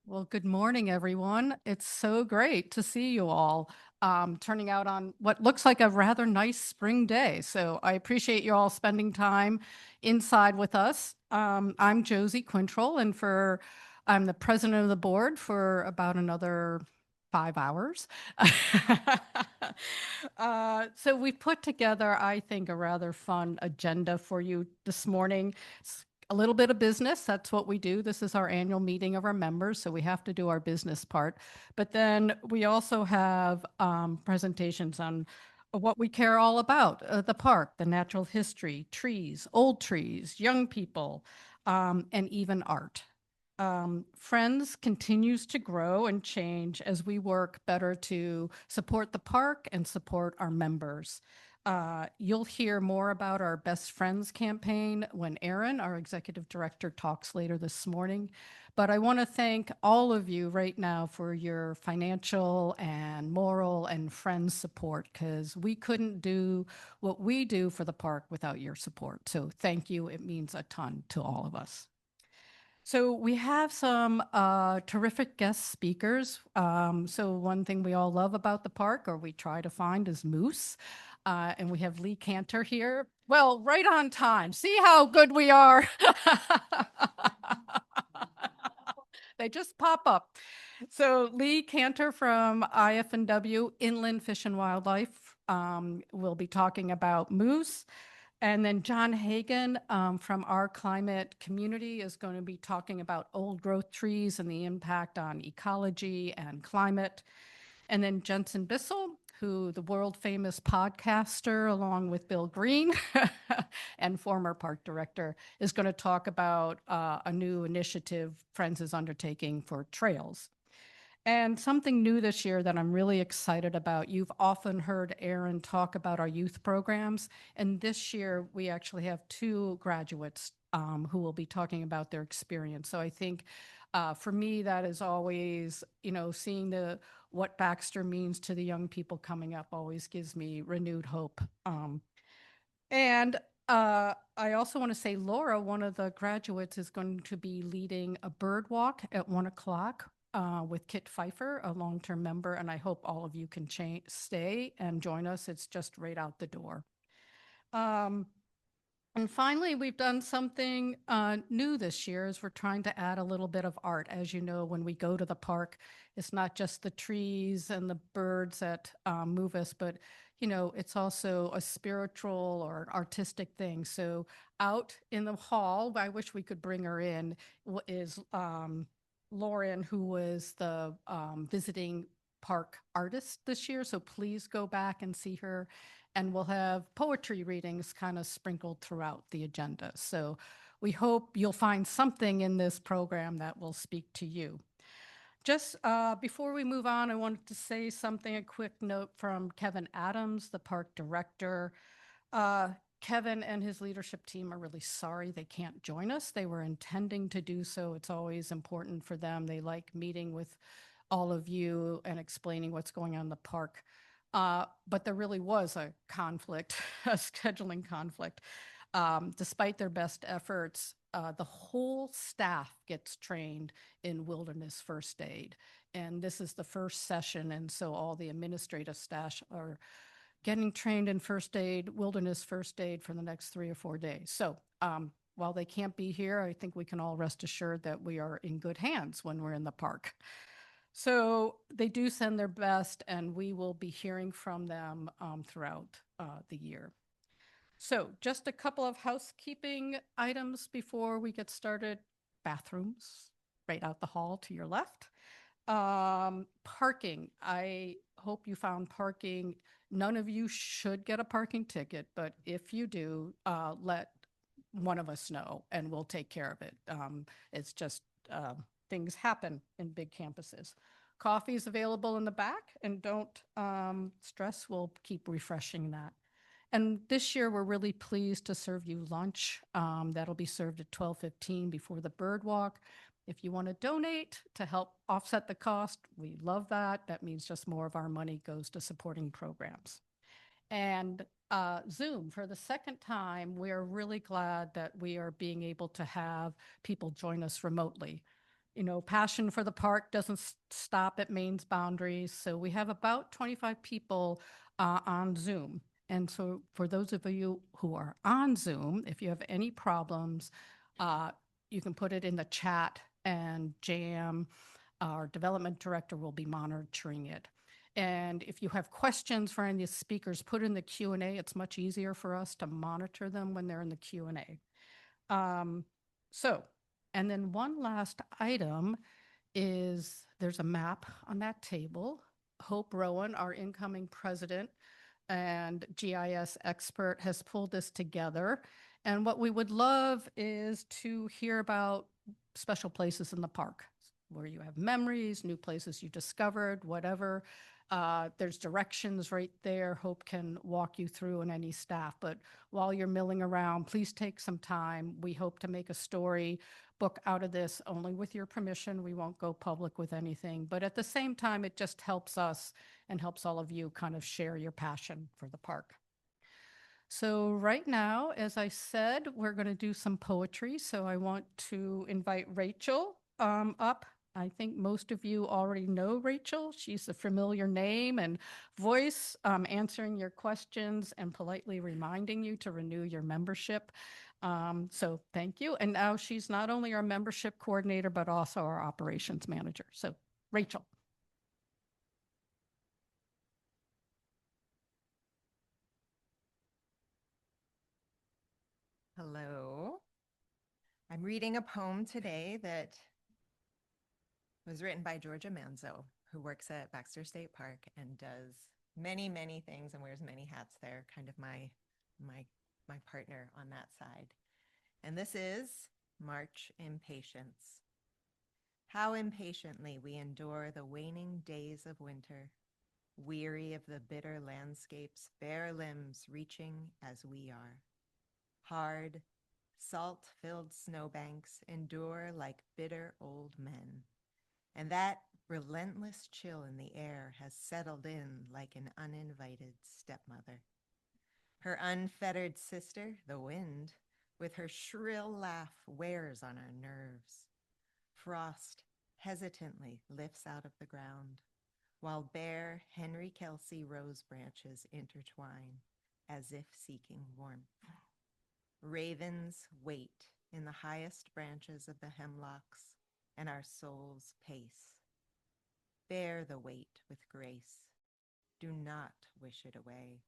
Well, good morning, everyone. It's so great to see you all turning out on what looks like a rather nice spring day. So I appreciate you all spending time inside with us. I'm Josie Quintrell, and I'm the president of the board for about another 5 hours. So we put together, I think, a rather fun agenda for you this morning. A little bit of business. That's what we do. This is our annual meeting of our members, so we have to do our business part. But then we also have presentations on what we care all about, the park, the natural history, trees, old trees, young people, and even art. Friends continues to grow and change as we work better to support the park and support our members. You'll hear more about our Best Friends campaign when Erin, our executive director, talks later this morning. But I want to thank all of you right now for your financial and moral and friends support, because we couldn't do what we do for the park without your support. So thank you. It means a ton to all of us. So we have some terrific guest speakers. So one thing we all love about the park, or we try to find, is moose. And we have Lee Kantar here. Well, right on time. See how good we are. They just pop up. So Lee Kantar from IF&W, Inland Fish and Wildlife, will be talking about moose. And then John Hagan from our climate community is going to be talking about old growth trees and the impact on ecology and climate. And then Jensen Bissell, who the world famous podcaster, along with Bill Green and former park director, is going to talk about a new initiative Friends is undertaking for trails. And something new this year that I'm really excited about, you've often heard Erin talk about our youth programs. And this year, we actually have two graduates who will be talking about their experience. So I think for me, that is always, seeing what Baxter means to the young people coming up always gives me renewed hope. And I also want to say Laura, one of the graduates, is going to be leading a bird walk at 1 o'clock with Kit Pfeiffer, a long-term member, and I hope all of you can stay and join us. It's just right out the door. Um, and finally, we've done something new this year as we're trying to add a little bit of art. As you know, when we go to the park, it's not just the trees and the birds that move us, but it's also a spiritual or artistic thing. So out in the hall, I wish we could bring her in, is Lauren, who was the visiting park artist this year. So please go back and see her, and we'll have poetry readings kind of sprinkled throughout the agenda. So we hope you'll find something in this program that will speak to you. Just before we move on, I wanted to say something, a quick note from Kevin Adams, the park director. Uh, Kevin and his leadership team are really sorry they can't join us. They were intending to do so. It's always important for them. They like meeting with all of you and explaining what's going on in the park. But there really was a conflict, a scheduling conflict. Despite their best efforts, the whole staff gets trained in wilderness first aid. And this is the first session, and so all the administrative staff are getting trained in first aid, wilderness first aid, for the next 3 or 4 days. So while they can't be here, I think we can all rest assured that we are in good hands when we're in the park. So they do send their best, and we will be hearing from them throughout the year. So just a couple of housekeeping items before we get started. Bathrooms right out the hall to your left. Parking. I hope you found parking. None of you should get a parking ticket, but if you do, let one of us know and we'll take care of it. It's just things happen in big campuses. Coffee is available in the back, and don't stress, we'll keep refreshing that. And this year, we're really pleased to serve you lunch. That'll be served at 12:15 before the bird walk. If you want to donate to help offset the cost, we love that. That means just more of our money goes to supporting programs. And Zoom, for the second time, we are really glad that we are being able to have people join us remotely. passion for the park doesn't stop at Maine's boundaries. So we have about 25 people on Zoom. And so for those of you who are on Zoom, if you have any problems, you can put it in the chat, and Jam, our development director, will be monitoring it. And if you have questions for any of the speakers, put in the Q&A. It's much easier for us to monitor them when they're in the Q&A. And then one last item is there's a map on that table. Hope Rowan, our incoming president and GIS expert, has pulled this together. And what we would love is to hear about special places in the park where you have memories, new places you discovered, whatever. There's directions right there. Hope can walk you through, and any staff. But while you're milling around, please take some time. We hope to make a story book out of this only with your permission. We won't go public with anything. But at the same time, it just helps us and helps all of you kind of share your passion for the park. So right now, as I said, we're going to do some poetry. So I want to invite Rachel up. I think most of you already know Rachel. She's a familiar name and voice, answering your questions and politely reminding you to renew your membership. So thank you. And now she's not only our membership coordinator, but also our operations manager. So Rachel. Hello. I'm reading a poem today that was written by Georgia Manzo, who works at Baxter State Park and does many, many things and wears many hats there, kind of my partner on that side. And this is March Impatience. How impatiently we endure the waning days of winter, weary of the bitter landscape's bare limbs reaching as we are. Hard, salt-filled snowbanks endure like bitter old men, and that relentless chill in the air has settled in like an uninvited stepmother. Her unfettered sister, the wind, with her shrill laugh, wears on our nerves. Frost hesitantly lifts out of the ground, while bare Henry Kelsey rose branches intertwine, as if seeking warmth. Ravens wait in the highest branches of the hemlocks, and our souls pace. Bear the weight with grace. Do not wish it away.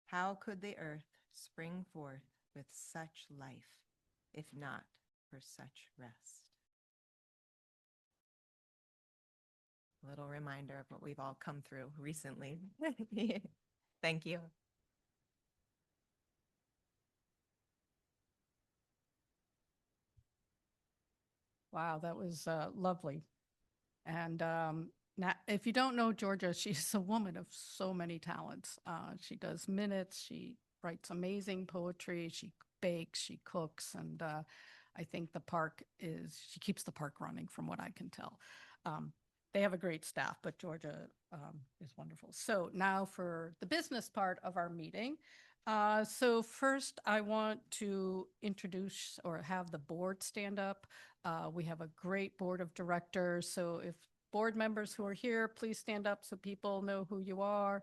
How could the earth spring forth with such life, if not for such rest? A little reminder of what we've all come through recently. Thank you. Wow, that was lovely. And now, if you don't know Georgia, she's a woman of so many talents. She does minutes, she writes amazing poetry, she bakes, she cooks, and I think she keeps the park running from what I can tell. They have a great staff, but Georgia is wonderful. So now for the business part of our meeting. So first I want to introduce or have the board stand up. We have a great board of directors. So if board members who are here, please stand up so people know who you are.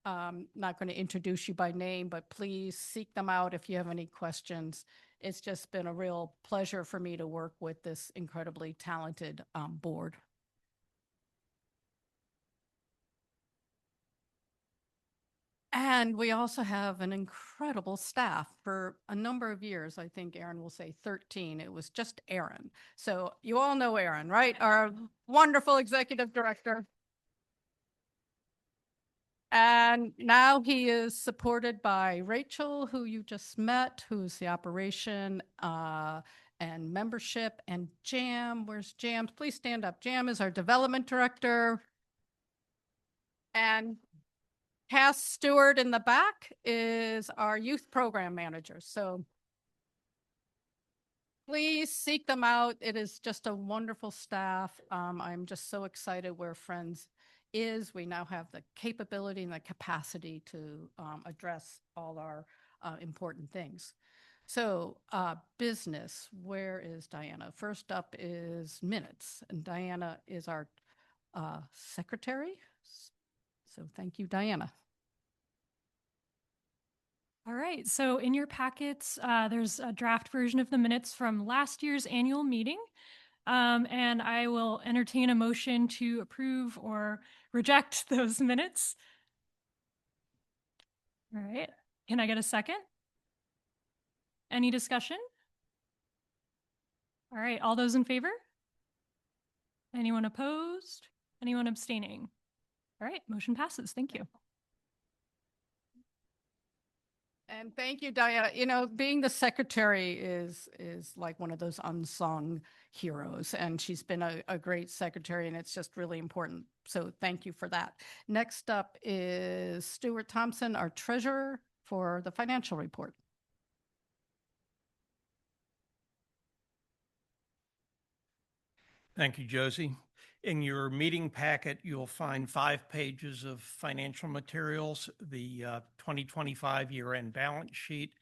Not going to introduce you by name, but please seek them out if you have any questions. It's just been a real pleasure for me to work with this incredibly talented board. And we also have an incredible staff for a number of years. I think Aaron will say 13. It was just Aaron. So you all know Aaron, right? Our wonderful executive director. And now he is supported by Rachel, who you just met, who's the operation and membership, and Jam. Where's Jam? Please stand up. Jam is our development director. And Cass Stewart in the back is our youth program manager. So please seek them out. It is just a wonderful staff. I'm just so excited where Friends is. We now have the capability and the capacity to address all our important things. So, business, where is Diana? First up is minutes, and Diana is our secretary. So thank you, Diana. All right, so in your packets, there's a draft version of the minutes from last year's annual meeting. And I will entertain a motion to approve or reject those minutes. All right, can I get a second? Any discussion? All right, all those in favor? Anyone opposed? Anyone abstaining? All right, motion passes. Thank you. And thank you, Diana. You know, being the secretary is like one of those unsung heroes, and she's been a great secretary, and it's just really important. So thank you for that. Next up is Stuart Thompson, our treasurer, for the financial report. Thank you, Josie. In your meeting packet, you'll find 5 pages of financial materials, the 2025 year-end balance sheet,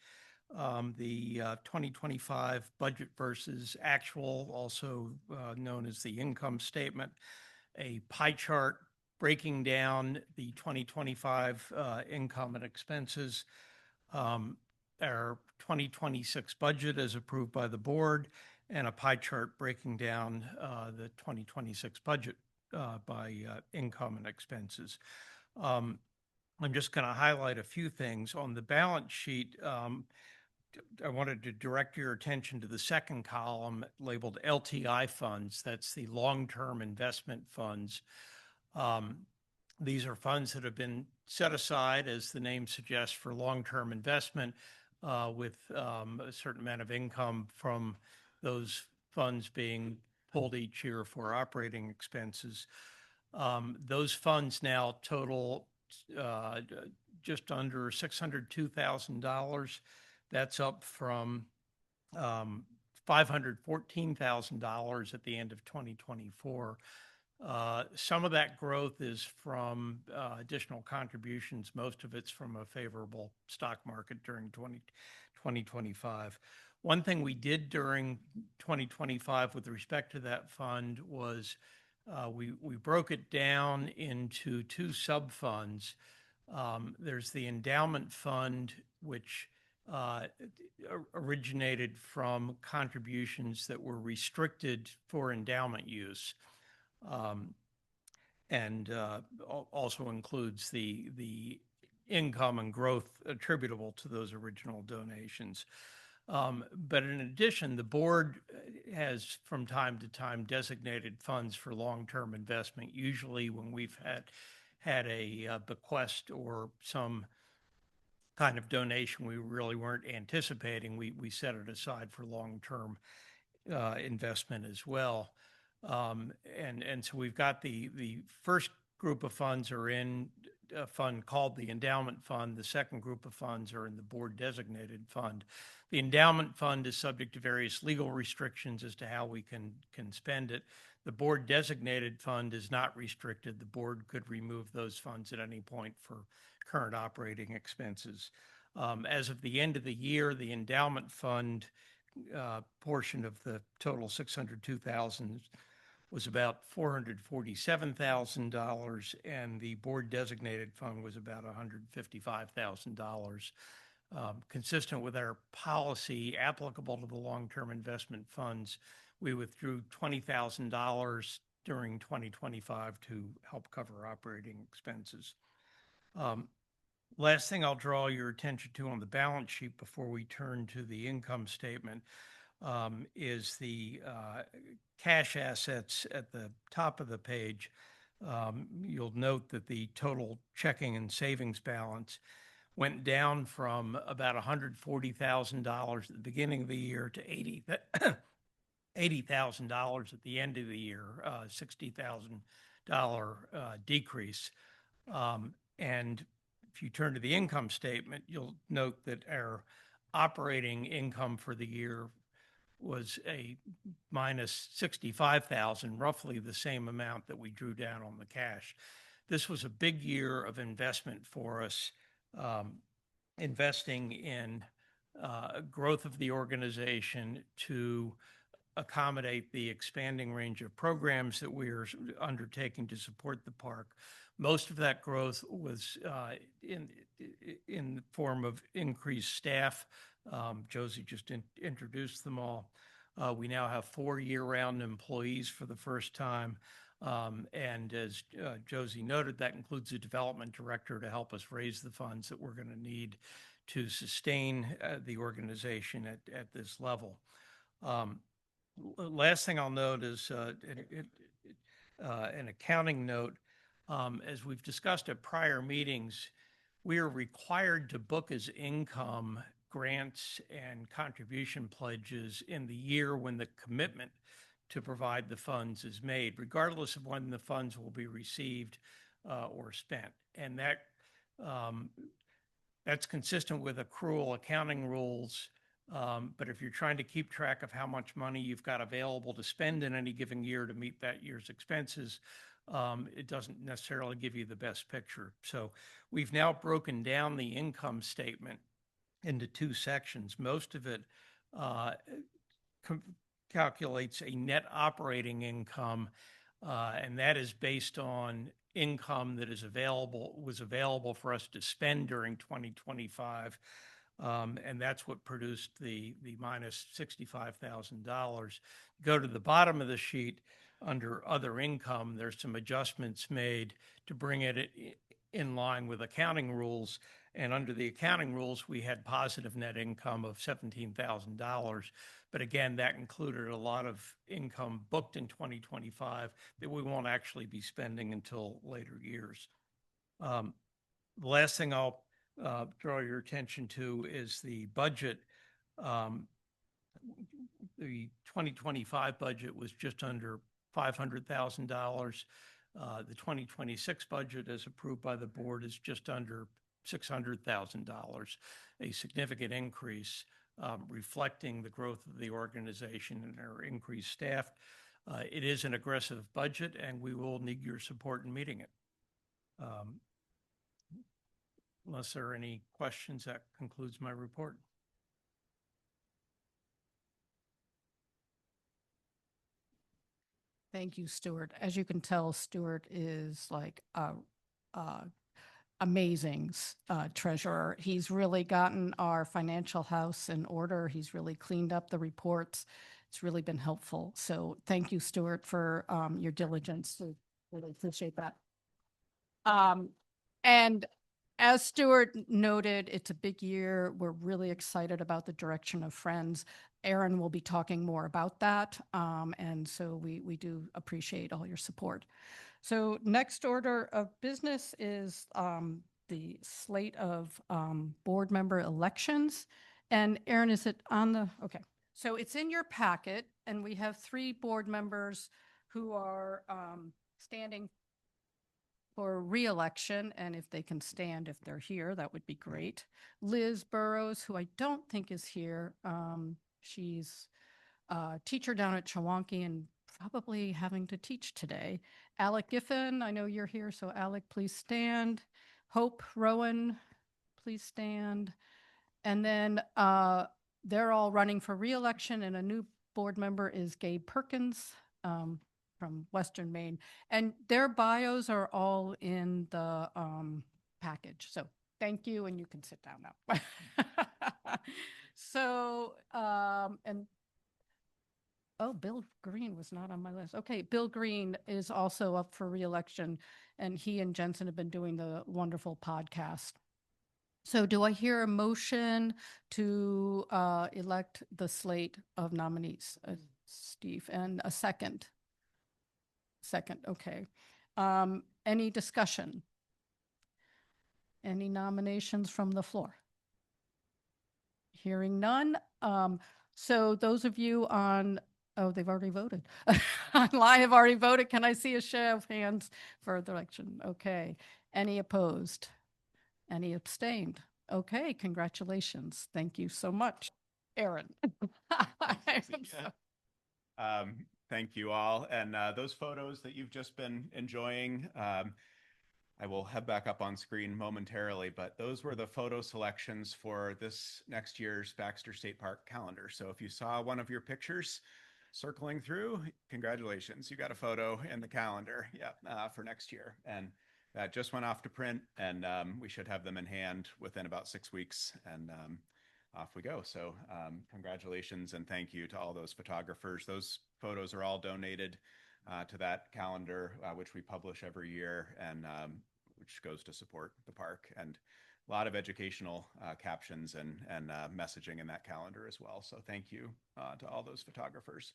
the 2025 budget versus actual, also known as the income statement, a pie chart breaking down the 2025 income and expenses, our 2026 budget as approved by the board, and a pie chart breaking down the 2026 budget by income and expenses. I'm just going to highlight a few things. On the balance sheet, I wanted to direct your attention to the second column labeled LTI funds. That's the long-term investment funds. These are funds that have been set aside, as the name suggests, for long-term investment with a certain amount of income from those funds being pulled each year for operating expenses. Those funds now total just under $602,000. That's up from $514,000 at the end of 2024. Some of that growth is from additional contributions. Most of it's from a favorable stock market during 2025. One thing we did during 2025 with respect to that fund was we broke it down into 2 sub-funds. There's the endowment fund, which originated from contributions that were restricted for endowment use, and also includes the income and growth attributable to those original donations. But in addition, the board has from time to time designated funds for long-term investment. Usually when we've had a bequest or some kind of donation we really weren't anticipating, we set it aside for long-term investment as well. And so we've got the first group of funds are in a fund called the endowment fund. The second group of funds are in the board designated fund. The endowment fund is subject to various legal restrictions as to how we can spend it. The board designated fund is not restricted. The board could remove those funds at any point for current operating expenses. As of the end of the year, the endowment fund portion of the total $602,000 was about $447,000, and the board designated fund was about $155,000. Consistent with our policy applicable to the long-term investment funds, we withdrew $20,000 during 2025 to help cover operating expenses. Last thing I'll draw your attention to on the balance sheet before we turn to the income statement is the cash assets at the top of the page. You'll note that the total checking and savings balance went down from about $140,000 at the beginning of the year to $80,000 at the end of the year, $60,000 decrease. And if you turn to the income statement, you'll note that our operating income for the year was a minus $65,000, roughly the same amount that we drew down on the cash. This was a big year of investment for us, investing in growth of the organization to accommodate the expanding range of programs that we are undertaking to support the park. Most of that growth was in the form of increased staff. Josie just introduced them all. We now have 4 year-round employees for the first time. And as Josie noted, that includes a development director to help us raise the funds that we're going to need to sustain the organization at this level. Last thing I'll note is an accounting note. As we've discussed at prior meetings, we are required to book as income grants and contribution pledges in the year when the commitment to provide the funds is made, regardless of when the funds will be received or spent. And that's consistent with accrual accounting rules. But if you're trying to keep track of how much money you've got available to spend in any given year to meet that year's expenses, it doesn't necessarily give you the best picture. So we've now broken down the income statement into 2 sections. Most of it calculates a net operating income, and that is based on income that was available for us to spend during 2025. And that's what produced the minus $65,000. Go to the bottom of the sheet under other income, there's some adjustments made to bring it in line with accounting rules. And under the accounting rules, we had positive net income of $17,000. But again, that included a lot of income booked in 2025 that we won't actually be spending until later years. The last thing I'll draw your attention to is the budget. The 2025 budget was just under $500,000. The 2026 budget, as approved by the board, is just under $600,000, a significant increase reflecting the growth of the organization and our increased staff. It is an aggressive budget, and we will need your support in meeting it. Unless there are any questions, that concludes my report. Thank you, Stuart. As you can tell, Stuart is like a amazing treasurer. He's really gotten our financial house in order. He's really cleaned up the reports. It's really been helpful. So thank you, Stuart, for your diligence. We really appreciate that. And as Stuart noted, it's a big year. We're really excited about the direction of Friends. Aaron will be talking more about that. And so we do appreciate all your support. So next order of business is the slate of board member elections. And Aaron, is it on the, okay. So it's in your packet, and we have 3 board members who are standing for re-election, and if they can stand, if they're here, that would be great. Liz Burrows, who I don't think is here. She's a teacher down at Chewonki and probably having to teach today. Alec Giffen, I know you're here, so Alec, please stand. Hope Rowan, please stand. And then they're all running for re-election, and a new board member is Gabe Perkins from Western Maine. And their bios are all in the package. So thank you, and you can sit down now. So, and oh, Bill Green was not on my list. Okay, Bill Green is also up for re-election, and he and Jensen have been doing the wonderful podcast. So do I hear a motion to elect the slate of nominees, Steve, and a second? Second, okay. Any discussion? Any nominations from the floor? Hearing none. So those of you on, oh, they've already voted. I have already voted. Can I see a show of hands for the election? Okay. Any opposed? Any abstained? Okay, congratulations. Thank you so much, Aaron. Thank you all. And those photos that you've just been enjoying I will head back up on screen momentarily, but those were the photo selections for this next year's Baxter State Park calendar. So if you saw one of your pictures circling through, congratulations, you got a photo in the calendar, for next year. And that just went off to print, and we should have them in hand within about 6 weeks, and off we go. So congratulations and thank you to all those photographers. Those photos are all donated to that calendar, which we publish every year, and which goes to support the park. And a lot of educational captions and messaging in that calendar as well. So thank you to all those photographers.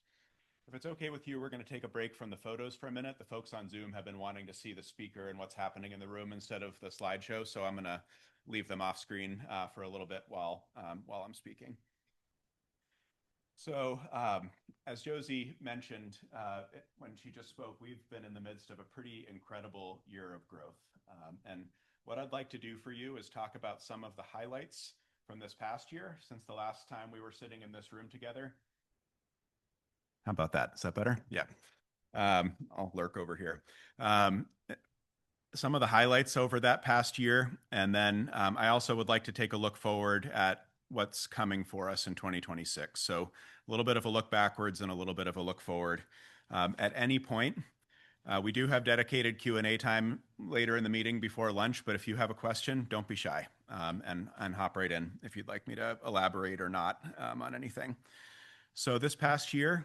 If it's okay with you, we're going to take a break from the photos for a minute. The folks on Zoom have been wanting to see the speaker and what's happening in the room instead of the slideshow. So I'm going to leave them off screen for a little bit while I'm speaking. So as Josie mentioned when she just spoke, we've been in the midst of a pretty incredible year of growth. And what I'd like to do for you is talk about some of the highlights from this past year since the last time we were sitting in this room together. How about that? Is that better? Yeah. I'll lurk over here. Some of the highlights over that past year. And then I also would like to take a look forward at what's coming for us in 2026. So a little bit of a look backwards and a little bit of a look forward. At any point, we do have dedicated Q&A time later in the meeting before lunch, but if you have a question, don't be shy and hop right in if you'd like me to elaborate or not on anything. So this past year,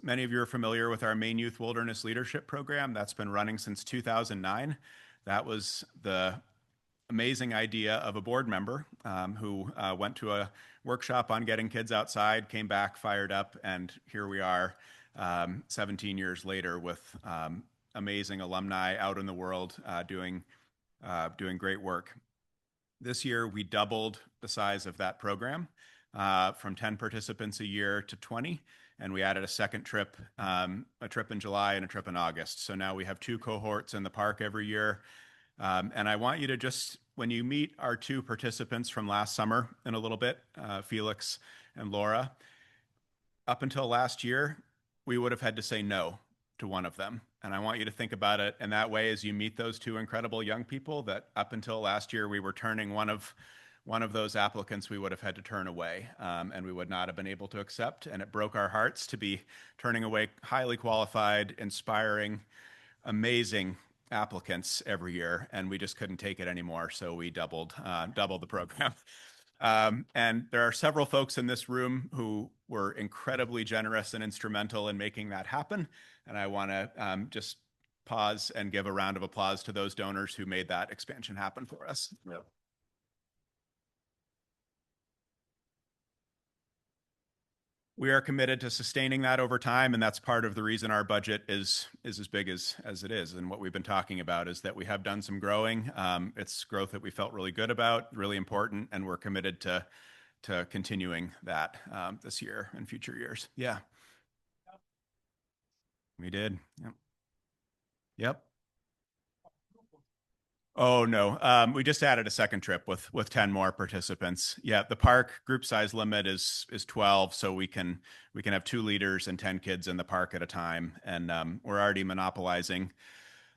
many of you are familiar with our Maine Youth Wilderness Leadership Program. That's been running since 2009. That was the amazing idea of a board member who went to a workshop on getting kids outside, came back, fired up, and here we are 17 years later with amazing alumni out in the world doing great work. This year, we doubled the size of that program from 10 participants a year to 20. And we added a second trip, a trip in July and a trip in August. So now we have 2 cohorts in the park every year. And I want you to just, when you meet our 2 participants from last summer in a little bit, Felix and Laura, up until last year, we would have had to say no to one of them. And I want you to think about it in that way as you meet those 2 incredible young people, that up until last year, we were turning one of those applicants we would have had to turn away, and we would not have been able to accept. And it broke our hearts to be turning away highly qualified, inspiring, amazing applicants every year, and we just couldn't take it anymore. So we doubled the program. And there are several folks in this room who were incredibly generous and instrumental in making that happen. And I want to just pause and give a round of applause to those donors who made that expansion happen for us. Yep. We are committed to sustaining that over time, and that's part of the reason our budget is as big as it is. And what we've been talking about is that we have done some growing. It's growth that we felt really good about, really important, and we're committed to continuing that this year and future years. Yeah. We did. Yep. Yep. Oh, no. We just added a second trip with 10 more participants. Yeah, the park group size limit is 12, so we can have 2 leaders and 10 kids in the park at a time. And we're already monopolizing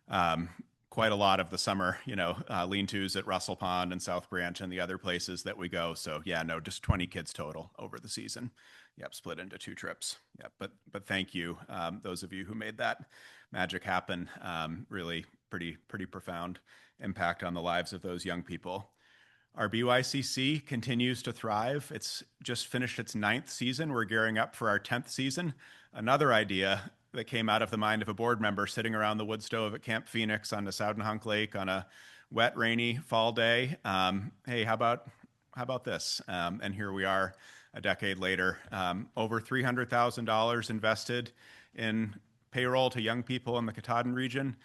quite a lot of the summer, lean-tos at Russell Pond and South Branch and the other places that we go. So yeah, no, just 20 kids total over the season. Yep, split into 2 trips. Yep, but thank you, those of you who made that magic happen. Really pretty profound impact on the lives of those young people. Our BYCC continues to thrive. It's just finished its 9th season. We're gearing up for our 10th season. Another idea that came out of the mind of a board member sitting around the wood stove at Camp Phoenix on the Soudenhunk Lake on a wet, rainy fall day. Hey, how about this? And here we are a decade later, over $300,000 invested in payroll to young people in the Katahdin region.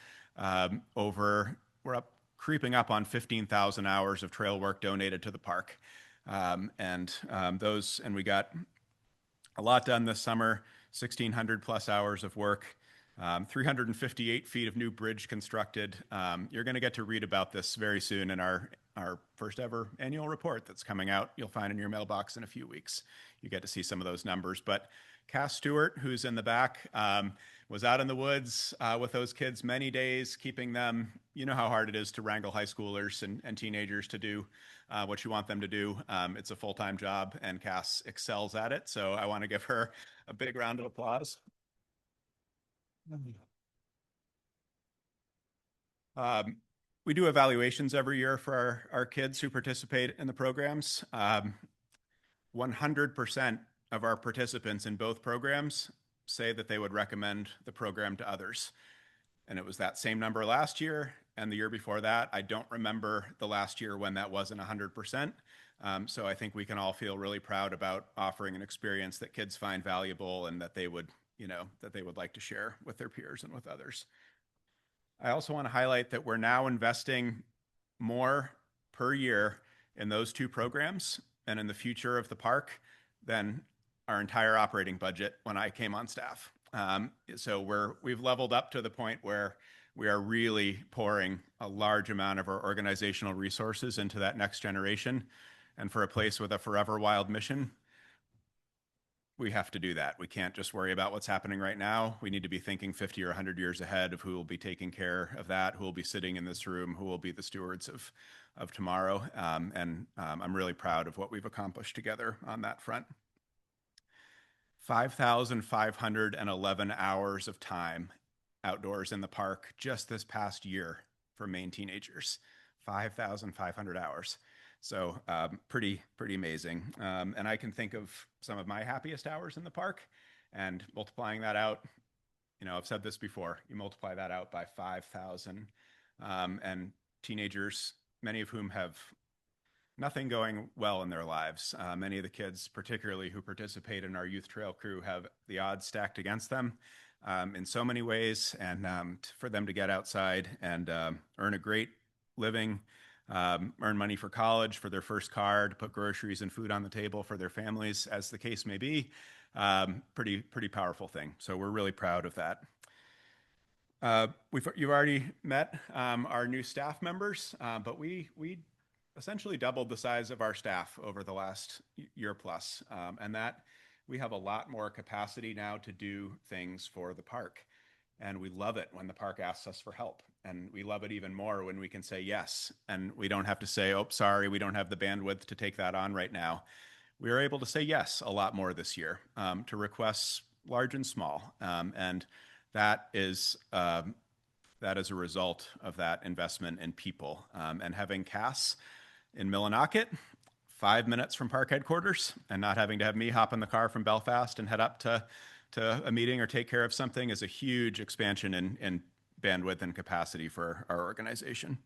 We're creeping up on 15,000 hours of trail work donated to the park. And we got a lot done this summer, 1,600 plus hours of work, 358 feet of new bridge constructed. You're going to get to read about this very soon in our first ever annual report that's coming out. You'll find in your mailbox in a few weeks. You get to see some of those numbers. But Cass Stewart, who's in the back, was out in the woods with those kids many days, keeping them, you know how hard it is to wrangle high schoolers and teenagers to do what you want them to do. It's a full-time job, and Cass excels at it. So I want to give her a big round of applause. We do evaluations every year for our kids who participate in the programs. 100% of our participants in both programs say that they would recommend the program to others. And it was that same number last year and the year before that. I don't remember the last year when that wasn't 100%. So I think we can all feel really proud about offering an experience that kids find valuable and that they would, that they would like to share with their peers and with others. I also want to highlight that we're now investing more per year in those two programs and in the future of the park than our entire operating budget when I came on staff. So we've leveled up to the point where we are really pouring a large amount of our organizational resources into that next generation. And for a place with a forever wild mission, we have to do that. We can't just worry about what's happening right now. We need to be thinking 50 or 100 years ahead of who will be taking care of that, who will be sitting in this room, who will be the stewards of tomorrow. I'm really proud of what we've accomplished together on that front. 5,511 hours of time outdoors in the park just this past year for Maine teenagers. 5,500 hours. So pretty amazing. And I can think of some of my happiest hours in the park, and multiplying that out, I've said this before, you multiply that out by 5,000 and teenagers, many of whom have nothing going well in their lives. Many of the kids, particularly who participate in our youth trail crew, have the odds stacked against them in so many ways. And for them to get outside and earn a great living, earn money for college, for their first car, to put groceries and food on the table for their families, as the case may be, pretty powerful thing. So we're really proud of that. You've already met our new staff members, but we essentially doubled the size of our staff over the last year plus, and that we have a lot more capacity now to do things for the park. And we love it when the park asks us for help. And we love it even more when we can say yes. And we don't have to say, oh, sorry, we don't have the bandwidth to take that on right now. We are able to say yes a lot more this year to requests large and small. And that is a result of that investment in people. And having Cass in Millinocket, 5 minutes from park headquarters, and not having to have me hop in the car from Belfast and head up to a meeting or take care of something is a huge expansion in bandwidth and capacity for our organization.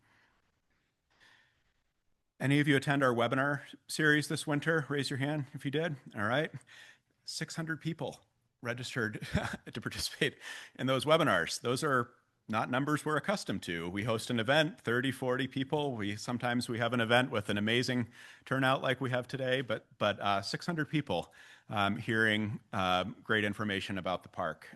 Any of you attend our webinar series this winter? Raise your hand if you did. All right. 600 people registered to participate in those webinars. Those are not numbers we're accustomed to. We host an event, 30, 40 people. Sometimes we have an event with an amazing turnout like we have today, but 600 people hearing great information about the park.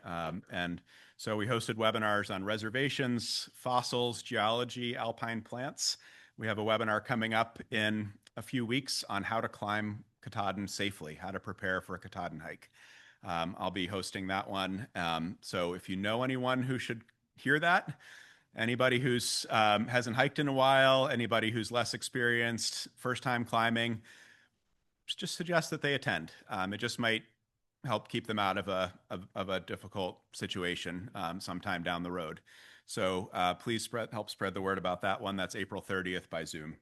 And so we hosted webinars on reservations, fossils, geology, alpine plants. We have a webinar coming up in a few weeks on how to climb Katahdin safely, how to prepare for a Katahdin hike. I'll be hosting that one. So if you know anyone who should hear that, anybody who's hasn't hiked in a while, anybody who's less experienced, first time climbing, just suggest that they attend. It just might help keep them out of a difficult situation sometime down the road. So please help spread the word about that one. That's April 30th by Zoom.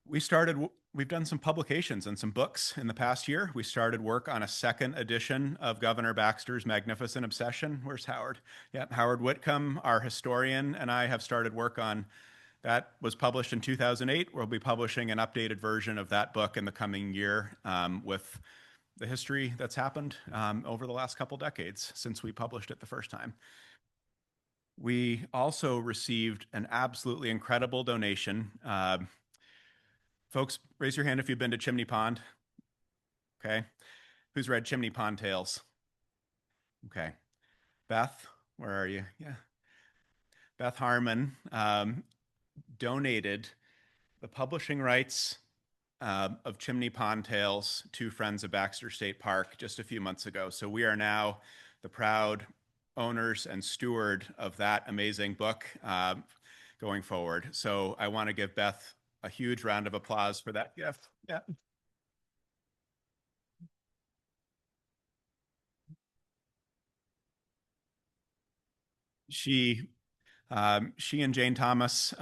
We've done some publications and some books in the past year. We started work on a second edition of Governor Baxter's Magnificent Obsession. Where's Howard? Yeah, Howard Whitcomb, our historian, and I have started work on that. Was published in 2008. We'll be publishing an updated version of that book in the coming year with the history that's happened over the last couple decades since we published it the first time. We also received an absolutely incredible donation. Folks, raise your hand if you've been to Chimney Pond. Okay. Who's read Chimney Pond Tales? Okay. Beth, where are you? Yeah. Beth Harmon donated the publishing rights of Chimney Pond Tales to Friends of Baxter State Park just a few months ago. So we are now the proud owners and steward of that amazing book going forward. So I want to give Beth a huge round of applause for that gift. Yeah. She and Jane Thomas,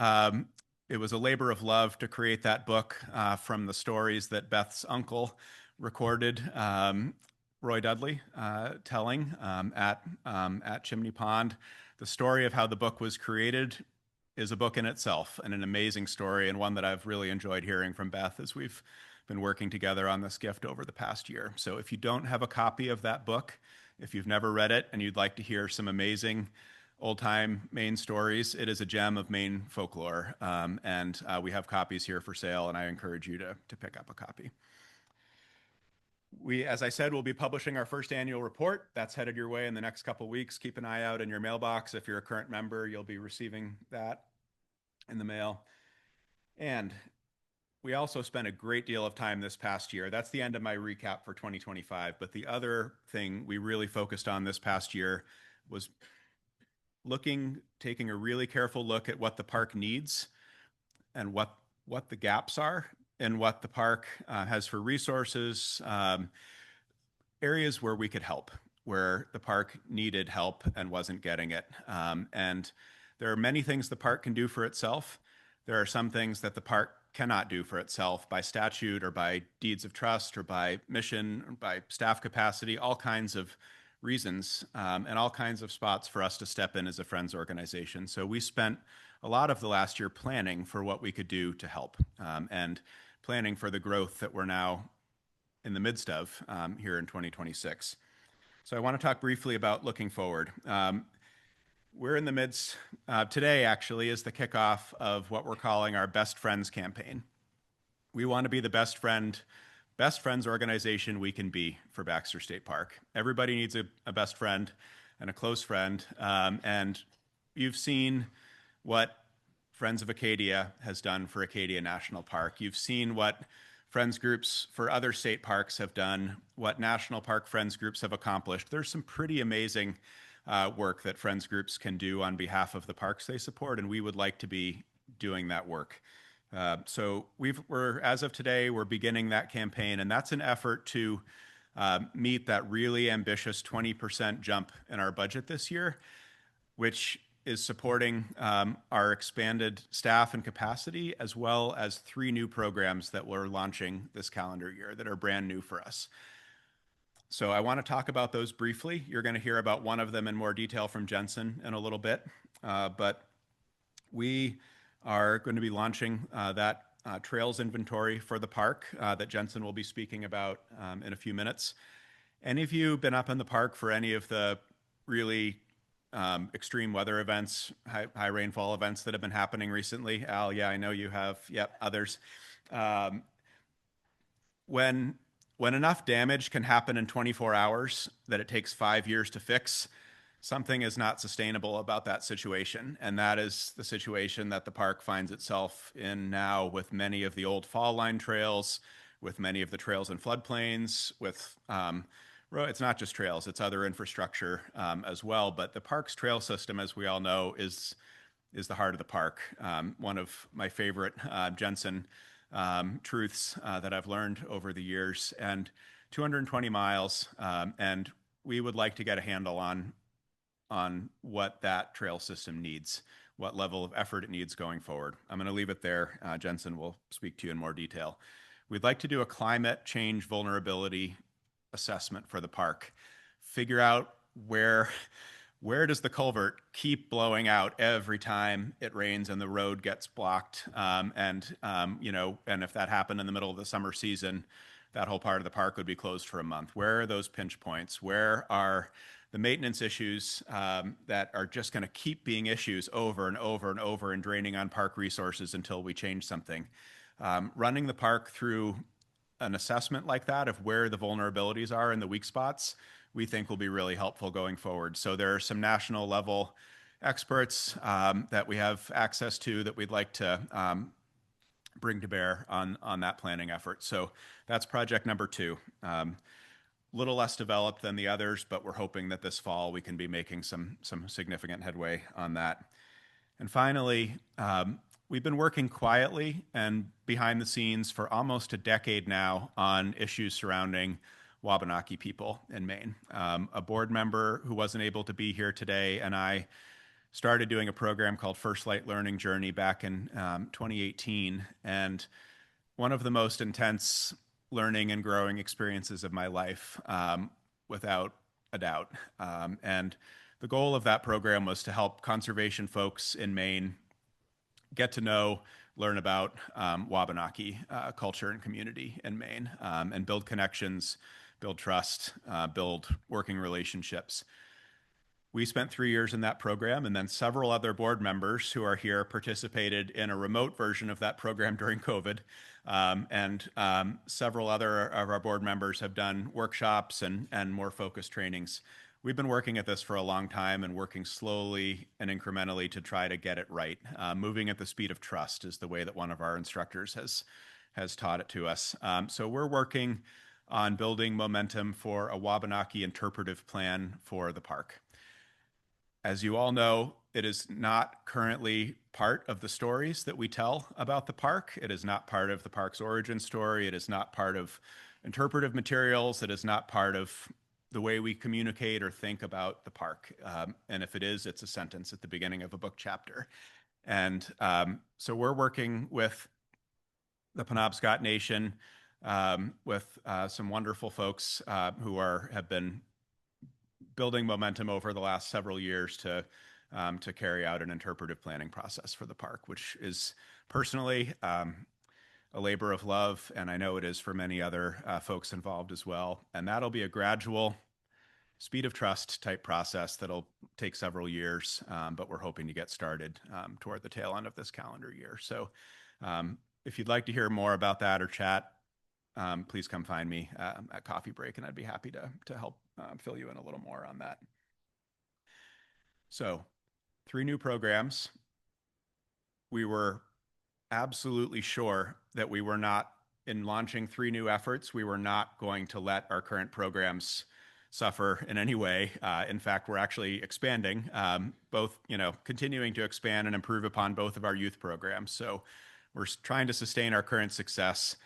it was a labor of love to create that book from the stories that Beth's uncle recorded, Roy Dudley, telling at Chimney Pond. The story of how the book was created is a book in itself and an amazing story, and one that I've really enjoyed hearing from Beth as we've been working together on this gift over the past year. So if you don't have a copy of that book, if you've never read it and you'd like to hear some amazing old-time Maine stories, it is a gem of Maine folklore, and we have copies here for sale, and I encourage you to pick up a copy. We, as I said, will be publishing our first annual report. That's headed your way in the next couple of weeks. Keep an eye out in your mailbox. If you're a current member, you'll be receiving that in the mail. And we also spent a great deal of time this past year. That's the end of my recap for 2025. But the other thing we really focused on this past year was taking a really careful look at what the park needs and what the gaps are and what the park has for resources, areas where we could help, where the park needed help and wasn't getting it. And there are many things the park can do for itself. There are some things that the park cannot do for itself by statute or by deeds of trust or by mission or by staff capacity, all kinds of reasons and all kinds of spots for us to step in as a Friends organization. So we spent a lot of the last year planning for what we could do to help and planning for the growth that we're now in the midst of here in 2026. So I want to talk briefly about looking forward. We're in the midst, today actually is the kickoff of what we're calling our Best Friends campaign. We want to be the best friends organization we can be for Baxter State Park. Everybody needs a best friend and a close friend. And you've seen what Friends of Acadia has done for Acadia National Park. You've seen what friends groups for other state parks have done, what national park friends groups have accomplished. There's some pretty amazing work that friends groups can do on behalf of the parks they support, and we would like to be doing that work. So as of today, we're beginning that campaign, and that's an effort to meet that really ambitious 20% jump in our budget this year, which is supporting our expanded staff and capacity, as well as 3 new programs that we're launching this calendar year that are brand new for us. So I want to talk about those briefly. You're going to hear about one of them in more detail from Jensen in a little bit, but we are going to be launching that trails inventory for the park that Jensen will be speaking about in a few minutes. Any of you been up in the park for any of the really extreme weather events, high rainfall events that have been happening recently? Al, yeah, I know you have. Yep, others. When enough damage can happen in 24 hours that it takes 5 years to fix, something is not sustainable about that situation. And that is the situation that the park finds itself in now with many of the old fall line trails, with many of the trails in floodplains, with it's not just trails, it's other infrastructure as well. But the park's trail system, as we all know, is the heart of the park. One of my favorite Jensen truths that I've learned over the years, and 220 miles. And we would like to get a handle on what that trail system needs, what level of effort it needs going forward. I'm going to leave it there. Jensen will speak to you in more detail. We'd like to do a climate change vulnerability assessment for the park, figure out where does the culvert keep blowing out every time it rains and the road gets blocked, and if that happened in the middle of the summer season, that whole part of the park would be closed for a month. Where are those pinch points? Where are the maintenance issues that are just going to keep being issues over and over and over and draining on park resources until we change something? Running the park through an assessment like that of where the vulnerabilities are and the weak spots, we think will be really helpful going forward. So there are some national level experts that we have access to that we'd like to bring to bear on that planning effort. So that's project number 2. Little less developed than the others, but we're hoping that this fall we can be making some significant headway on that. And finally, we've been working quietly and behind the scenes for almost a decade now on issues surrounding Wabanaki people in Maine. A board member who wasn't able to be here today and I started doing a program called First Light Learning Journey back in 2018. And one of the most intense learning and growing experiences of my life, without a doubt. And the goal of that program was to help conservation folks in Maine get to know, learn about Wabanaki culture and community in Maine, and build connections, build trust, build working relationships. We spent 3 years in that program, and then several other board members who are here participated in a remote version of that program during COVID. Several other of our board members have done workshops and more focused trainings. We've been working at this for a long time and working slowly and incrementally to try to get it right. Moving at the speed of trust is the way that one of our instructors has taught it to us. So we're working on building momentum for a Wabanaki interpretive plan for the park. As you all know, it is not currently part of the stories that we tell about the park. It is not part of the park's origin story. It is not part of interpretive materials. It is not part of the way we communicate or think about the park. And if it is, it's a sentence at the beginning of a book chapter. And so we're working with the Penobscot Nation, with some wonderful folks who have been building momentum over the last several years to carry out an interpretive planning process for the park, which is personally a labor of love, and I know it is for many other folks involved as well. And that'll be a gradual speed of trust type process that'll take several years, but we're hoping to get started toward the tail end of this calendar year. So if you'd like to hear more about that or chat, please come find me at coffee break, and I'd be happy to help fill you in a little more on that. So 3 new programs. We were absolutely sure that we were not, in launching 3 new efforts, we were not going to let our current programs suffer in any way. In fact, we're actually expanding, both, continuing to expand and improve upon both of our youth programs. So we're trying to sustain our current success,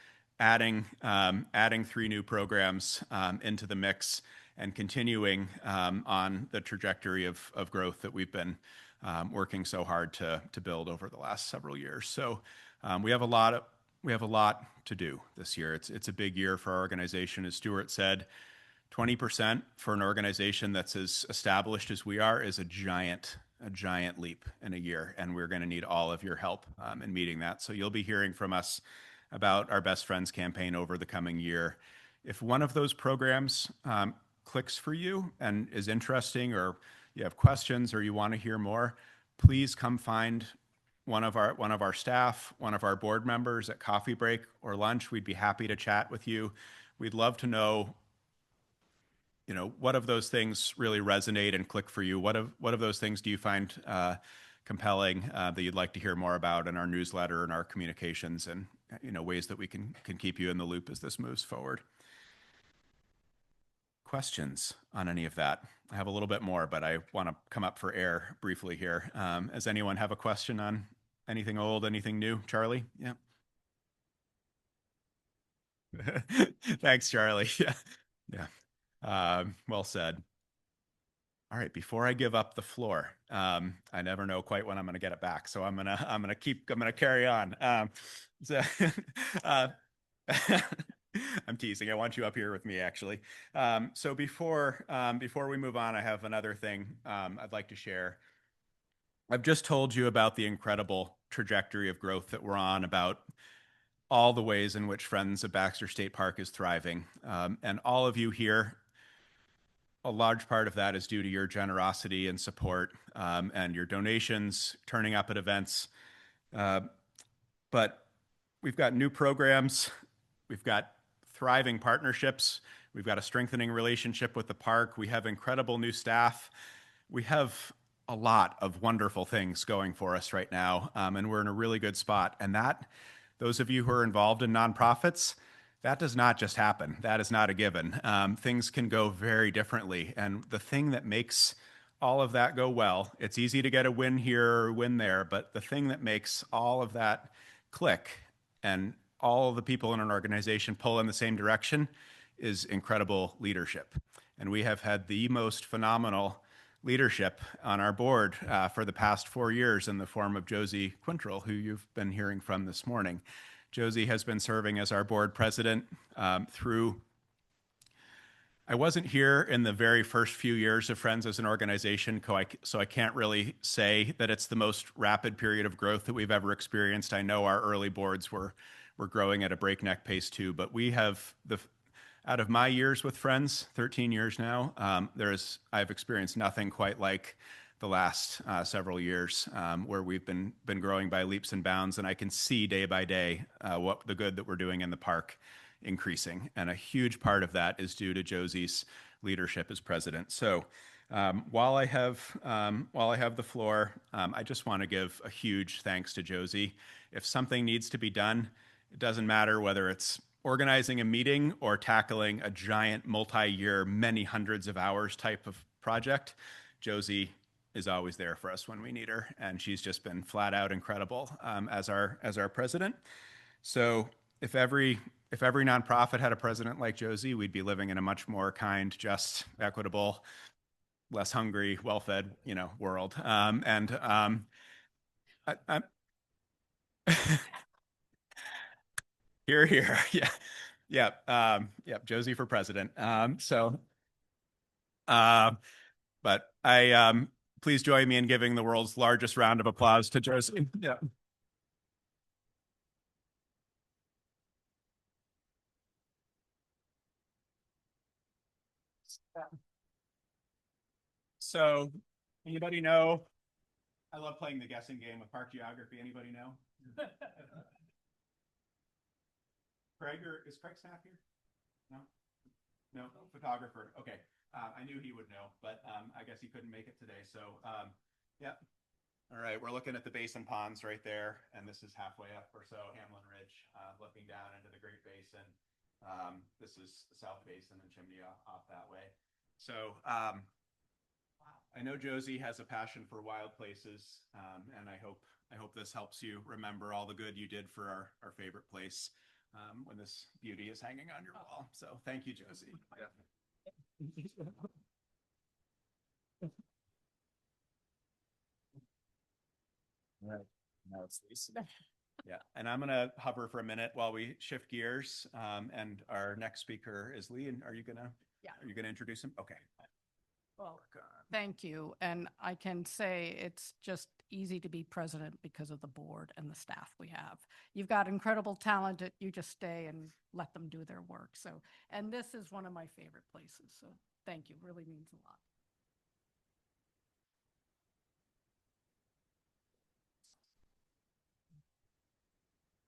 adding 3 new programs into the mix, and continuing on the trajectory of growth that we've been working so hard to build over the last several years. So we have a lot to do this year. It's a big year for our organization. As Stuart said, 20% for an organization that's as established as we are is a giant leap in a year, and we're going to need all of your help in meeting that. So you'll be hearing from us about our Best Friends campaign over the coming year. If one of those programs clicks for you and is interesting, or you have questions, or you want to hear more, please come find one of our staff, one of our board members at coffee break or lunch. We'd be happy to chat with you. We'd love to know, what of those things really resonate and click for you? What of those things do you find compelling that you'd like to hear more about in our newsletter and our communications, and ways that we can keep you in the loop as this moves forward? Questions on any of that? I have a little bit more, but I want to come up for air briefly here. Does anyone have a question on anything old, anything new? Charlie? Yeah. Thanks, Charlie. Yeah. Well said. All right. Before I give up the floor, I never know quite when I'm going to get it back, so I'm gonna carry on. I'm teasing. I want you up here with me, actually. So before we move on, I have another thing I'd like to share. I've just told you about the incredible trajectory of growth that we're on, about all the ways in which Friends of Baxter State Park is thriving. And all of you here, a large part of that is due to your generosity and support, and your donations, turning up at events. But we've got new programs. We've got thriving partnerships. We've got a strengthening relationship with the park. We have incredible new staff. We have a lot of wonderful things going for us right now, and we're in a really good spot. And those of you who are involved in nonprofits, that does not just happen. That is not a given. Things can go very differently. And the thing that makes all of that go well, it's easy to get a win here or a win there, but the thing that makes all of that click and all of the people in an organization pull in the same direction is incredible leadership. And we have had the most phenomenal leadership on our board for the past 4 years in the form of Josie Quintrell, who you've been hearing from this morning. Josie has been serving as our board president through. I wasn't here in the very first few years of Friends as an organization, so I can't really say that it's the most rapid period of growth that we've ever experienced. I know our early boards were growing at a breakneck pace too, but we have out of my years with Friends, 13 years now, I've experienced nothing quite like the last several years where we've been growing by leaps and bounds, and I can see day by day what the good that we're doing in the park increasing, and a huge part of that is due to Josie's leadership as president. So while I have the floor, I just want to give a huge thanks to Josie. If something needs to be done, it doesn't matter whether it's organizing a meeting or tackling a giant multi-year, many hundreds of hours type of project, Josie is always there for us when we need her, and she's just been flat out incredible as our president. So if every nonprofit had a president like Josie, we'd be living in a much more kind, just, equitable, less hungry, well-fed, world. Here, yeah, Josie for president. But please join me in giving the world's largest round of applause to Josie. Yeah. So, anybody know? I love playing the guessing game of park geography. Anybody know? Is Craig Snapp here? No, photographer. Okay, I knew he would know, but I guess he couldn't make it today. So, yeah. All right, we're looking at the basin ponds right there, and this is halfway up or so Hamlin Ridge, looking down into the Great Basin. This is the South Basin and Chimney off that way. So, I know Josie has a passion for wild places, and I hope this helps you remember all the good you did for our favorite place when this beauty is hanging on your wall. So thank you, Josie. Right. Now it's Lisa. Yeah, and I'm going to hover for a minute while we shift gears. And our next speaker is Lee. And are you going to introduce him? Okay. Well, thank you. And I can say it's just easy to be president because of the board and the staff we have. You've got incredible talent. You just stay and let them do their work. So, and this is one of my favorite places. So thank you. Really means a lot.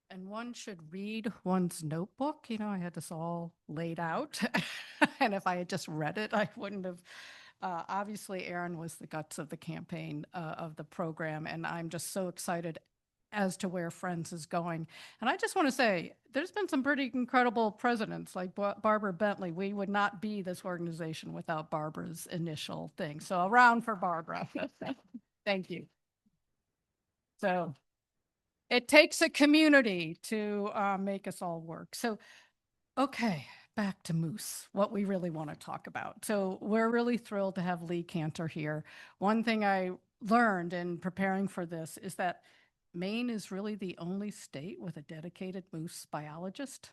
And one should read one's notebook. I had this all laid out. And if I had just read it, I wouldn't have. Obviously, Aaron was the guts of the campaign of the program. And I'm just so excited as to where Friends is going. And I just want to say, there's been some pretty incredible presidents like Barbara Bentley. We would not be this organization without Barbara's initial thing. So a round for Barbara. Thank you. So it takes a community to make us all work. So, okay, back to moose, what we really want to talk about. So we're really thrilled to have Lee Kantar here. One thing I learned in preparing for this is that Maine is really the only state with a dedicated moose biologist,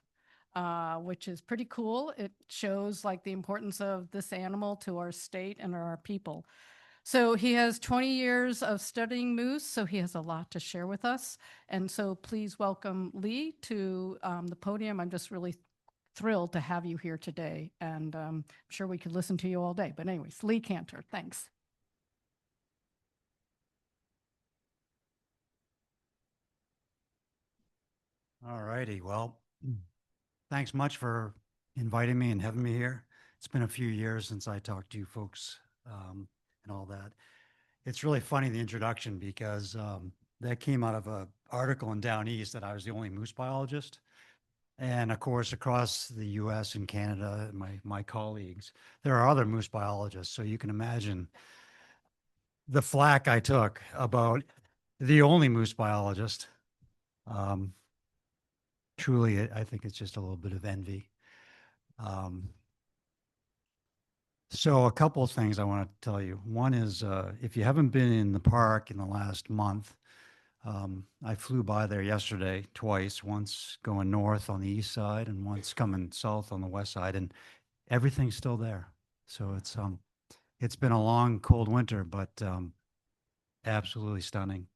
which is pretty cool. It shows like the importance of this animal to our state and our people. So he has 20 years of studying moose, so he has a lot to share with us. And so please welcome Lee to the podium. I'm just really thrilled to have you here today, and I'm sure we could listen to you all day. But anyways, Lee Kantar, thanks. All righty. Well, thanks much for inviting me and having me here. It's been a few years since I talked to you folks and all that. It's really funny, the introduction, because that came out of a article in Down East that I was the only moose biologist. And of course, across the US and Canada, my colleagues, there are other moose biologists. So you can imagine the flack I took about the only moose biologist. Um, Truly, I think it's just a little bit of envy. Um, so a couple of things I want to tell you. One is if you haven't been in the park in the last month, I flew by there yesterday twice, once going north on the east side and once coming south on the west side, and everything's still there. So it's been a long, cold winter, but absolutely stunning.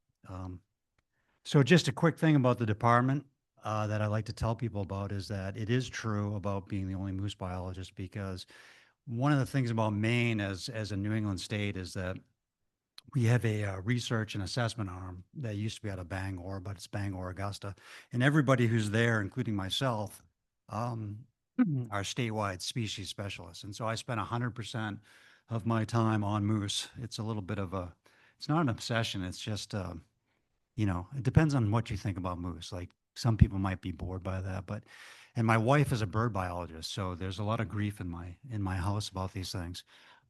So just a quick thing about the department that I like to tell people about is that it is true about being the only moose biologist, because one of the things about Maine as a New England state is that we have a research and assessment arm that used to be out of Bangor, but it's Bangor, Augusta. And everybody who's there, including myself, are statewide species specialists. And so I spend 100% of my time on moose. It's a little bit of it's not an obsession. It's just, it depends on what you think about moose. Like some people might be bored by that, and my wife is a bird biologist. So there's a lot of grief in my house about these things.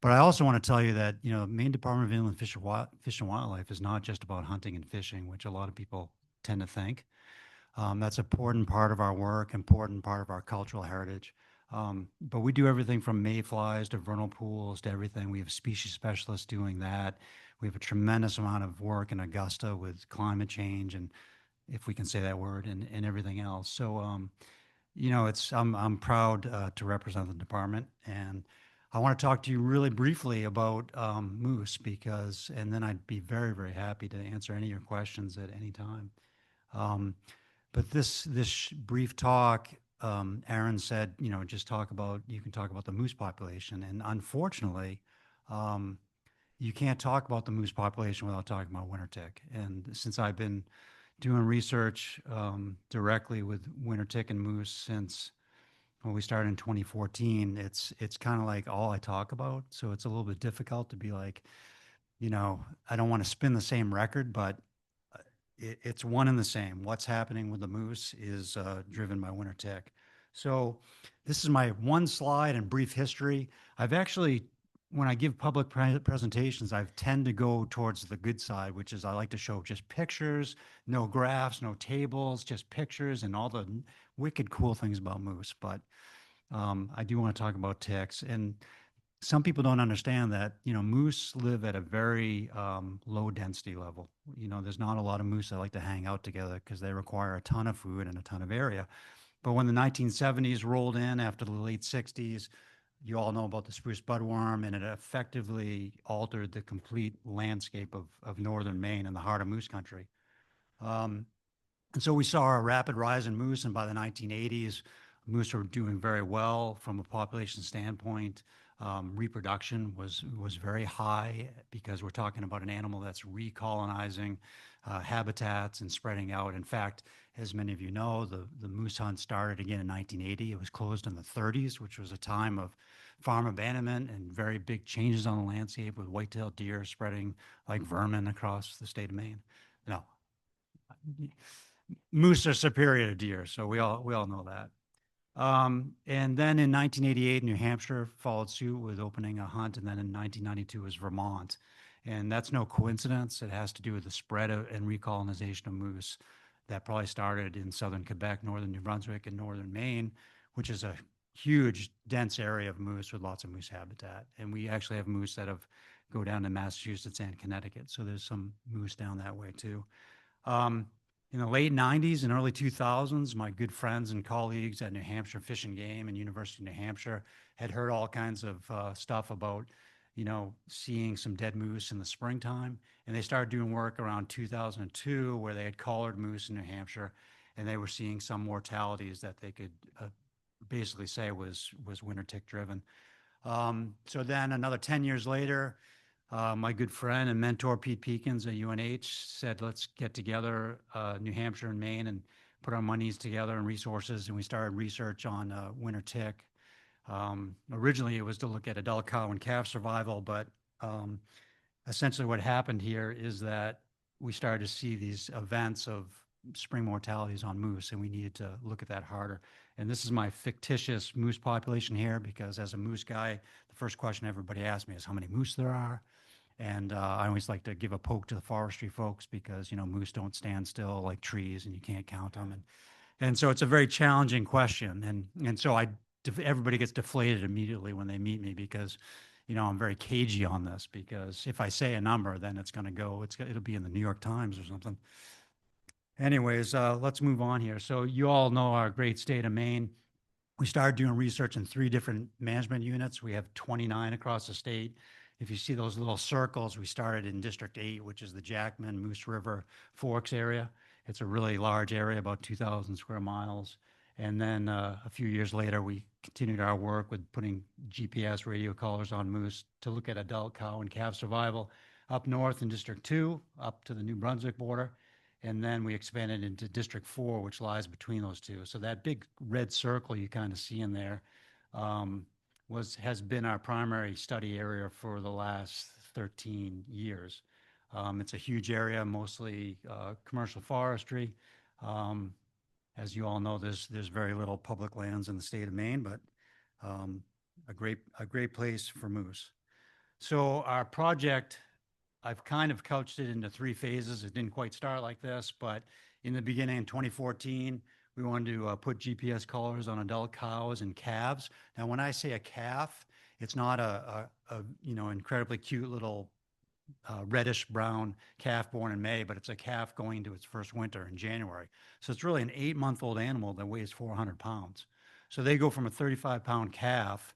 But I also want to tell you that, Maine Department of Inland Fish and Wildlife is not just about hunting and fishing, which a lot of people tend to think. That's an important part of our work, important part of our cultural heritage. But we do everything from mayflies to vernal pools to everything. We have species specialists doing that. We have a tremendous amount of work in Augusta with climate change, and if we can say that word, and everything else. So, I'm proud to represent the department, and I want to talk to you really briefly about moose and then I'd be very, very happy to answer any of your questions at any time. But this brief talk, Aaron said, you can talk about the moose population, and unfortunately, you can't talk about the moose population without talking about winter tick. And since I've been doing research directly with winter tick and moose since we started in 2014, it's kind of like all I talk about. So it's a little bit difficult to be like, I don't want to spin the same record, but it's one and the same. What's happening with the moose is driven by winter tick. So this is my one slide and brief history. I've actually, when I give public presentations, I tend to go towards the good side, which is I like to show just pictures, no graphs, no tables, just pictures and all the wicked cool things about moose. But I do want to talk about ticks. And some people don't understand that, moose live at a very low density level. There's not a lot of moose that like to hang out together because they require a ton of food and a ton of area. But when the 1970s rolled in after the late 60s, you all know about the spruce budworm, and it effectively altered the complete landscape of northern Maine and the heart of moose country. And so we saw a rapid rise in moose, and by the 1980s, moose were doing very well from a population standpoint. Reproduction was very high because we're talking about an animal that's recolonizing habitats and spreading out. In fact, as many of you know, the moose hunt started again in 1980. It was closed in the 30s, which was a time of farm abandonment and very big changes on the landscape with white-tailed deer spreading like vermin across the state of Maine. No, moose are superior to deer, so we all know that. And then in 1988, New Hampshire followed suit with opening a hunt, and then in 1992 was Vermont. And that's no coincidence. It has to do with the spread and recolonization of moose that probably started in southern Quebec, northern New Brunswick, and northern Maine, which is a huge, dense area of moose with lots of moose habitat. And we actually have moose that go down to Massachusetts and Connecticut. So there's some moose down that way too. In the late 90s and early 2000s, my good friends and colleagues at New Hampshire Fish and Game and University of New Hampshire had heard all kinds of stuff about, seeing some dead moose in the springtime. And they started doing work around 2002 where they had collared moose in New Hampshire, and they were seeing some mortalities that they could basically say was winter tick driven. So then another 10 years later, my good friend and mentor, Pete Peekins at UNH, said, let's get together, New Hampshire and Maine, and put our monies together and resources. And we started research on winter tick. Originally, it was to look at adult cow and calf survival, but essentially what happened here is that we started to see these events of spring mortalities on moose, and we needed to look at that harder. And this is my fictitious moose population here, because as a moose guy, the first question everybody asks me is how many moose there are. And I always like to give a poke to the forestry folks because, you know, moose don't stand still like trees and you can't count them. And so it's a very challenging question. And so everybody gets deflated immediately when they meet me because, you know, I'm very cagey on this, because if I say a number, then it's going to go, it'll be in the New York Times or something. Anyways, let's move on here. So you all know our great state of Maine. We started doing research in 3 different management units. We have 29 across the state. If you see those little circles, we started in District 8, which is the Jackman, Moose River, Forks area. It's a really large area, about 2,000 square miles. And then a few years later, we continued our work with putting GPS radio collars on moose to look at adult cow and calf survival up north in District 2, up to the New Brunswick border. And then we expanded into District 4, which lies between those two. So that big red circle you kind of see in there has been our primary study area for the last 13 years. It's a huge area, mostly commercial forestry. As you all know, there's very little public lands in the state of Maine, but a great place for moose. So our project, I've kind of couched it into 3 phases. It didn't quite start like this, but in the beginning, in 2014, we wanted to put GPS collars on adult cows and calves. Now, when I say a calf, it's not a you know, incredibly cute little reddish brown calf born in May, but it's a calf going into its first winter in January. So it's really an 8-month-old animal that weighs 400 pounds. So they go from a 35-pound calf,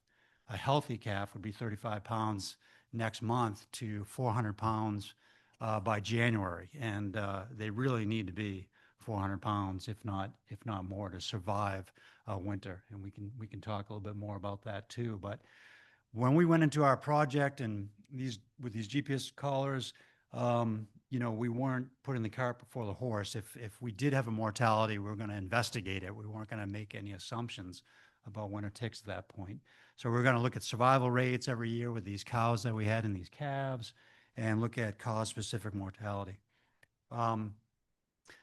a healthy calf would be 35 pounds next month, to 400 pounds by January. And they really need to be 400 pounds, if not more, to survive winter. And we can talk a little bit more about that too. But when we went into our project and with these GPS collars, you know, we weren't putting the cart before the horse. If we did have a mortality, we were going to investigate it. We weren't going to make any assumptions about winter ticks at that point. So we're going to look at survival rates every year with these cows that we had and these calves, and look at cause-specific mortality.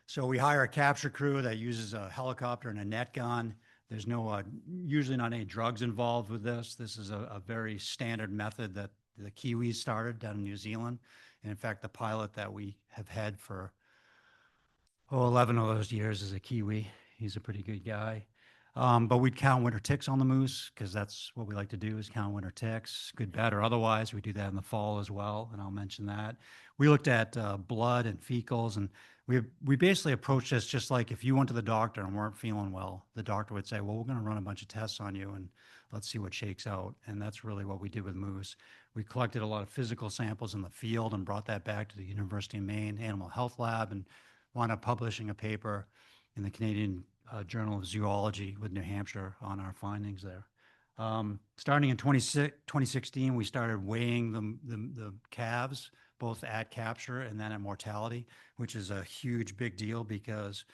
So we hire a capture crew that uses a helicopter and a net gun. There's usually not any drugs involved with this. This is a very standard method that the Kiwis started down in New Zealand. And in fact, the pilot that we have had for 11 of those years is a Kiwi. He's a pretty good guy. But we'd count winter ticks on the moose, because that's what we like to do, is count winter ticks, good, bad, or otherwise. We do that in the fall as well, and I'll mention that. We looked at blood and fecals, and we basically approached this just like if you went to the doctor and weren't feeling well, the doctor would say, well, we're going to run a bunch of tests on you and let's see what shakes out. And that's really what we did with moose. We collected a lot of physical samples in the field and brought that back to the University of Maine Animal Health Lab, and wound up publishing a paper in the Canadian Journal of Zoology with New Hampshire on our findings there. Starting in 2016, we started weighing the calves, both at capture and then at mortality, which is a huge, big deal, because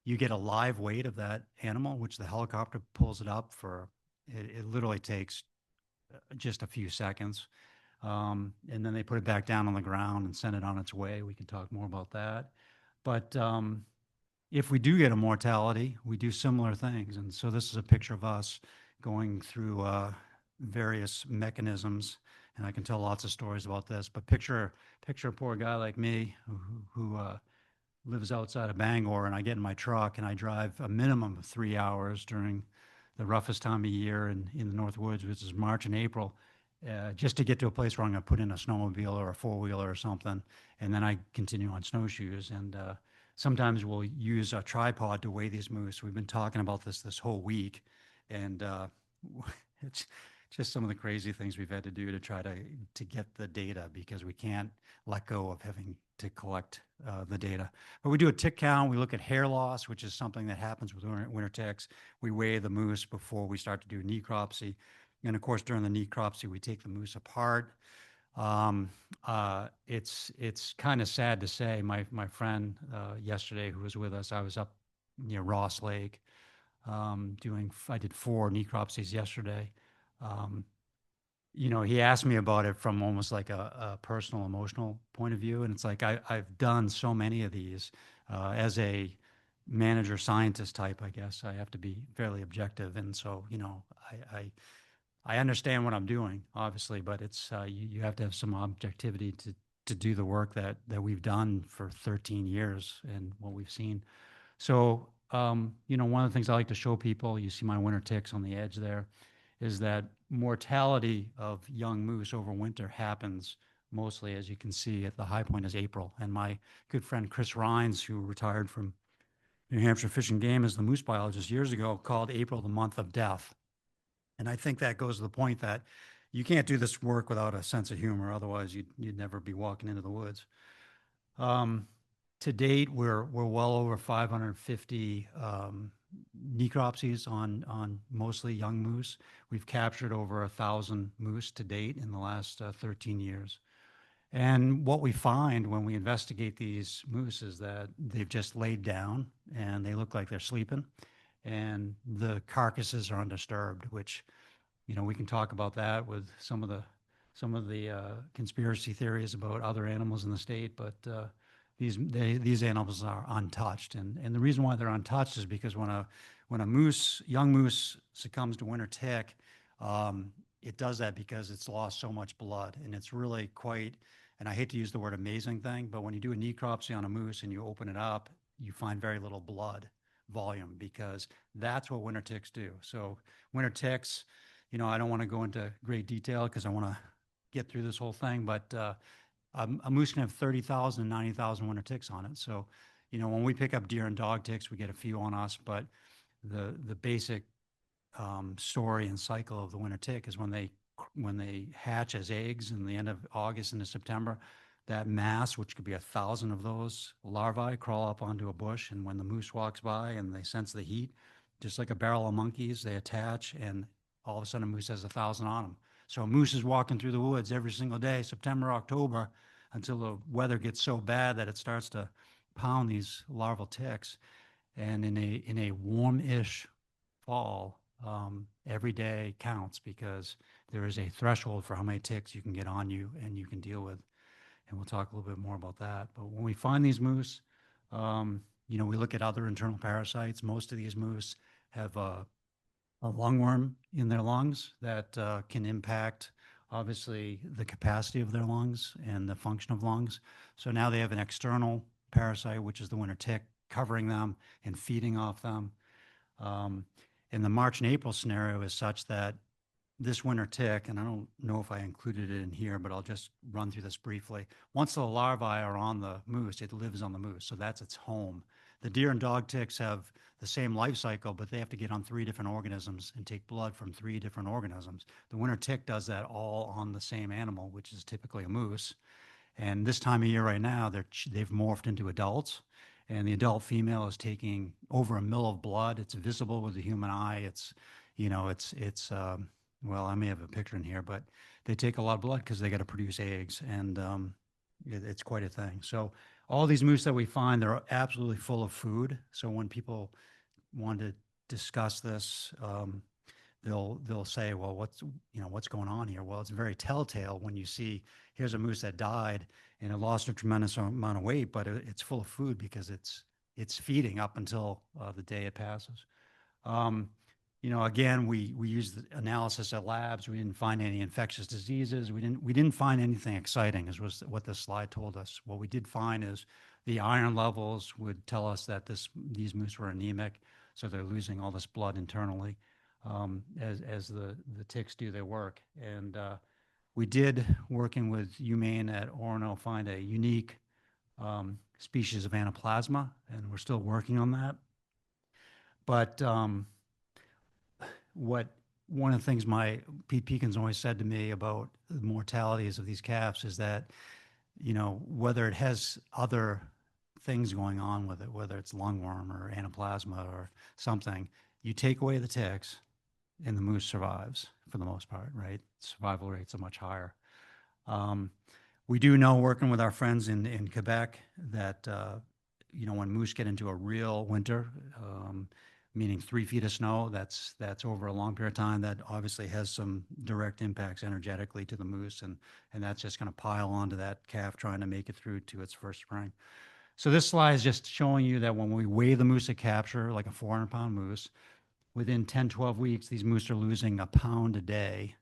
you get a live weight of that animal, which the helicopter pulls it up for. It literally takes just a few seconds. And then they put it back down on the ground and send it on its way. We can talk more about that. But if we do get a mortality, we do similar things. And so this is a picture of us going through various mechanisms. And I can tell lots of stories about this, but picture a poor guy like me who lives outside of Bangor, and I get in my truck and I drive a minimum of 3 hours during the roughest time of year in the North Woods, which is March and April, just to get to a place where I'm going to put in a snowmobile or a 4-wheeler or something. And then I continue on snowshoes. And sometimes we'll use a tripod to weigh these moose. We've been talking about this whole week, and it's just some of the crazy things we've had to do to try to get the data, because we can't let go of having to collect the data. But we do a tick count. We look at hair loss, which is something that happens with winter ticks. We weigh the moose before we start to do necropsy. And of course, during the necropsy, we take the moose apart. It's kind of sad to say, my friend yesterday who was with us, I was up near Ross Lake I did 4 necropsies yesterday. he asked me about it from almost like a personal, emotional point of view. And it's like I've done so many of these as a manager scientist type, I guess. I have to be fairly objective. And so, I understand what I'm doing, obviously, but it's you have to have some objectivity to do the work that we've done for 13 years and what we've seen. So, one of the things I like to show people, you see my winter ticks on the edge there, is that mortality of young moose over winter happens mostly, as you can see, at the high point is April. And my good friend Chris Rhines, who retired from New Hampshire Fish and Game as the moose biologist years ago, called April the month of death. And I think that goes to the point that you can't do this work without a sense of humor. Otherwise, you'd never be walking into the woods. To date, we're well over 550 necropsies on mostly young moose. We've captured over 1,000 moose to date in the last 13 years. And what we find when we investigate these moose is that they've just laid down and they look like they're sleeping, and the carcasses are undisturbed, which, we can talk about that with some of the conspiracy theories about other animals in the state, but these animals are untouched, and the reason why they're untouched is because when a young moose succumbs to winter tick, it does that because it's lost so much blood, and it's really quite, and I hate to use the word amazing thing, but when you do a necropsy on a moose and you open it up, you find very little blood volume, because that's what winter ticks do. So winter ticks, I don't want to go into great detail because I want to get through this whole thing, but a moose can have 30,000 and 90,000 winter ticks on it. So, when we pick up deer and dog ticks, we get a few on us, but the basic story and cycle of the winter tick is when they hatch as eggs in the end of August into September, that mass, which could be 1,000 of those larvae, crawl up onto a bush, and when the moose walks by and they sense the heat, just like a barrel of monkeys, they attach, and all of a sudden a moose has 1,000 on them. So a moose is walking through the woods every single day, September, October, until the weather gets so bad that it starts to pound these larval ticks. And in a warm-ish fall, every day counts, because there is a threshold for how many ticks you can get on you and you can deal with. And we'll talk a little bit more about that. But when we find these moose, we look at other internal parasites. Most of these moose have a lungworm in their lungs that can impact, obviously, the capacity of their lungs and the function of lungs. So now they have an external parasite, which is the winter tick, covering them and feeding off them. And the March and April scenario is such that this winter tick, and I don't know if I included it in here, but I'll just run through this briefly. Once the larvae are on the moose, it lives on the moose, so that's its home. The deer and dog ticks have the same life cycle, but they have to get on 3 different organisms and take blood from 3 different organisms. The winter tick does that all on the same animal, which is typically a moose. And this time of year right now, they've morphed into adults, and the adult female is taking over 1 ml of blood. It's visible with the human eye. Well, I may have a picture in here, but they take a lot of blood because they got to produce eggs, and it's quite a thing. So all these moose that we find, they're absolutely full of food. So when people want to discuss this, they'll say, well, what's going on here? Well, it's very telltale when you see, here's a moose that died and it lost a tremendous amount of weight, but it's full of food because it's feeding up until the day it passes. Again, we used the analysis at labs. We didn't find any infectious diseases. We didn't find anything exciting, as was what this slide told us. What we did find is the iron levels would tell us that these moose were anemic, so they're losing all this blood internally as the ticks do their work. And we did, working with Maine at Orono, find a unique species of anaplasma, and we're still working on that. But one of the things Pete Pekin's always said to me about the mortalities of these calves is that, whether it has other things going on with it, whether it's lungworm or anaplasma or something, you take away the ticks and the moose survives for the most part, right? Survival rates are much higher. We do know, working with our friends in Quebec, that when moose get into a real winter, meaning 3 feet of snow. That's over a long period of time. That obviously has some direct impacts energetically to the moose, and that's just going to pile onto that calf trying to make it through to its first spring. So this slide is just showing you that when we weigh the moose at capture, like a 400-pound moose, within 10, 12 weeks, these moose are losing a pound a day,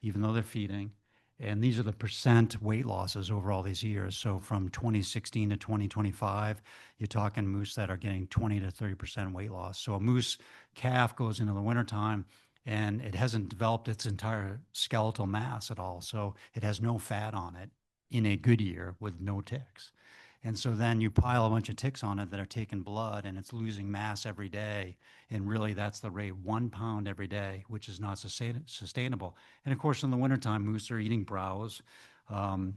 even though they're feeding. And these are the percent weight losses over all these years. So from 2016 to 2025, you're talking moose that are getting 20 to 30% weight loss. So a moose calf goes into the wintertime and it hasn't developed its entire skeletal mass at all. So it has no fat on it in a good year with no ticks. And so then you pile a bunch of ticks on it that are taking blood and it's losing mass every day. And really that's the rate, 1 pound every day, which is not sustainable. And of course, in the wintertime, moose are eating browse,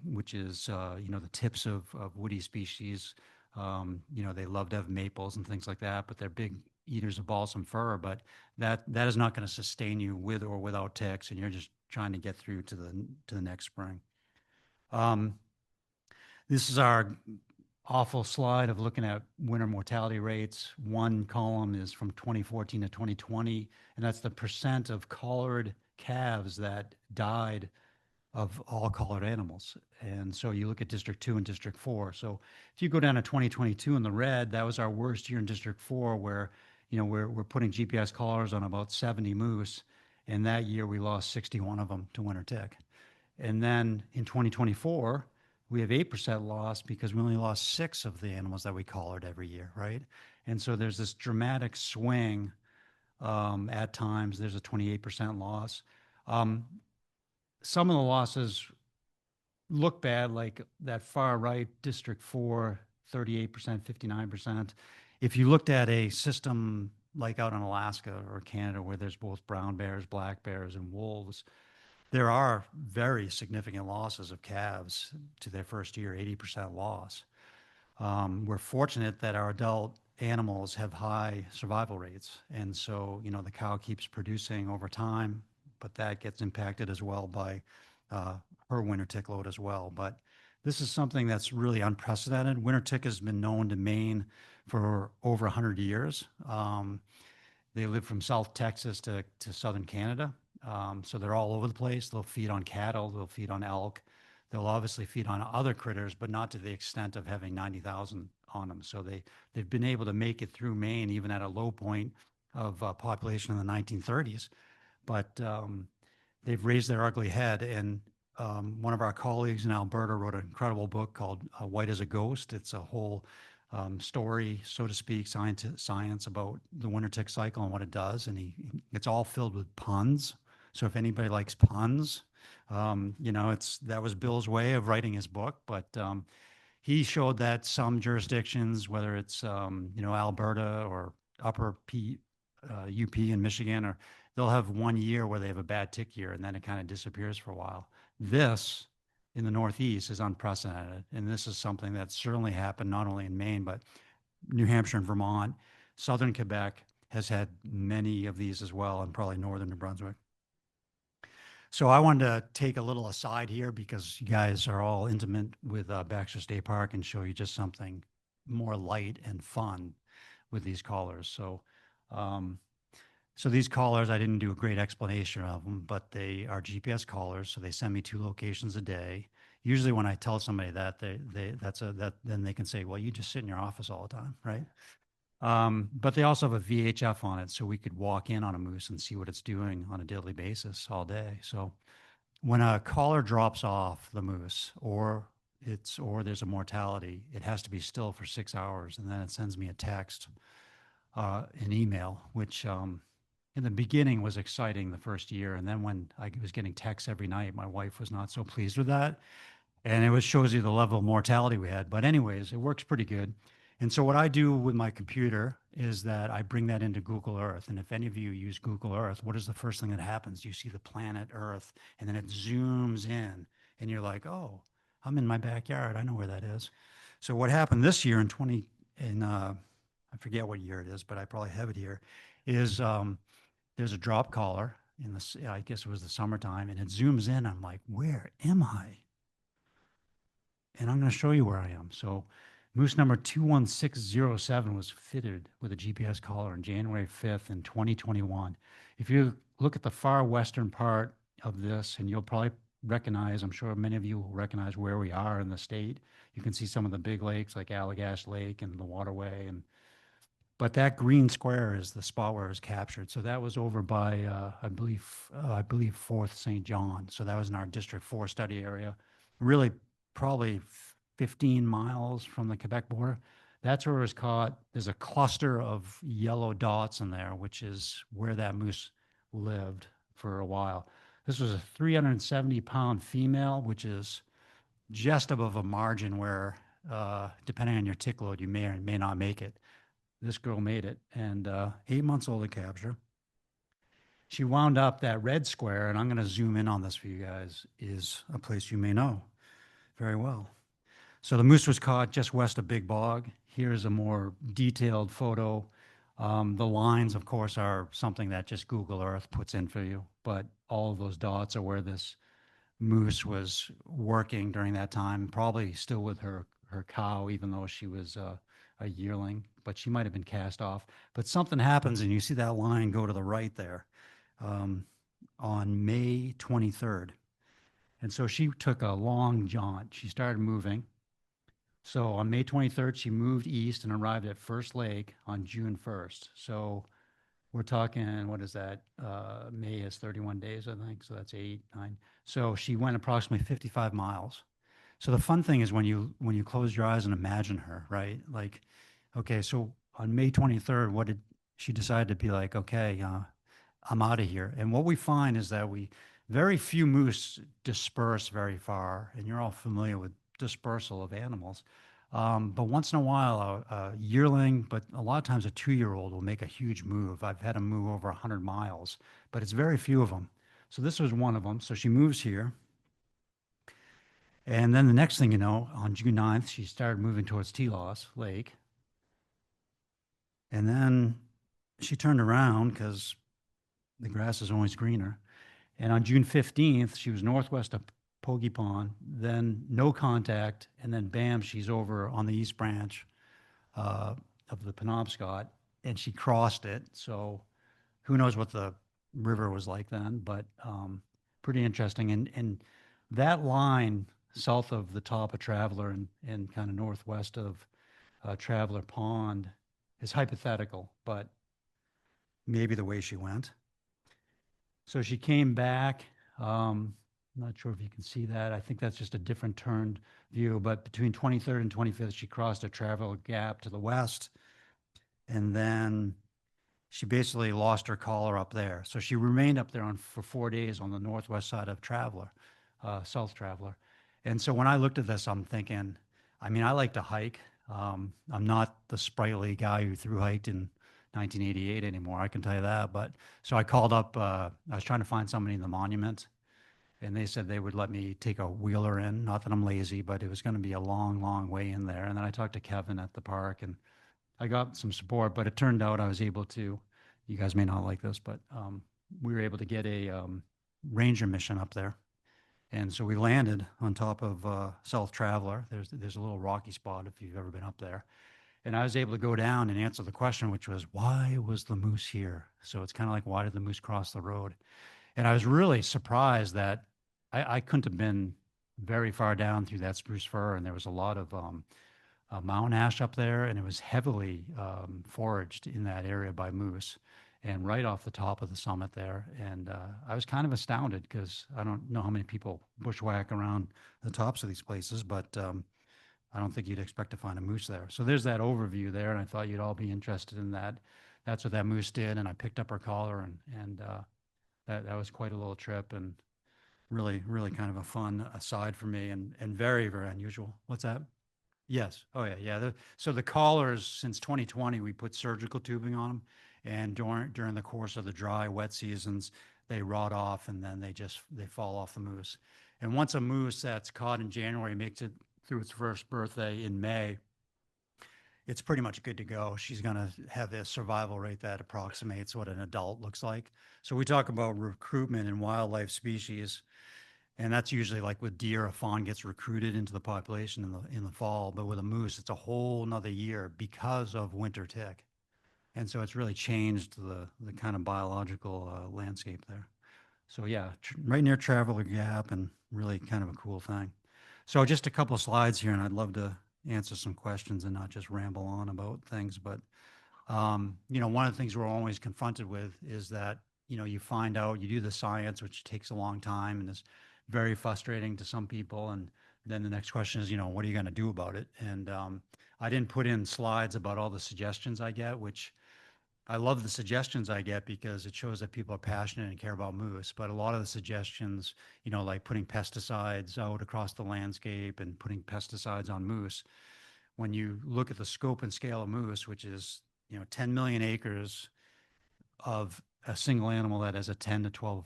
which is, the tips of woody species. They love to have maples and things like that, but they're big eaters of balsam fir, but that is not going to sustain you with or without ticks. And you're just trying to get through to the next spring. This is our awful slide of looking at winter mortality rates. One column is from 2014 to 2020, and that's the percent of collared calves that died of all collared animals. And so you look at District 2 and District 4. So if you go down to 2022 in the red, that was our worst year in District 4 where, we're putting GPS collars on about 70 moose. And that year we lost 61 of them to winter tick. And then in 2024, we have 8% loss because we only lost 6 of the animals that we collared every year, right? And so there's this dramatic swing. At times, there's a 28% loss. Some of the losses look bad, like that far right, District 4, 38%, 59%. If you looked at a system like out in Alaska or Canada where there's both brown bears, black bears, and wolves, there are very significant losses of calves to their first year, 80% loss. We're fortunate that our adult animals have high survival rates. And so, the cow keeps producing over time, but that gets impacted as well by her winter tick load as well. But this is something that's really unprecedented. Winter tick has been known to Maine for over 100 years. They live from South Texas to southern Canada. So they're all over the place. They'll feed on cattle, they'll feed on elk. They'll obviously feed on other critters, but not to the extent of having 90,000 on them. So they've been able to make it through Maine, even at a low point of population in the 1930s. But they've raised their ugly head. And one of our colleagues in Alberta wrote an incredible book called White as a Ghost. It's a whole story, so to speak, science about the winter tick cycle and what it does. And it's all filled with puns. So if anybody likes puns, that was Bill's way of writing his book. But he showed that some jurisdictions, whether it's Alberta or upper UP in Michigan, they'll have 1 year where they have a bad tick year, and then it kind of disappears for a while. This in the Northeast is unprecedented, and this is something that certainly happened not only in Maine, but New Hampshire and Vermont. Southern Quebec has had many of these as well, and probably northern New Brunswick. So I wanted to take a little aside here because you guys are all intimate with Baxter State Park and show you just something more light and fun with these collars. So these collars, I didn't do a great explanation of them, but they are GPS collars. So they send me 2 locations a day. Usually when I tell somebody that, then they can say, well, you just sit in your office all the time, right? But they also have a VHF on it, so we could walk in on a moose and see what it's doing on a daily basis all day. So when a collar drops off the moose or there's a mortality, it has to be still for 6 hours, and then it sends me a text, an email, which in the beginning was exciting the first year. And then when I was getting texts every night, my wife was not so pleased with that. And it shows you the level of mortality we had. But anyways, it works pretty good. And so what I do with my computer is that I bring that into Google Earth. And if any of you use Google Earth, what is the first thing that happens? You see the planet Earth, and then it zooms in, and you're like, oh, I'm in my backyard. I know where that is. So what happened this year I forget what year it is, but I probably have it here, is there's a drop collar I guess it was the summertime, and it zooms in. I'm like, where am I? And I'm going to show you where I am. So Moose number 21607 was fitted with a GPS collar on January 5th in 2021. If you look at the far western part of this, and you'll probably recognize, I'm sure many of you will recognize where we are in the state. You can see some of the big lakes like Allagash Lake and the waterway, but that green square is the spot where it was captured. So that was over by, I believe 4th St. John. So that was in our District 4 study area, really probably 15 miles from the Quebec border. That's where it was caught. There's a cluster of yellow dots in there, which is where that moose lived for a while. This was a 370-pound female, which is just above a margin where, depending on your tick load, you may or may not make it. This girl made it, and 8 months old at capture. She wound up that red square, and I'm going to zoom in on this for you guys, is a place you may know very well. So the moose was caught just west of Big Bog. Here's a more detailed photo. The lines, of course, are something that just Google Earth puts in for you, but all of those dots are where this moose was working during that time, probably still with her cow, even though she was a yearling, but she might have been cast off. But something happens, and you see that line go to the right there on May 23rd. And so she took a long jaunt. She started moving. So on May 23rd, she moved east and arrived at First Lake on June 1st. So we're talking, what is that? May is 31 days, I think. So that's 8, 9. So she went approximately 55 miles. So the fun thing is when you close your eyes and imagine her, right? Like, okay, so on May 23rd, what did she decide to be like, okay, I'm out of here. And what we find is that very few moose disperse very far, and you're all familiar with dispersal of animals. But once in a while, a yearling, but a lot of times a 2-year-old will make a huge move. I've had them move over 100 miles, but it's very few of them. So this was one of them. So she moves here. And then the next thing you know, on June 9th, she started moving towards Telos Lake. And then she turned around because the grass is always greener. And on June 15th, she was northwest of Pogie Pond, then no contact, and then bam, she's over on the East Branch of the Penobscot, and she crossed it. So who knows what the river was like then, but pretty interesting. And that line south of the top of Traveler and kind of northwest of Traveler Pond is hypothetical, but maybe the way she went. So she came back. I'm not sure if you can see that. I think that's just a different turned view, but between 23rd and 25th, she crossed a Traveler Gap to the west, and then she basically lost her collar up there. So she remained up there for 4 days on the northwest side of Traveler, South Traveler. And so when I looked at this, I'm thinking, I mean, I like to hike. I'm not the sprightly guy who thru hiked in 1988 anymore, I can tell you that. But so I called up, I was trying to find somebody in the monument, and they said they would let me take a wheeler in. Not that I'm lazy, but it was going to be a long, long way in there. And then I talked to Kevin at the park, and I got some support, but it turned out I was able to, you guys may not like this, but we were able to get a ranger mission up there. And so we landed on top of South Traveler. There's a little rocky spot if you've ever been up there. And I was able to go down and answer the question, which was, why was the moose here? So it's kind of like, why did the moose cross the road? And I was really surprised that I couldn't have been very far down through that spruce fir, and there was a lot of mountain ash up there, and it was heavily foraged in that area by moose, and right off the top of the summit there. And I was kind of astounded because I don't know how many people bushwhack around the tops of these places, but I don't think you'd expect to find a moose there. So there's that overview there, and I thought you'd all be interested in that. That's what that moose did, and I picked up her collar, and that was quite a little trip, and really, really kind of a fun aside for me, and very, very unusual. What's that? Yes. Oh, yeah. Yeah. So the collars, since 2020, we put surgical tubing on them. And during the course of the dry, wet seasons, they rot off, and then they fall off the moose. And once a moose that's caught in January makes it through its first birthday in May, it's pretty much good to go. She's going to have a survival rate that approximates what an adult looks like. So we talk about recruitment in wildlife species. And that's usually like with deer, a fawn gets recruited into the population in the fall, but with a moose, it's a whole nother year because of winter tick. And so it's really changed the kind of biological landscape there. So yeah, right near Traveler Gap, and really kind of a cool thing. So just a couple of slides here, and I'd love to answer some questions and not just ramble on about things. But you know, one of the things we're always confronted with is that, you know, you find out, you do the science, which takes a long time and is very frustrating to some people. And then the next question is, you know, what are you going to do about it? And I didn't put in slides about all the suggestions I get, which I love the suggestions I get because it shows that people are passionate and care about moose. But a lot of the suggestions, you know, like putting pesticides out across the landscape and putting pesticides on moose, when you look at the scope and scale of moose, which is, you know, 10 million acres of a single animal that has a 10 to 12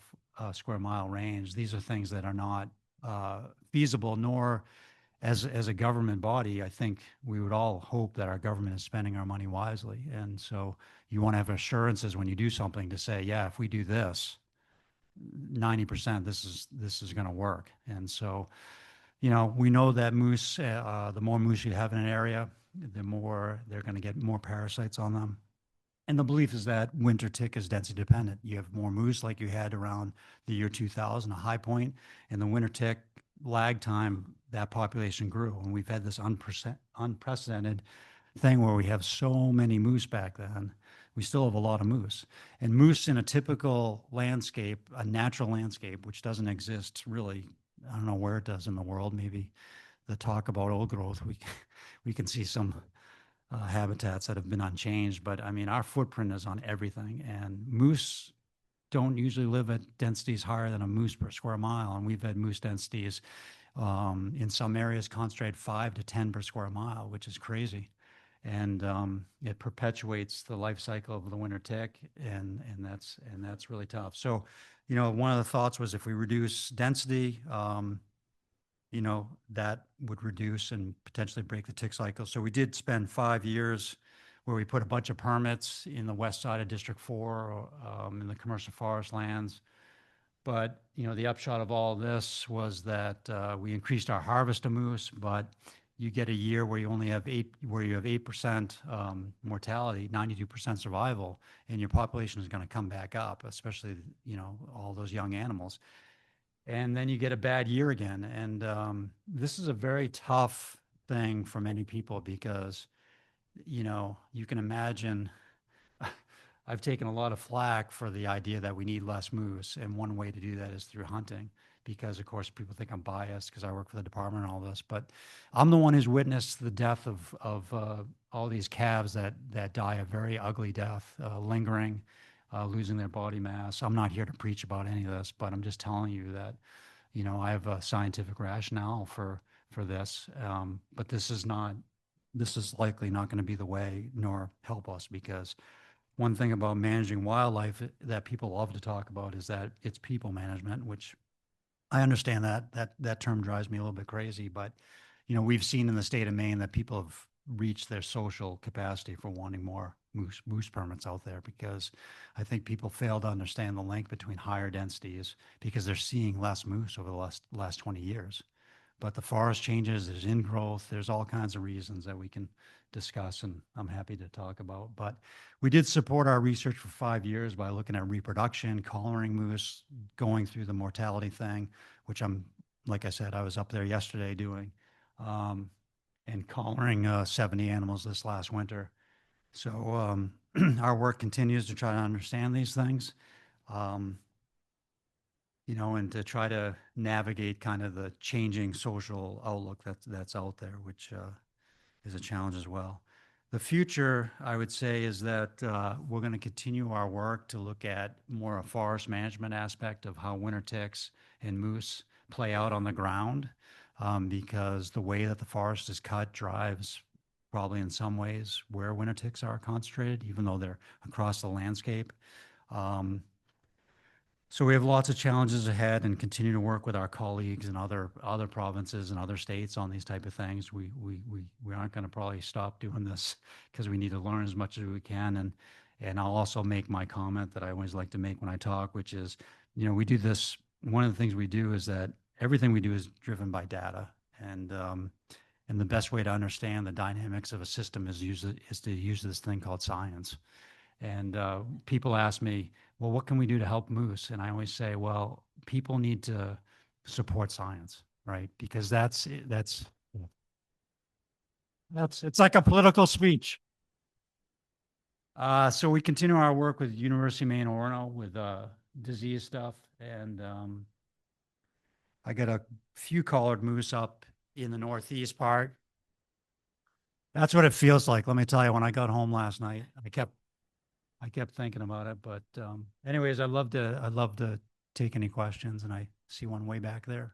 square mile range, these are things that are not feasible, nor as a government body, I think we would all hope that our government is spending our money wisely. And so you want to have assurances when you do something to say, yeah, if we do this, 90% this is going to work. And so, you know, we know that moose, the more moose you have in an area, the more they're going to get more parasites on them. And the belief is that winter tick is density dependent. You have more moose like you had around the year 2000, a high point, and the winter tick lag time, that population grew. And we've had this unprecedented thing where we have so many moose back then. We still have a lot of moose. And moose in a typical landscape, a natural landscape, which doesn't exist really, I don't know where it does in the world, maybe the talk about old growth, we can see some habitats that have been unchanged, but I mean, our footprint is on everything, and moose don't usually live at densities higher than a moose per square mile. And we've had moose densities in some areas concentrate 5 to 10 per square mile, which is crazy. And it perpetuates the life cycle of the winter tick, and that's really tough. So, you know, one of the thoughts was if we reduce density, you know, that would reduce and potentially break the tick cycle. So we did spend 5 years where we put a bunch of permits in the west side of District 4 in the commercial forest lands. But, you know, the upshot of all this was that we increased our harvest of moose, but you get a year where you only have 8% mortality, 92% survival, and your population is going to come back up, especially, you know, all those young animals. And then you get a bad year again. And this is a very tough thing for many people because, you know, you can imagine I've taken a lot of flack for the idea that we need less moose. And one way to do that is through hunting, because of course people think I'm biased because I work for the department and all this, but I'm the one who's witnessed the death of all these calves that die a very ugly death, lingering, losing their body mass. I'm not here to preach about any of this, but I'm just telling you that, you know, I have a scientific rationale for this, but this is likely not going to be the way nor help us, because one thing about managing wildlife that people love to talk about is that it's people management, which I understand that term drives me a little bit crazy, but, you know, we've seen in the state of Maine that people have reached their social capacity for wanting more moose permits out there, because I think people fail to understand the link between higher densities because they're seeing less moose over the last 20 years. But the forest changes, there's ingrowth, there's all kinds of reasons that we can discuss, and I'm happy to talk about. But we did support our research for 5 years by looking at reproduction, collaring moose, going through the mortality thing, which like I said, I was up there yesterday doing, and collaring 70 animals this last winter. So our work continues to try to understand these things. You know, and to try to navigate kind of the changing social outlook that's out there, which is a challenge as well. The future, I would say, is that we're going to continue our work to look at more a forest management aspect of how winter ticks and moose play out on the ground, because the way that the forest is cut drives probably in some ways where winter ticks are concentrated, even though they're across the landscape. So we have lots of challenges ahead, and continue to work with our colleagues in other provinces and other states on these type of things. We aren't going to probably stop doing this because we need to learn as much as we can. And I'll also make my comment that I always like to make when I talk, which is, you know, we do this. One of the things we do is that everything we do is driven by data. And the best way to understand the dynamics of a system is to use this thing called science. And people ask me, well, what can we do to help moose? And I always say, well, people need to support science, right? Because it's like a political speech. So we continue our work with University of Maine Orono with disease stuff, and I got a few collared moose up in the northeast part. That's what it feels like. Let me tell you, when I got home last night, I kept thinking about it. But anyways, I'd love to take any questions, and I see one way back there.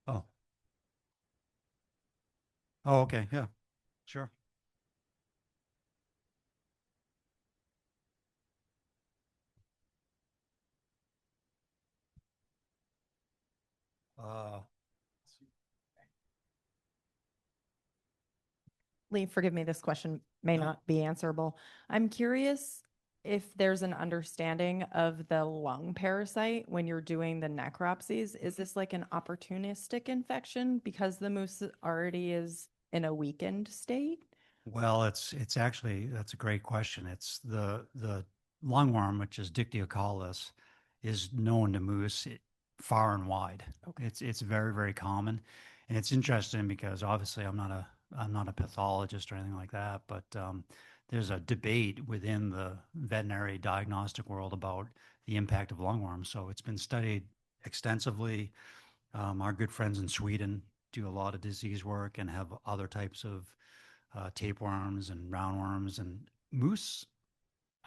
Oh. Oh, okay. Yeah, sure. Lee, forgive me, this question may not be answerable. I'm curious if there's an understanding of the lung parasite when you're doing the necropsies. Is this like an opportunistic infection because the moose already is in a weakened state? Well, it's actually, that's a great question. It's the lungworm, which is Dictyocollis, is known to moose far and wide. Okay. It's very, very common, and it's interesting because obviously I'm not a pathologist or anything like that, but there's a debate within the veterinary diagnostic world about the impact of lungworms. So it's been studied extensively. Our good friends in Sweden do a lot of disease work and have other types of tapeworms and roundworms, and moose,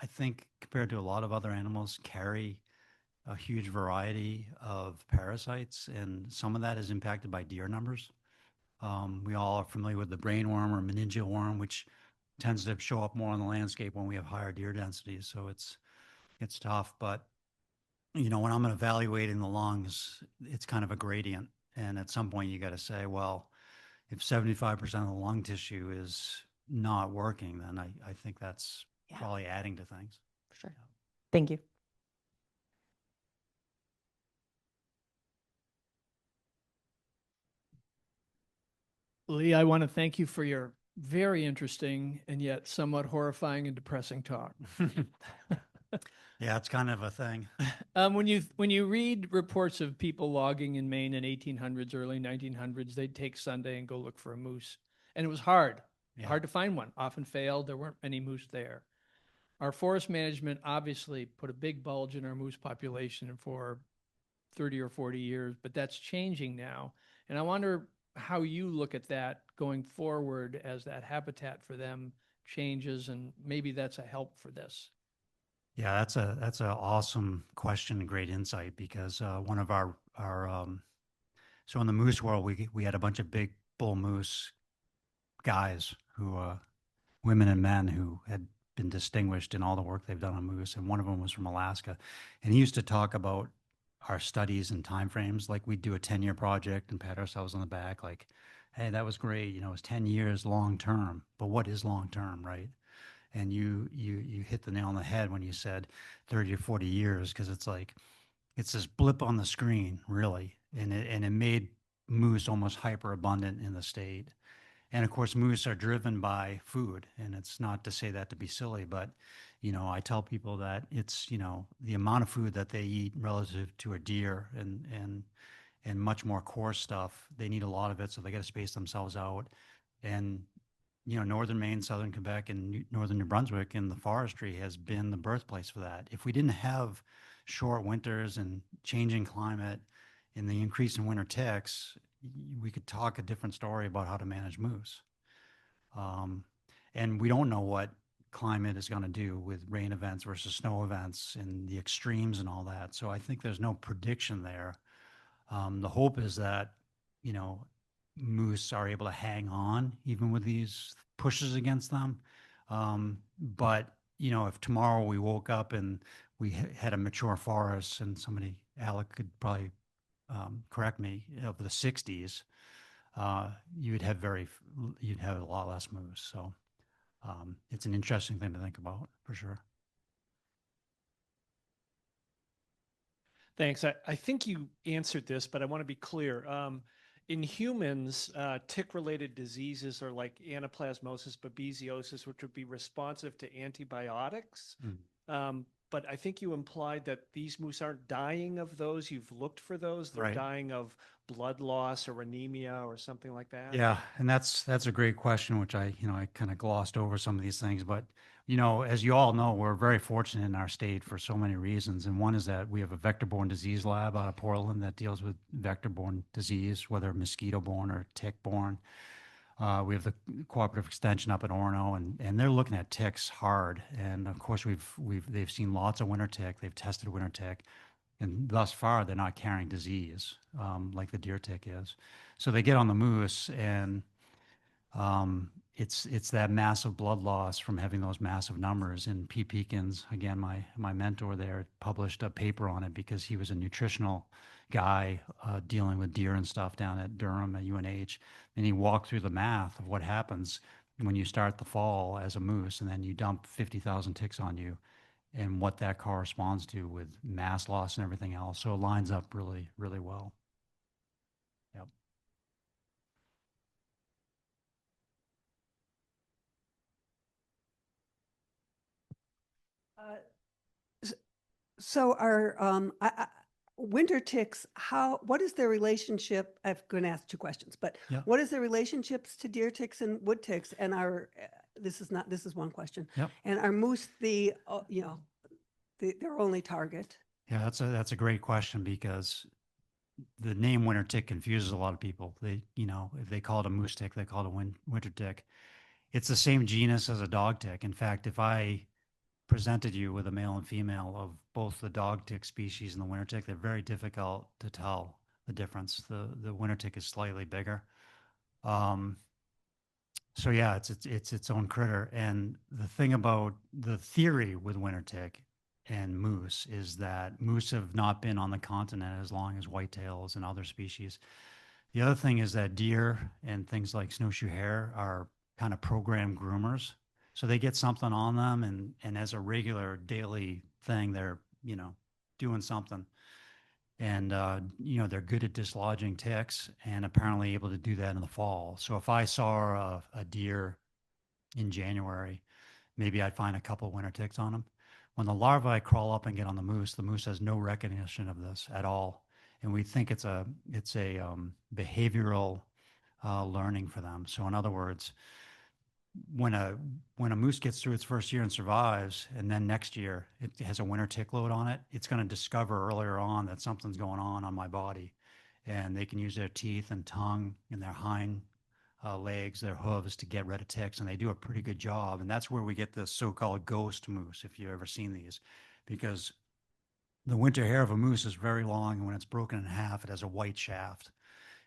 I think, compared to a lot of other animals, carry a huge variety of parasites, and some of that is impacted by deer numbers. We all are familiar with the brainworm or meningeal worm, which tends to show up more on the landscape when we have higher deer densities. So it's tough, but when I'm evaluating the lungs, it's kind of a gradient, and at some point you got to say, well, if 75% of the lung tissue is not working, then I think that's probably adding to things. Sure. Thank you. Lee, I want to thank you for your very interesting and yet somewhat horrifying and depressing talk. Yeah, it's kind of a thing. When you read reports of people logging in Maine in 1800s, early 1900s, they'd take Sunday and go look for a moose, and it was hard to find one. Often failed. There weren't any moose there. Our forest management obviously put a big bulge in our moose population for 30 or 40 years, but that's changing now. And I wonder how you look at that going forward as that habitat for them changes, and maybe that's a help for this. Yeah, that's an awesome question and great insight, because one of our so in the moose world, we had a bunch of big bull moose guys who women and men who had been distinguished in all the work they've done on moose, and one of them was from Alaska, and he used to talk about our studies and timeframes. Like, we'd do a 10-year project and pat ourselves on the back like, hey, that was great, it was 10 years long term, but what is long term, right? And you hit the nail on the head when you said 30 or 40 years, because it's like, it's this blip on the screen, really. And it made moose almost hyper abundant in the state. And of course, moose are driven by food. And it's not to say that to be silly, but, I tell people that it's, the amount of food that they eat relative to a deer and much more coarse stuff, they need a lot of it. So they got to space themselves out. And northern Maine, southern Quebec, and northern New Brunswick, and the forestry has been the birthplace for that. If we didn't have short winters and changing climate and the increase in winter ticks, we could talk a different story about how to manage moose. And we don't know what climate is going to do with rain events versus snow events and the extremes and all that. So I think there's no prediction there. The hope is that, moose are able to hang on even with these pushes against them. But, if tomorrow we woke up and we had a mature forest, and Alec could probably correct me, of the 60s, you'd have a lot less moose. So it's an interesting thing to think about, for sure. Thanks. I think you answered this, but I want to be clear. In humans, tick-related diseases are like anaplasmosis, babesiosis, which would be responsive to antibiotics. But I think you implied that these moose aren't dying of those. You've looked for those. They're Right. dying of blood loss or anemia or something like that. Yeah, and that's a great question, which I kind of glossed over some of these things, but as you all know, we're very fortunate in our state for so many reasons. And one is that we have a vector-borne disease lab out of Portland that deals with vector-borne disease, whether mosquito-borne or tick-borne. We have the cooperative extension up at Orono, and they're looking at ticks hard. And of course, they've seen lots of winter tick. They've tested winter tick, and thus far they're not carrying disease like the deer tick is. So they get on the moose, and it's that massive blood loss from having those massive numbers. And Pete Peekins, again, my mentor there, published a paper on it because he was a nutritional guy dealing with deer and stuff down at Durham at UNH. And he walked through the math of what happens when you start the fall as a moose and then you dump 50,000 ticks on you and what that corresponds to with mass loss and everything else. So it lines up really, really well. Yep. So our winter ticks, what is their relationship? I'm going to ask two questions, but Yeah. what is the relationships to deer ticks and wood ticks? And this is one question. Yep. And are moose their only target? Yeah, that's a great question because the name winter tick confuses a lot of people. They, if they call it a moose tick, they call it a winter tick. It's the same genus as a dog tick. In fact, if I presented you with a male and female of both the dog tick species and the winter tick, they're very difficult to tell the difference. The winter tick is slightly bigger. So yeah, it's its own critter. And the thing about the theory with winter tick and moose is that moose have not been on the continent as long as whitetails and other species. The other thing is that deer and things like snowshoe hare are kind of programmed groomers. So they get something on them and as a regular daily thing, they're, doing something. And, they're good at dislodging ticks and apparently able to do that in the fall. So if I saw a deer in January, maybe I'd find a couple of winter ticks on them. When the larvae crawl up and get on the moose has no recognition of this at all. And we think it's a behavioral learning for them. So in other words, when a moose gets through its first year and survives, and then next year it has a winter tick load on it, it's going to discover earlier on that something's going on my body, and they can use their teeth and tongue and their hind legs, their hooves to get rid of ticks, and they do a pretty good job. And that's where we get this so-called ghost moose, if you've ever seen these, because the winter hair of a moose is very long, and when it's broken in half, it has a white shaft.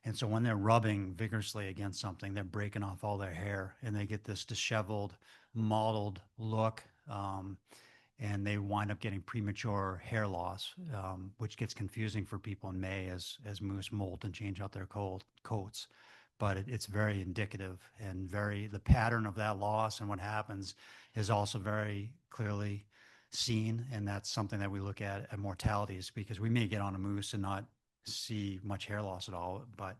And so when they're rubbing vigorously against something, they're breaking off all their hair and they get this disheveled, mottled look. And they wind up getting premature hair loss, which gets confusing for people in May as moose molt and change out their coats. But it's very indicative and the pattern of that loss and what happens is also very clearly seen. And that's something that we look at mortalities, because we may get on a moose and not see much hair loss at all, but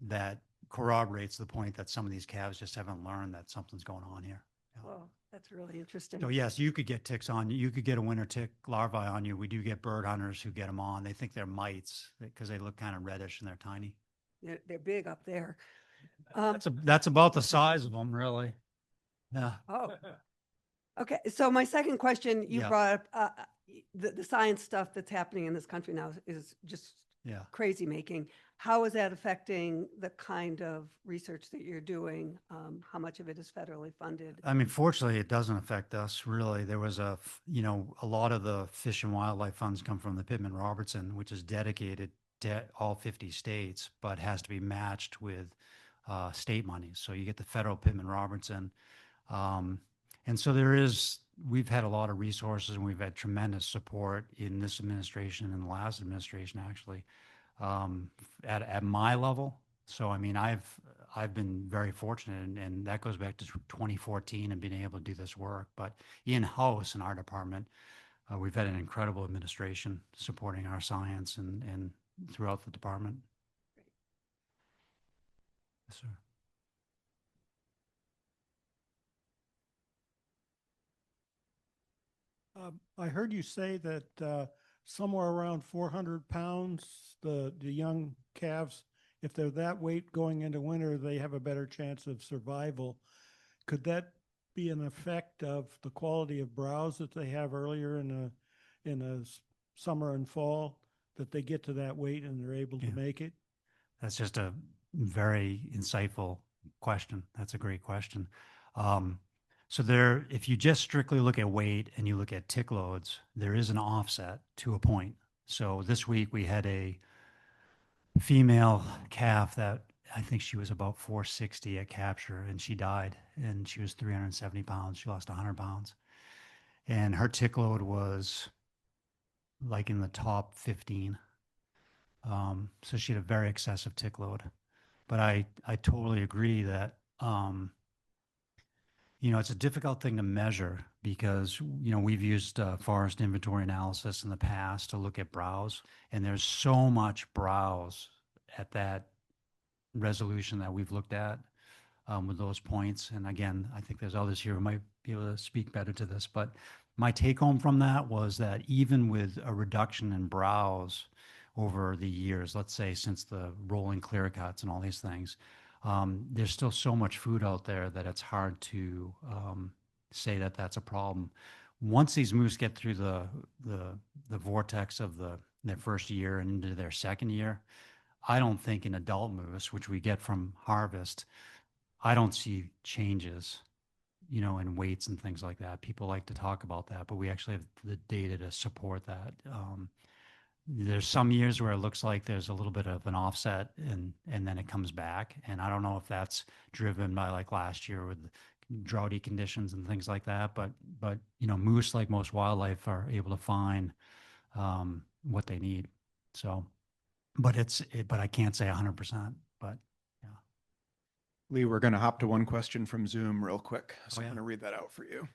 that corroborates the point that some of these calves just haven't learned that something's going on here. Yeah. Well, that's really interesting. So yes, you could get ticks on you. You could get a winter tick larvae on you. We do get bird hunters who get them on. They think they're mites because they look kind of reddish and they're tiny. They're big up there. That's about the size of them, really. Yeah. Oh, okay. So my second question, you Yeah. brought up the science stuff that's happening in this country now is just Yeah. crazy making. How is that affecting the kind of research that you're doing? How much of it is federally funded? I mean, fortunately, it doesn't affect us really. There was a lot of the fish and wildlife funds come from the Pittman-Robertson, which is dedicated to all 50 states, but has to be matched with state monies. So you get the federal Pittman-Robertson. And so we've had a lot of resources and we've had tremendous support in this administration and the last administration, actually, at my level. So, I mean, I've been very fortunate, and that goes back to 2014 and being able to do this work. But in-house in our department, We've had an incredible administration supporting our science and throughout the department. Yes, sir. I heard you say that somewhere around 400 pounds, the young calves, if they're that weight going into winter, they have a better chance of survival. Could that be an effect of the quality of browse that they have earlier in summer and fall, that they get to that weight and they're able to make it? That's just a very insightful question. That's a great question. So there, if you just strictly look at weight and you look at tick loads, there is an offset to a point. So this week we had a female calf that I think she was about 460 at capture, and she died, and she was 370 pounds. She lost 100 pounds. And her tick load was like in the top 15. So she had a very excessive tick load. But I totally agree that, it's a difficult thing to measure because, we've used forest inventory analysis in the past to look at browse, and there's so much browse at that resolution that we've looked at with those points. And again, I think there's others here who might be able to speak better to this, but my take home from that was that even with a reduction in browse over the years, let's say since the rolling clear cuts and all these things, there's still so much food out there that it's hard to say that that's a problem. Once these moose get through the vortex of their first year and into their second year, I don't think in adult moose, which we get from harvest, I don't see changes, in weights and things like that. People like to talk about that, but we actually have the data to support that. There's some years where it looks like there's a little bit of an offset and then it comes back. And I don't know if that's driven by like last year with droughty conditions and things like that. But moose, like most wildlife, are able to find what they need. So, but I can't say 100%, but yeah. Lee, we're going to hop to one question from Zoom real quick. So Oh, yeah. I'm going to read that out for you.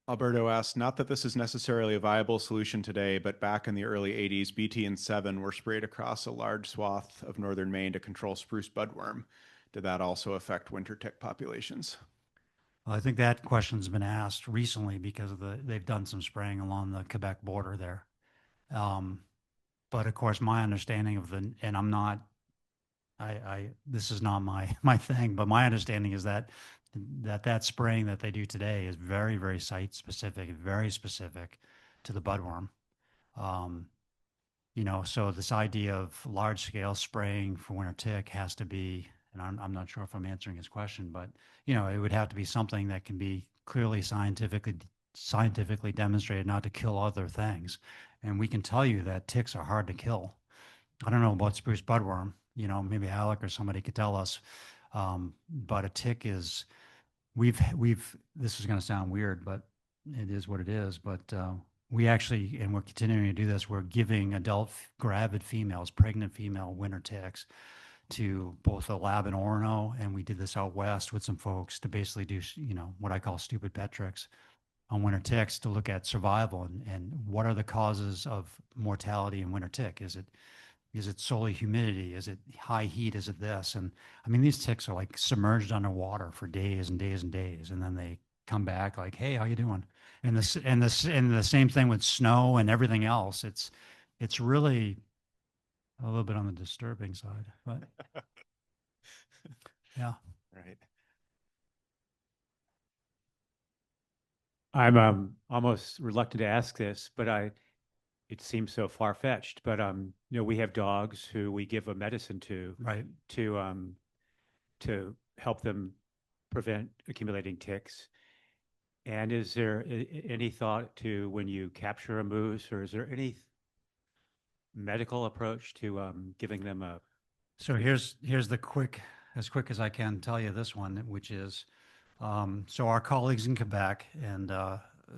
Alberto asks, not that this is necessarily a viable solution today, but back in the early 80s, BT and 7 were sprayed across a large swath of northern Maine to control spruce budworm. Did that also affect winter tick populations? Well, I think that question's been asked recently because they've done some spraying along the Quebec border there. But of course, my understanding of and I'm not, this is not my thing, but my understanding is that spraying that they do today is very, very site specific, very specific to the budworm. So this idea of large scale spraying for winter tick has to be, and I'm not sure if I'm answering his question, but it would have to be something that can be clearly scientifically demonstrated not to kill other things. And we can tell you that ticks are hard to kill. I don't know about spruce budworm, maybe Alec or somebody could tell us. But a tick is, this is going to sound weird, but it is what it is. But we actually, and we're continuing to do this, we're giving adult gravid females, pregnant female winter ticks to both a lab in Orono, and we did this out west with some folks to basically do, what I call stupid pet tricks on winter ticks to look at survival and what are the causes of mortality in winter tick. Is it solely humidity? Is it high heat? Is it this? And I mean, these ticks are like submerged underwater for days and days and days, and then they come back like, "Hey, how you doing?" And the same thing with snow and everything else. It's really a little bit on the disturbing side, but yeah. Right. I'm almost reluctant to ask this, but it seems so far-fetched. But we have dogs who we give a medicine to, Right. to help them prevent accumulating ticks. And is there any thought to when you capture a moose, or is there any medical approach to giving them a? So here's as quick as I can tell you this one, which is, so our colleagues in Quebec and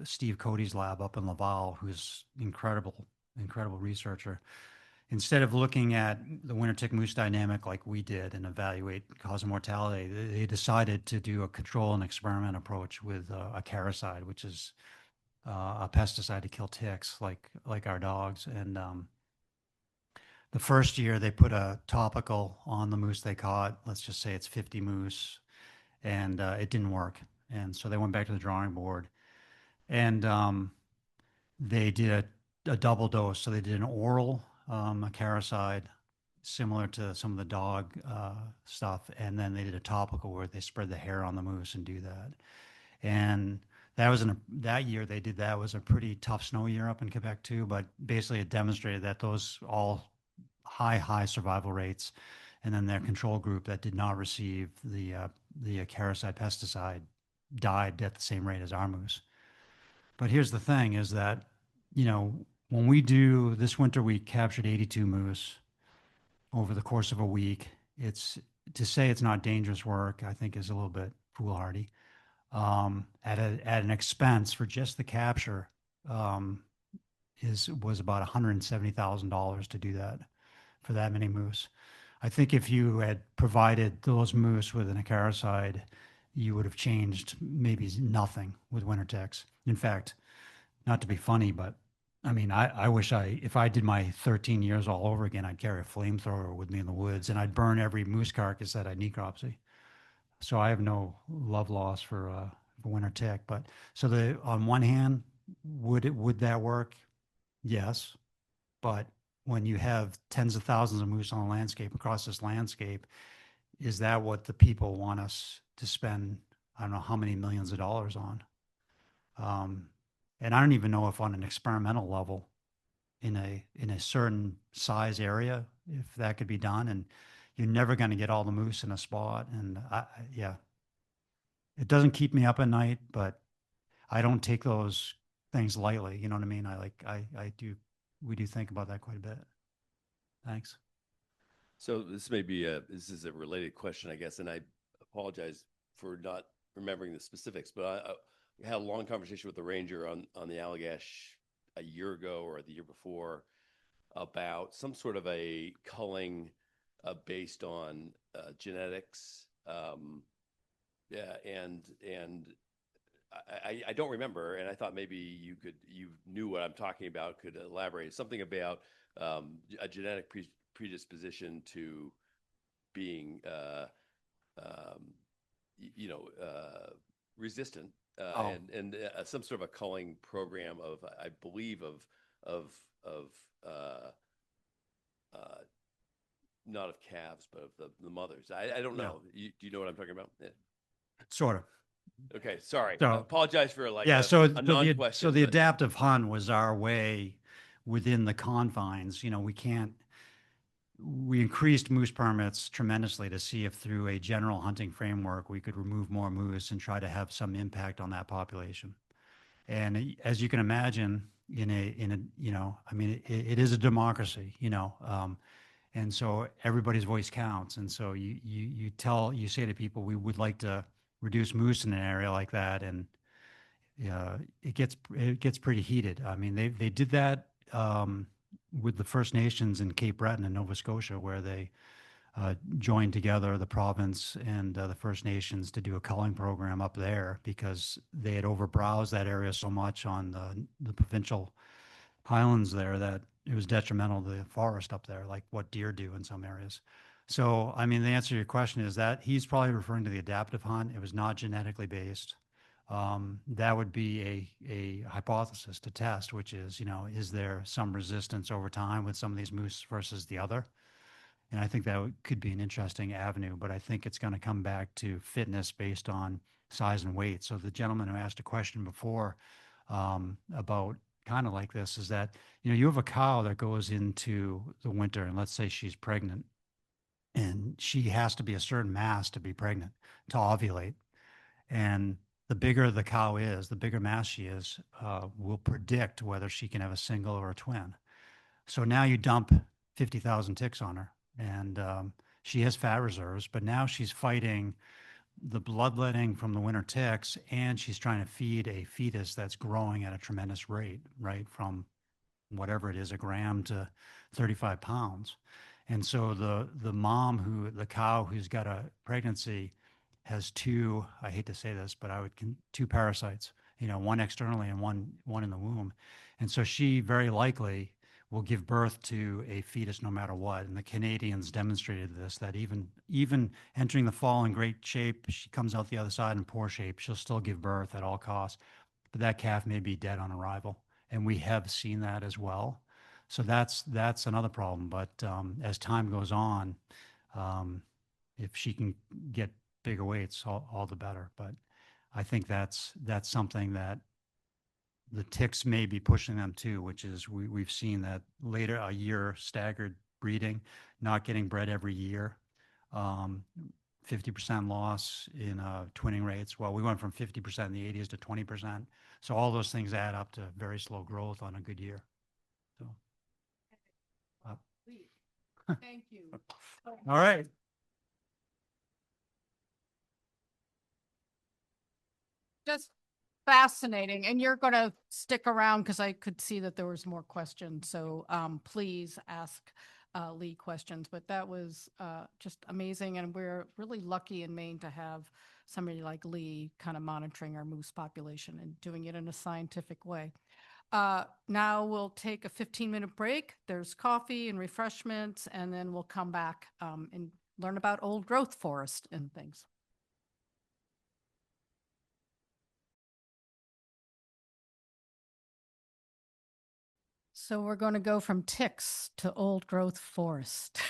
Steve Cody's lab up in Laval, who's incredible researcher, instead of looking at the winter tick moose dynamic like we did and evaluate cause of mortality, they decided to do a control and experiment approach with a caricide, which is a pesticide to kill ticks like our dogs. And the first year they put a topical on the moose they caught. Let's just say it's 50 moose, and it didn't work. And so they went back to the drawing board, and they did a double dose. So they did an oral acaricide, similar to some of the dog stuff, and then they did a topical where they spread the hair on the moose and do that. And that year they did that was a pretty tough snow year up in Quebec too, but basically it demonstrated that those all high survival rates, and then their control group that did not receive the acaricide pesticide died at the same rate as our moose. But here's the thing is that, when we do this winter, we captured 82 moose over the course of a week. It's to say it's not dangerous work, I think is a little bit foolhardy. At an expense for just the capture was about $170,000 to do that for that many moose. I think if you had provided those moose with an acaricide, you would have changed maybe nothing with winter ticks. In fact, not to be funny, but I mean, I wish if I did my 13 years all over again, I'd carry a flamethrower with me in the woods and I'd burn every moose carcass that I necropsy. So I have no love lost for winter tick. But so on one hand, would that work? Yes. But when you have tens of thousands of moose on a landscape across this landscape, is that what the people want us to spend? I don't know how many millions of dollars on. And I don't even know if on an experimental level in a certain size area, if that could be done. And you're never going to get all the moose in a spot. And yeah, it doesn't keep me up at night, but I don't take those things lightly. You know what I mean? We do think about that quite a bit. Thanks. So this is a related question, I guess, and I apologize for not remembering the specifics, but I had a long conversation with the ranger on the Allagash a year ago or the year before about some sort of a culling based on genetics. Yeah, and I don't remember, and I thought maybe you knew what I'm talking about, could elaborate something about a genetic predisposition to being resistant, and some sort of a culling program of, I believe, of not of calves, but of the mothers. I don't know. Do you know what I'm talking about? Yeah. Sort of. Okay, sorry. So, I apologize for a non-question. So the adaptive hunt was our way within the confines. We increased moose permits tremendously to see if through a general hunting framework we could remove more moose and try to have some impact on that population. And as you can imagine, it is a democracy, and so everybody's voice counts. And so you say to people, we would like to reduce moose in an area like that, and it gets pretty heated. I mean, they did that with the First Nations in Cape Breton in Nova Scotia, where they joined together the province and the First Nations to do a culling program up there because they had overbrowsed that area so much on the provincial highlands there that it was detrimental to the forest up there, like what deer do in some areas. So, I mean, the answer to your question is that he's probably referring to the adaptive hunt. It was not genetically based. That would be a hypothesis to test, which is, is there some resistance over time with some of these moose versus the other? And I think that could be an interesting avenue, but I think it's going to come back to fitness based on size and weight. So the gentleman who asked a question before about kind of like this is that, you have a cow that goes into the winter, and let's say she's pregnant, and she has to be a certain mass to be pregnant, to ovulate. And the bigger the cow is, the bigger mass she is, will predict whether she can have a single or a twin. So now you dump 50,000 ticks on her, and she has fat reserves, but now she's fighting the bloodletting from the winter ticks, and she's trying to feed a fetus that's growing at a tremendous rate, right? From whatever it is, a gram to 35 pounds. And so the cow who's got a pregnancy has two, I hate to say this, but two parasites one externally and one in the womb. And so she very likely will give birth to a fetus no matter what. And the Canadians demonstrated this, that even entering the fall in great shape, she comes out the other side in poor shape, she'll still give birth at all costs. But that calf may be dead on arrival. And we have seen that as well. So that's another problem. But as time goes on, if she can get bigger weights, all the better. But I think that's something that the ticks may be pushing them to, which is we've seen that later a year staggered breeding, not getting bred every year, 50% loss in twinning rates. Well, we went from 50% in the 80s to 20%. So all those things add up to very slow growth on a good year. So, Thank you. all right. Just fascinating. And you're going to stick around because I could see that there was more questions. So please ask Lee questions. But that was just amazing. And we're really lucky in Maine to have somebody like Lee kind of monitoring our moose population and doing it in a scientific way. Now we'll take a 15-minute break. There's coffee and refreshments, and then we'll come back and learn about old growth forest and things. So we're going to go from ticks to old growth forest.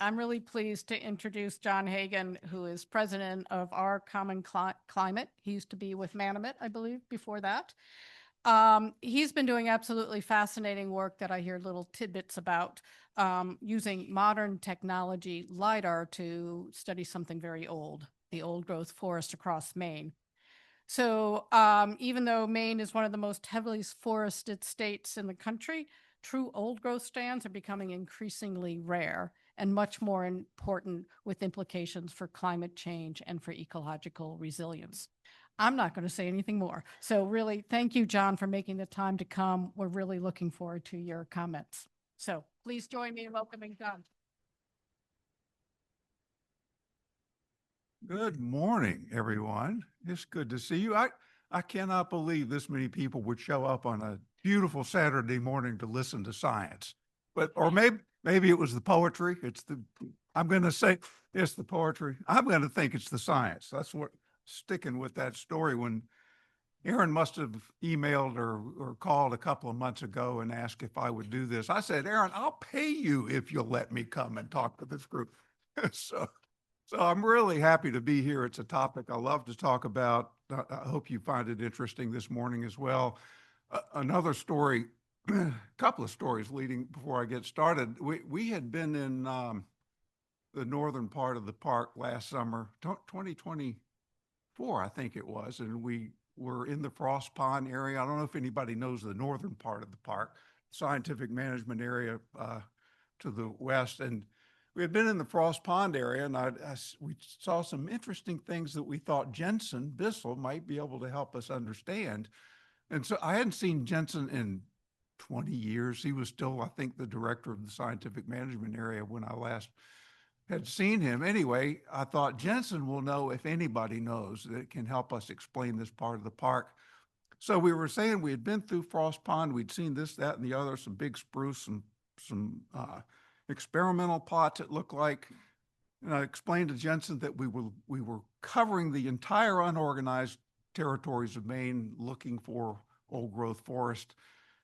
I'm really pleased to introduce John Hagan, who is president of Our Common Climate. He used to be with Manamit, I believe, before that. He's been doing absolutely fascinating work that I hear little tidbits about, using modern technology, LiDAR, to study something very old, the old growth forest across Maine. So even though Maine is one of the most heavily forested states in the country, true old growth stands are becoming increasingly rare and much more important, with implications for climate change and for ecological resilience. I'm not going to say anything more. So really, thank you, John, for making the time to come. We're really looking forward to your comments. So please join me in welcoming John. Good morning, everyone. It's good to see you. I cannot believe this many people would show up on a beautiful Saturday morning to listen to science. Or maybe it was the poetry. I'm going to say it's the poetry. I'm going to think it's the science. That's what, sticking with that story, when Aaron must have emailed or called a couple of months ago and asked if I would do this. I said, Aaron, I'll pay you if you'll let me come and talk to this group. So I'm really happy to be here. It's a topic I love to talk about. I hope you find it interesting this morning as well. Another story, a couple of stories leading before I get started. We had been in the northern part of the park last summer, 2024, I think it was, and we were in the Frost Pond area. I don't know if anybody knows the northern part of the park, scientific management area to the west. And we had been in the Frost Pond area, and we saw some interesting things that we thought Jensen, Bissell, might be able to help us understand. And so I hadn't seen Jensen in 20 years. He was still, I think, the director of the scientific management area when I last had seen him. Anyway, I thought Jensen will know if anybody knows that can help us explain this part of the park. So we were saying we had been through Frost Pond. We'd seen this, that, and the other, some big spruce, some experimental plots, it looked like. And I explained to Jensen that we were covering the entire unorganized territories of Maine looking for old growth forest.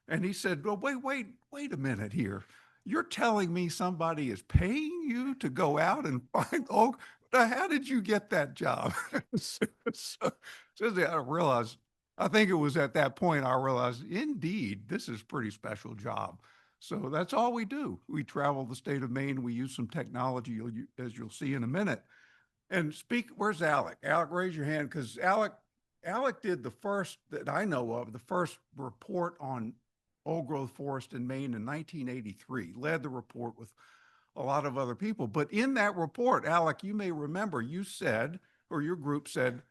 And he said, well, wait a minute here. You're telling me somebody is paying you to go out and find old? How did you get that job? So I realized, I think it was at that point I realized, indeed, this is a pretty special job. So that's all we do. We travel the state of Maine. We use some technology, as you'll see in a minute. And where's Alec? Alec, raise your hand, because Alec did the first, that I know of, the first report on old growth forest in Maine in 1983, led the report with a lot of other people. But in that report, Alec, you may remember, you said, or your group said,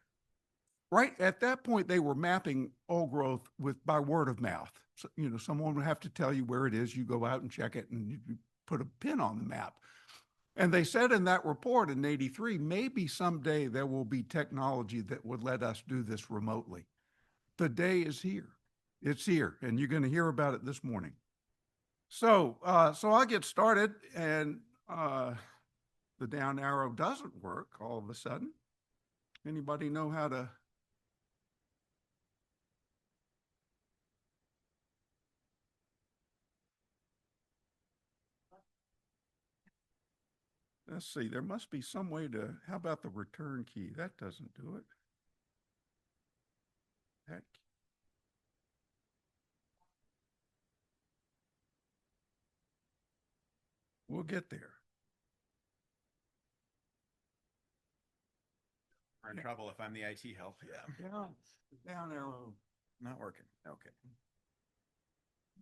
right at that point, they were mapping old growth by word of mouth. So, someone would have to tell you where it is. You go out and check it and you put a pin on the map. And they said in that report in 83, maybe someday there will be technology that would let us do this remotely. The day is here. It's here, and you're going to hear about it this morning. So I'll get started, and the down arrow doesn't work all of a sudden. Anybody know how to? Let's see, there must be some way to, how about the return key? That doesn't do it. Heck. We'll get there. We're in trouble if I'm the IT help. Yeah. Yeah, the down arrow. Not working. Okay.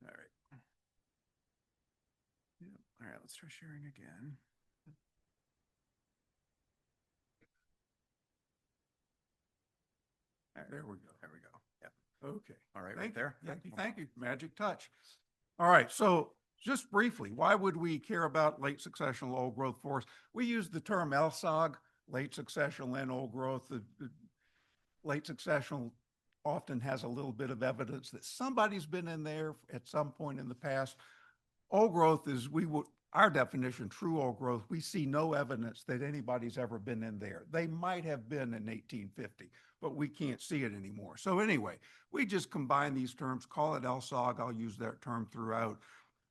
All right. Yeah. All right, let's try sharing again. All right, There we go. there we go. Yeah. Okay. All right, right Thank there. you. Yeah. Thank you. Thank you. Magic touch. All right. So just briefly, why would we care about late successional old growth forests? We use the term LSOG, late successional and old growth. The late successional often has a little bit of evidence that somebody's been in there at some point in the past. Old growth is, our definition, true old growth, we see no evidence that anybody's ever been in there. They might have been in 1850, but we can't see it anymore. So anyway, we just combine these terms, call it LSOG. I'll use that term throughout.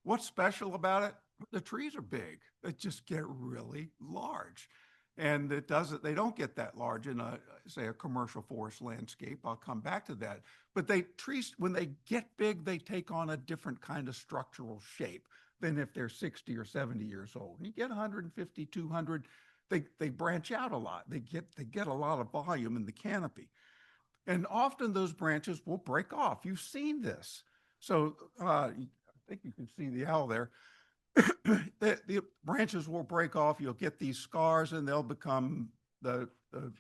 What's special about it? The trees are big. They just get really large. And they don't get that large in say a commercial forest landscape. I'll come back to that. But trees, when they get big, they take on a different kind of structural shape than if they're 60 or 70 years old. You get 150, 200, they branch out a lot. They get a lot of volume in the canopy. And often those branches will break off. You've seen this. So I think you can see the owl there. The branches will break off. You'll get these scars, and they'll become the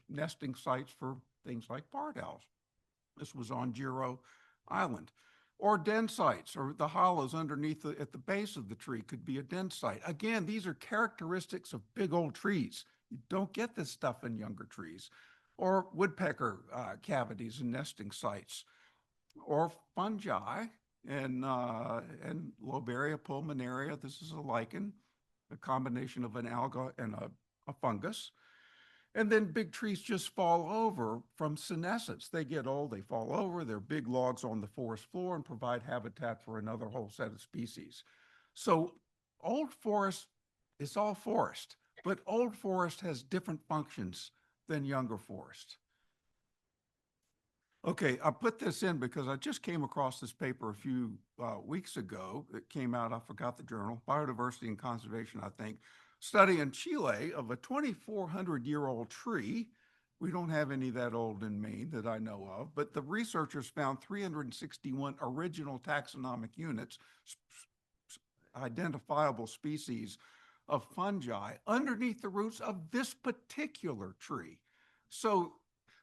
nesting sites for things like barred owls. This was on Giro Island. Or den sites, or the hollows underneath at the base of the tree could be a den site. Again, these are characteristics of big old trees. You don't get this stuff in younger trees. Or woodpecker cavities and nesting sites. Or fungi and Lobaria pulmonaria. This is a lichen, a combination of an alga and a fungus. And then big trees just fall over from senescence. They get old, they fall over, they're big logs on the forest floor and provide habitat for another whole set of species. So old forest is all forest, but old forest has different functions than younger forest. Okay, I put this in because I just came across this paper a few weeks ago. It came out, I forgot the journal, Biodiversity and Conservation, I think, study in Chile of a 2,400-year-old tree. We don't have any that old in Maine that I know of, but the researchers found 361 original taxonomic units, identifiable species of fungi underneath the roots of this particular tree. So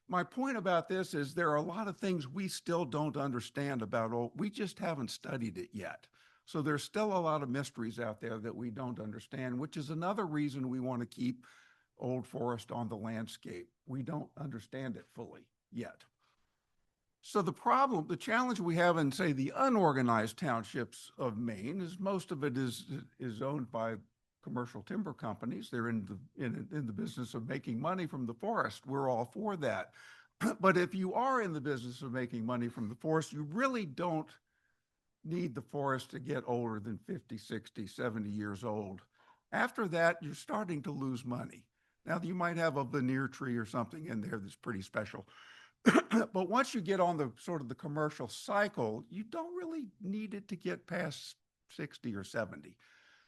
my point about this is there are a lot of things we still don't understand about old. We just haven't studied it yet. So there's still a lot of mysteries out there that we don't understand, which is another reason we want to keep old forest on the landscape. We don't understand it fully yet. So the challenge we have in, say, the unorganized townships of Maine is most of it is owned by commercial timber companies. They're in the business of making money from the forest. We're all for that. But if you are in the business of making money from the forest, you really don't need the forest to get older than 50, 60, 70 years old. After that, you're starting to lose money. Now, you might have a veneer tree or something in there that's pretty special. But once you get on the sort of the commercial cycle, you don't really need it to get past 60 or 70.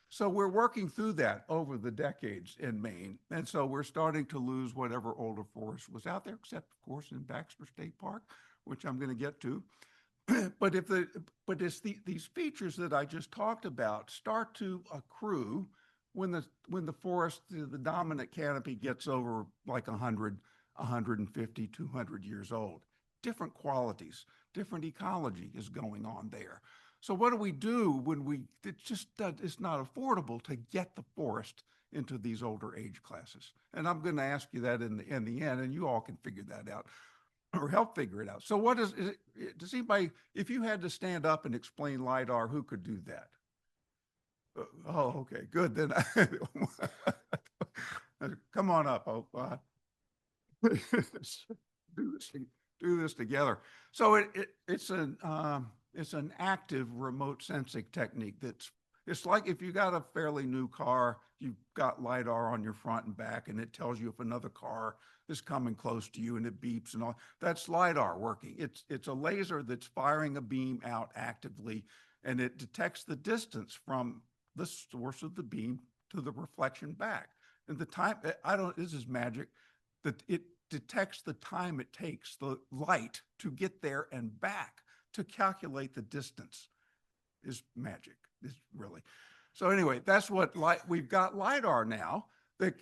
So we're working through that over the decades in Maine. And so we're starting to lose whatever older forest was out there, except of course in Baxter State Park, which I'm going to get to. But these features that I just talked about start to accrue when the forest, the dominant canopy gets over like 100, 150, 200 years old. Different qualities, different ecology is going on there. So what do we do when it's not affordable to get the forest into these older age classes. And I'm going to ask you that in the end, and you all can figure that out or help figure it out. So what is it, does anybody, if you had to stand up and explain LiDAR, who could do that? Oh, okay, good. Then come on up. Do this together. So it's an active remote sensing technique it's like if you got a fairly new car, you've got LiDAR on your front and back, and it tells you if another car is coming close to you and it beeps and all. That's LiDAR working. It's a laser that's firing a beam out actively, and it detects the distance from the source of the beam to the reflection back. And the time, this is magic, that it detects the time it takes the light to get there and back to calculate the distance. Is magic. It's really. So anyway, that's what we've got LiDAR now.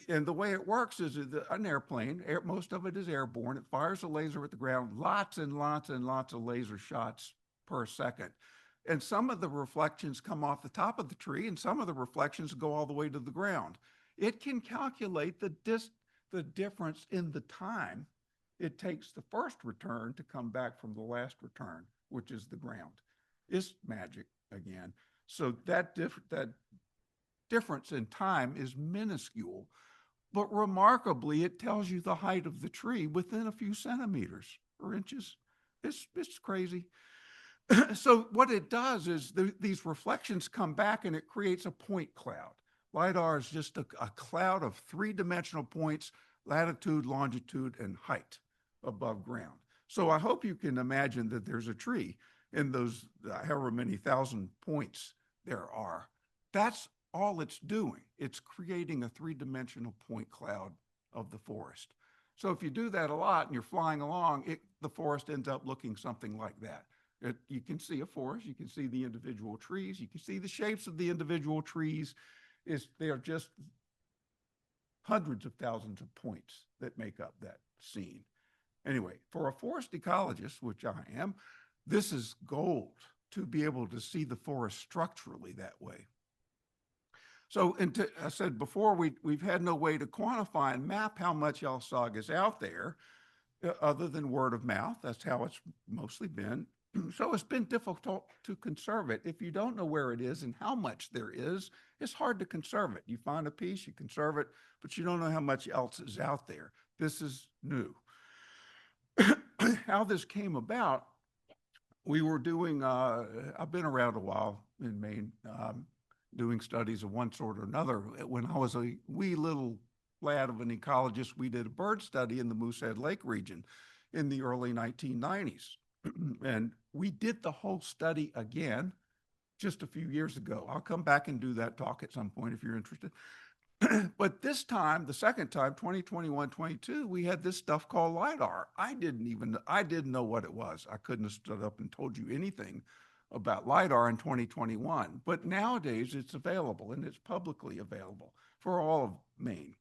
And the way it works is an airplane, most of it is airborne. It fires a laser at the ground, lots and lots and lots of laser shots per second. And some of the reflections come off the top of the tree, and some of the reflections go all the way to the ground. It can calculate the difference in the time it takes the first return to come back from the last return, which is the ground. It's magic again. So that difference in time is minuscule, but remarkably, it tells you the height of the tree within a few centimeters or inches. It's crazy. So what it does is these reflections come back and it creates a point cloud. LiDAR is just a cloud of three-dimensional points, latitude, longitude, and height above ground. So I hope you can imagine that there's a tree in those however many thousand points there are. That's all it's doing. It's creating a three-dimensional point cloud of the forest. So if you do that a lot and you're flying along, the forest ends up looking something like that. You can see a forest, you can see the individual trees, you can see the shapes of the individual trees. They are just hundreds of thousands of points that make up that scene. Anyway, for a forest ecologist, which I am, this is gold to be able to see the forest structurally that way. So, I said before, we've had no way to quantify and map how much LSOG is out there other than word of mouth. That's how it's mostly been. So it's been difficult to conserve it. If you don't know where it is and how much there is, it's hard to conserve it. You find a piece, you conserve it, but you don't know how much else is out there. This is new. How this came about, we were doing, I've been around a while in Maine, doing studies of one sort or another. When I was a wee little lad of an ecologist, we did a bird study in the Moosehead Lake region in the early 1990s. And we did the whole study again just a few years ago. I'll come back and do that talk at some point if you're interested. But this time, the second time, 2021, 22, we had this stuff called LiDAR. I didn't know what it was. I couldn't have stood up and told you anything about LiDAR in 2021. But nowadays it's available and it's publicly available for all of Maine.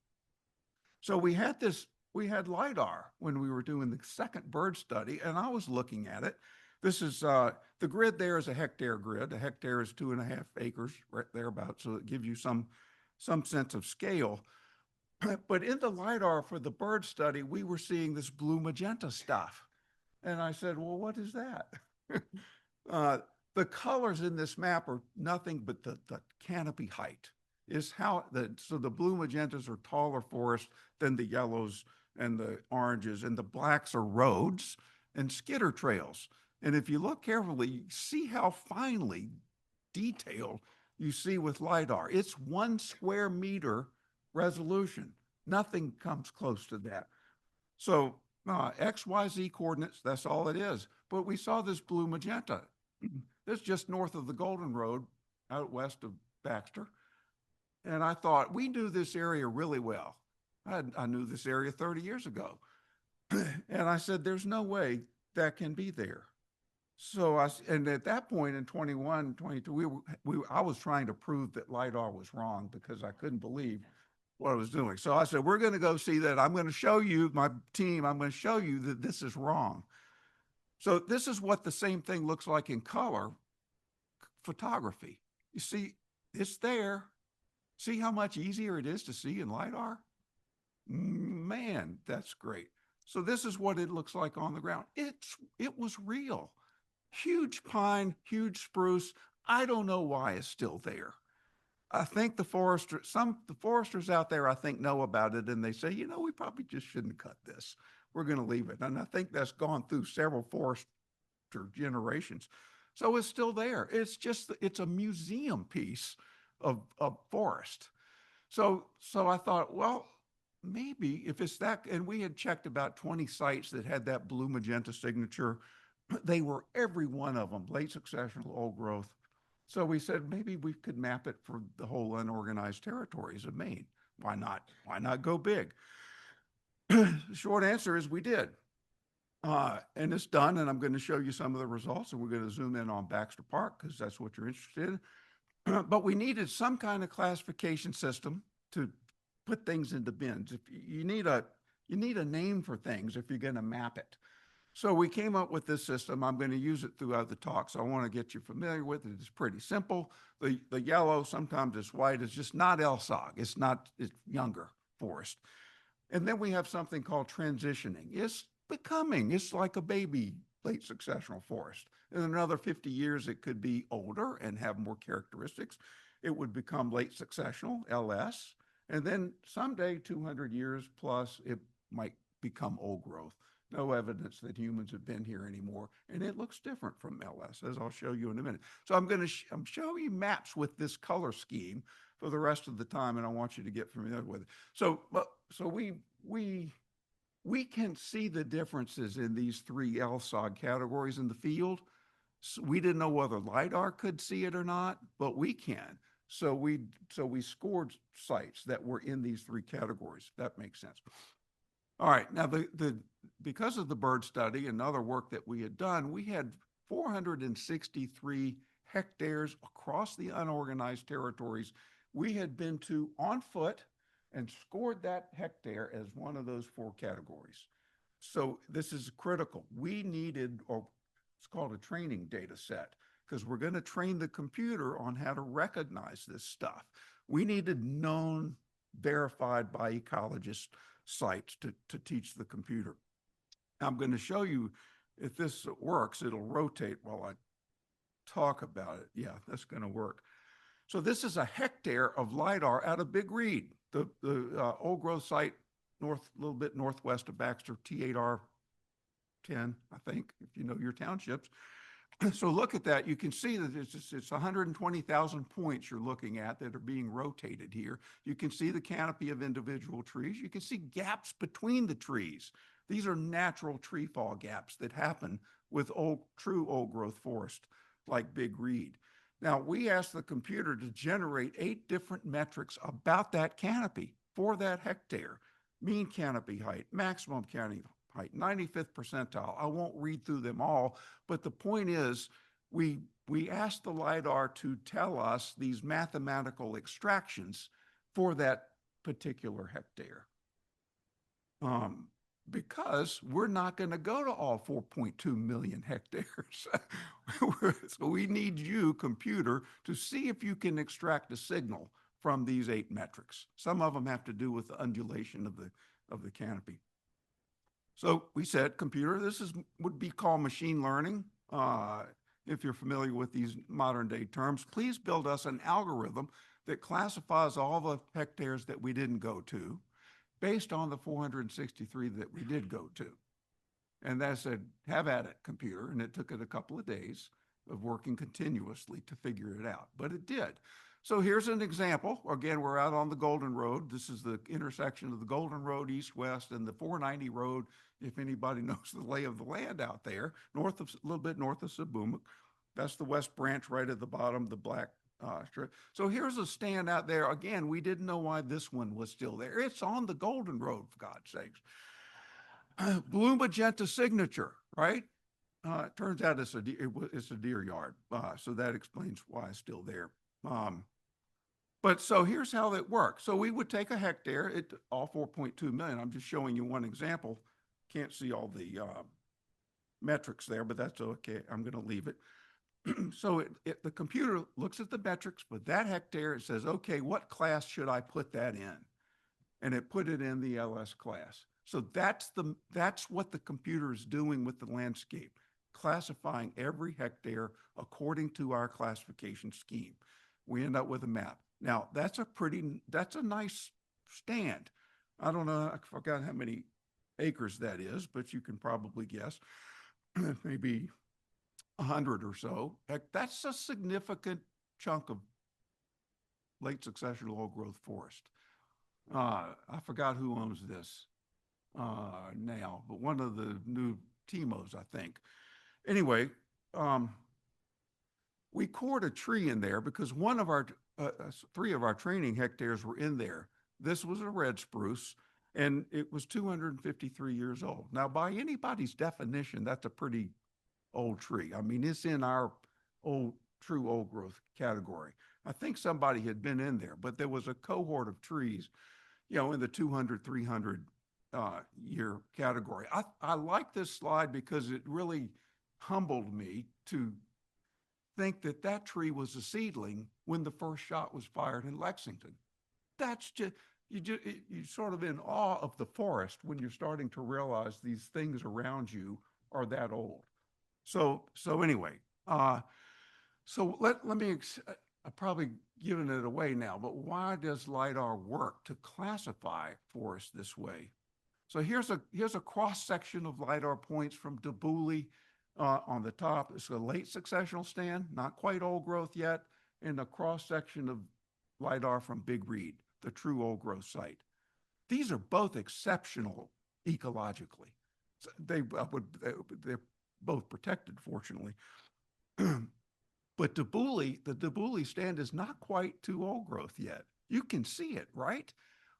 So we had LiDAR when we were doing the second bird study, and I was looking at it. This is, the grid there is a hectare grid. A hectare is 2.5 acres, right thereabouts, so it gives you some sense of scale. But in the LiDAR for the bird study, we were seeing this blue magenta stuff. And I said, well, what is that? The colors in this map are nothing but the canopy height. So the blue magentas are taller forests than the yellows and the oranges, and the blacks are roads and skidder trails. And if you look carefully, you see how finely detailed you see with LiDAR. It's 1 square meter resolution. Nothing comes close to that. So X, Y, Z coordinates, that's all it is. But we saw this blue magenta. This is just north of the Golden Road, out west of Baxter. And I thought, we knew this area really well. I knew this area 30 years ago. And I said, there's no way that can be there. So and at that point in 21, 22, I was trying to prove that LiDAR was wrong because I couldn't believe what I was doing. So I said, we're going to go see that. I'm going to show you, my team, I'm going to show you that this is wrong. So this is what the same thing looks like in color photography. You see, it's there. See how much easier it is to see in LiDAR? Man, that's great. So this is what it looks like on the ground. It was real. Huge pine, huge spruce. I don't know why it's still there. I think the foresters out there, I think, know about it, and they say, you know, we probably just shouldn't cut this. We're going to leave it. And I think that's gone through several forester generations. So it's still there. It's a museum piece of forest. So I thought, well, maybe if it's that, and we had checked about 20 sites that had that blue magenta signature. They were, every one of them, late successional old growth. So we said, maybe we could map it for the whole unorganized territories of Maine. Why not? Why not go big? The short answer is we did. And it's done, and I'm going to show you some of the results, and we're going to zoom in on Baxter Park because that's what you're interested in. But we needed some kind of classification system to put things into bins. If you need a name for things if you're going to map it. So we came up with this system. I'm going to use it throughout the talk, so I want to get you familiar with it. It's pretty simple. The yellow, sometimes it's white, is just not LSOG. It's younger forest. And then we have something called transitioning. It's like a baby late successional forest. In another 50 years, it could be older and have more characteristics. It would become late successional, LS. And then someday, 200 years plus, it might become old growth. No evidence that humans have been here anymore. And it looks different from LS, as I'll show you in a minute. So I'm showing you maps with this color scheme for the rest of the time, and I want you to get familiar with it. So we can see the differences in these three LSOG categories in the field. So we didn't know whether LiDAR could see it or not, but we can. So we scored sites that were in these three categories. That makes sense. All right, now because of the bird study and other work that we had done, we had 463 hectares across the unorganized territories we had been to on foot and scored that hectare as one of those four categories. So this is critical. We needed, or it's called a training data set, because we're going to train the computer on how to recognize this stuff. We needed known, verified by ecologists sites to teach the computer. I'm going to show you, if this works, it'll rotate while I talk about it. Yeah, that's going to work. So this is a hectare of LiDAR out of Big Reed, the old growth site a little bit northwest of Baxter, T8R10, I think, if you know your townships. So look at that. You can see that it's 120,000 points you're looking at that are being rotated here. You can see the canopy of individual trees. You can see gaps between the trees. These are natural tree fall gaps that happen with true old growth forest like Big Reed. Now, we asked the computer to generate 8 different metrics about that canopy for that hectare. Mean canopy height, maximum canopy height, 95th percentile. I won't read through them all, but the point is we asked the LiDAR to tell us these mathematical extractions for that particular hectare. Because we're not going to go to all 4.2 million hectares. So we need you, computer, to see if you can extract a signal from these 8 metrics. Some of them have to do with the undulation of the canopy. So we said, computer, this would be called machine learning. If you're familiar with these modern day terms, please build us an algorithm that classifies all the hectares that we didn't go to based on the 463 that we did go to. And that said, have at it, computer. And it took it a couple of days of working continuously to figure it out, but it did. So here's an example. Again, we're out on the Golden Road. This is the intersection of the Golden Road east-west and the 490 road, if anybody knows the lay of the land out there, a little bit north of Sabumak. That's the west branch right at the bottom, the black strip. So here's a stand out there. Again, we didn't know why this one was still there. It's on the Golden Road, for God's sakes. Blue magenta signature, right? It turns out it's a deer yard. So that explains why it's still there. But so here's how it works. So we would take a hectare, all 4.2 million. I'm just showing you one example. Can't see all the metrics there, but that's okay. I'm going to leave it. So the computer looks at the metrics for that hectare. It says, okay, what class should I put that in? And it put it in the LS class. So that's what the computer is doing with the landscape, classifying every hectare according to our classification scheme. We end up with a map. Now, that's a nice stand. I don't know, I forgot how many acres that is, but you can probably guess. Maybe 100 or so. Heck, that's a significant chunk of late successional old growth forest. I forgot who owns this now, but one of the new TMOs, I think. Anyway, we cored a tree in there because one of our 3 of our training hectares were in there. This was a red spruce, and it was 253 years old. Now, by anybody's definition, that's a pretty old tree. I mean, it's in our true old growth category. I think somebody had been in there, but there was a cohort of trees, in the 200, 300 year category. I like this slide because it really humbled me to think that tree was a seedling when the first shot was fired in Lexington. That's just, you're sort of in awe of the forest when you're starting to realize these things around you are that old. So anyway, so let me, I've probably given it away now, but why does LiDAR work to classify forests this way? So here's a cross section of LiDAR points from Debouli on the top. It's a late successional stand, not quite old growth yet, and a cross section of LiDAR from Big Reed, the true old growth site. These are both exceptional ecologically. So they're both protected, fortunately. But the Debouli stand is not quite too old growth yet. You can see it, right?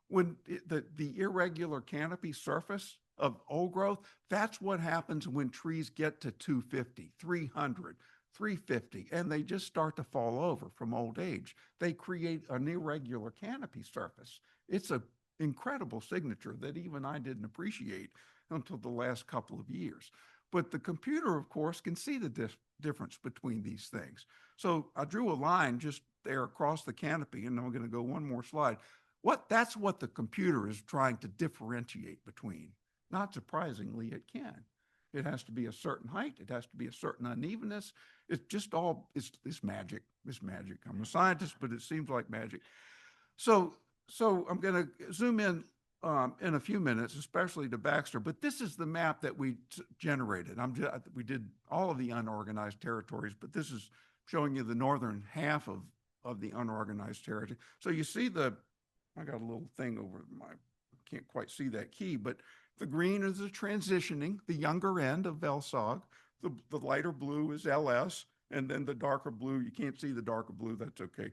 When the irregular canopy surface of old growth, that's what happens when trees get to 250, 300, 350, and they just start to fall over from old age. They create an irregular canopy surface. It's an incredible signature that even I didn't appreciate until the last couple of years. But the computer, of course, can see the difference between these things. So I drew a line just there across the canopy, and I'm going to go one more slide. That's what the computer is trying to differentiate between. Not surprisingly, it can. It has to be a certain height. It has to be a certain unevenness. It's just all, it's magic. It's magic. I'm a scientist, but it seems like magic. So I'm going to zoom in a few minutes, especially to Baxter, but this is the map that we generated. We did all of the unorganized territories, but this is showing you the northern half of the unorganized territory. So you see I got a little thing over can't quite see that key, but the green is the transitioning, the younger end of LSOG. The lighter blue is LS, and then the darker blue, you can't see the darker blue, that's okay.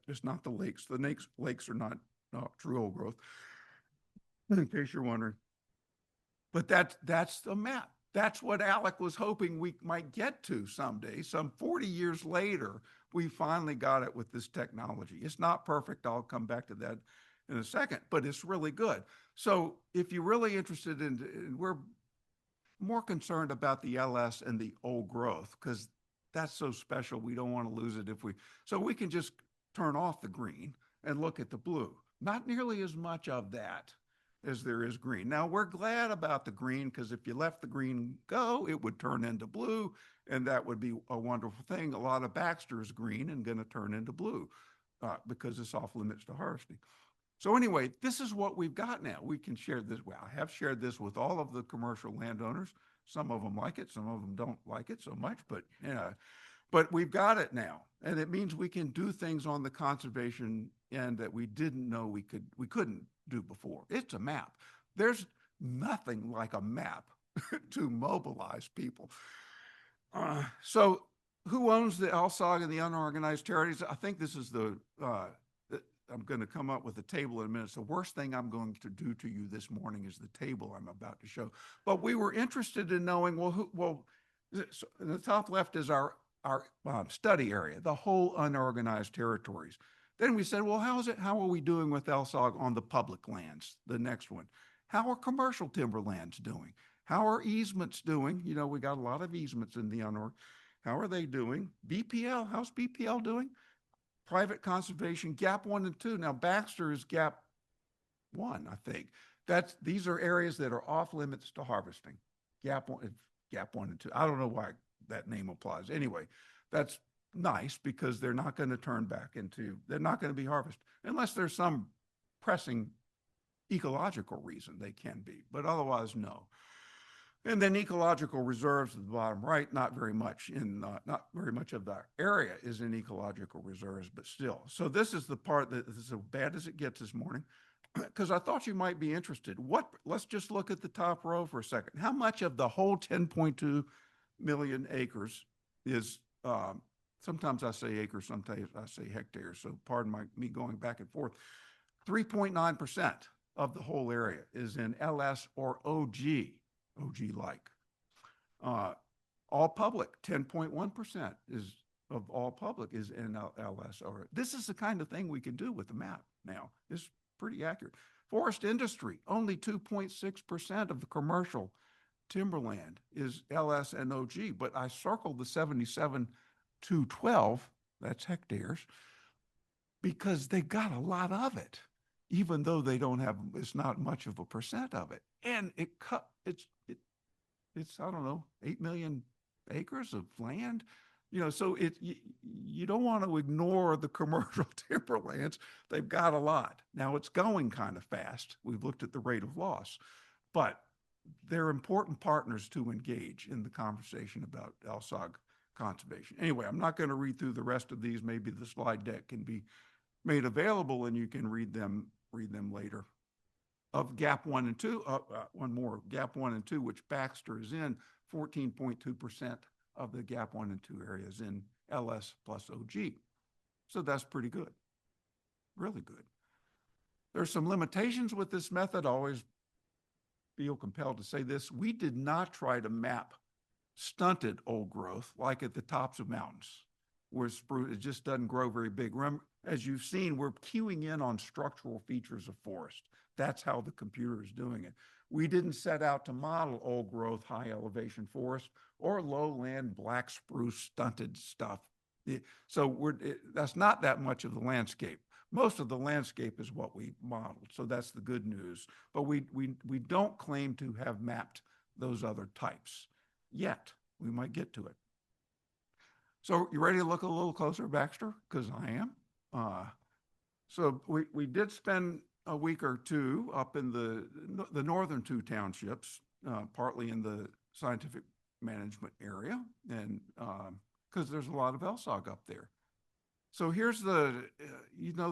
It's not the lakes. The lakes are not true old growth, in case you're wondering. But that's the map. That's what Alec was hoping we might get to someday. Some 40 years later, we finally got it with this technology. It's not perfect. I'll come back to that in a second, but it's really good. So if you're really interested we're more concerned about the LS and the old growth because that's so special. We don't want to lose it so we can just turn off the green and look at the blue. Not nearly as much of that as there is green. Now we're glad about the green because if you let the green go, it would turn into blue, and that would be a wonderful thing. A lot of Baxter is green and going to turn into blue because it's off limits to harvesting. So anyway, this is what we've got now. We can share this. Well, I have shared this with all of the commercial landowners. Some of them like it, some of them don't like it so much, but we've got it now. And it means we can do things on the conservation end that we didn't know we couldn't do before. It's a map. There's nothing like a map to mobilize people. So who owns the LSOG and the unorganized territories? I think this is I'm going to come up with a table in a minute. The worst thing I'm going to do to you this morning is the table I'm about to show. But we were interested in knowing, so the top left is our study area, the whole unorganized territories. Then we said, well, how are we doing with LSOG on the public lands? The next one. How are commercial timberlands doing? How are easements doing? We got a lot of easements in the unorganized. How are they doing? BPL, how's BPL doing? Private conservation, gap 1 and 2. Now Baxter is gap 1, I think. These are areas that are off limits to harvesting. Gap 1 and 2. I don't know why that name applies. Anyway, that's nice because they're not going to turn back into, they're not going to be harvested unless there's some pressing ecological reason they can be, but otherwise no. And then ecological reserves at the bottom right, not very much not very much of the area is in ecological reserves, but still. So this is the part that is as bad as it gets this morning, because I thought you might be interested. Let's just look at the top row for a second. How much of the whole 10.2 million acres is, sometimes I say acres, sometimes I say hectares, so pardon me going back and forth. 3.9% of the whole area is in LS or OG like. All public, 10.1% of all public is in LS. Or this is the kind of thing we can do with the map now. It's pretty accurate. Forest industry, only 2.6% of the commercial timberland is LS and OG, but I circled the 77 to 12, that's hectares, because they got a lot of it, even though they don't have, it's not much of a percent of it. And it's I don't know, 8 million acres of land. So you don't want to ignore the commercial timberlands. They've got a lot. Now it's going kind of fast. We've looked at the rate of loss, but they're important partners to engage in the conversation about LSOG conservation. Anyway, I'm not going to read through the rest of these. Maybe the slide deck can be made available and you can read them later. Of gap 1 and 2, one more, gap 1 and 2, which Baxter is in, 14.2% of the gap 1 and 2 areas in LS plus OG. So that's pretty good, really good. There's some limitations with this method. I always feel compelled to say this. We did not try to map stunted old growth like at the tops of mountains where spruce, it just doesn't grow very big. Remember, as you've seen, we're queuing in on structural features of forest. That's how the computer is doing it. We didn't set out to model old growth, high elevation forest or lowland black spruce stunted stuff. So that's not that much of the landscape. Most of the landscape is what we modeled. So that's the good news. But we don't claim to have mapped those other types yet. We might get to it. So you ready to look a little closer, Baxter? Because I am. So we did spend a week or two up in the northern 2 townships, partly in the scientific management area, and because there's a lot of LSOG up there. So here's the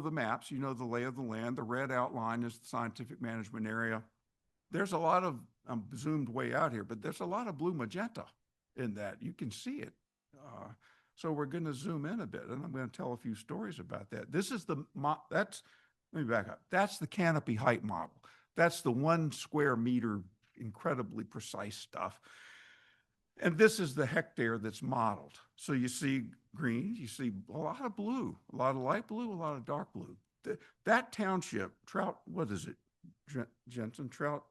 maps, the lay of the land. The red outline is the scientific management area. There's a lot of, I'm zoomed way out here, but there's a lot of blue magenta in that. You can see it. So we're going to zoom in a bit, and I'm going to tell a few stories about that. This is let me back up. That's the canopy height model. That's the 1 square meter, incredibly precise stuff. And this is the hectare that's modeled. So you see green, you see a lot of blue, a lot of light blue, a lot of dark blue. That township, what is it, Jensen? Trout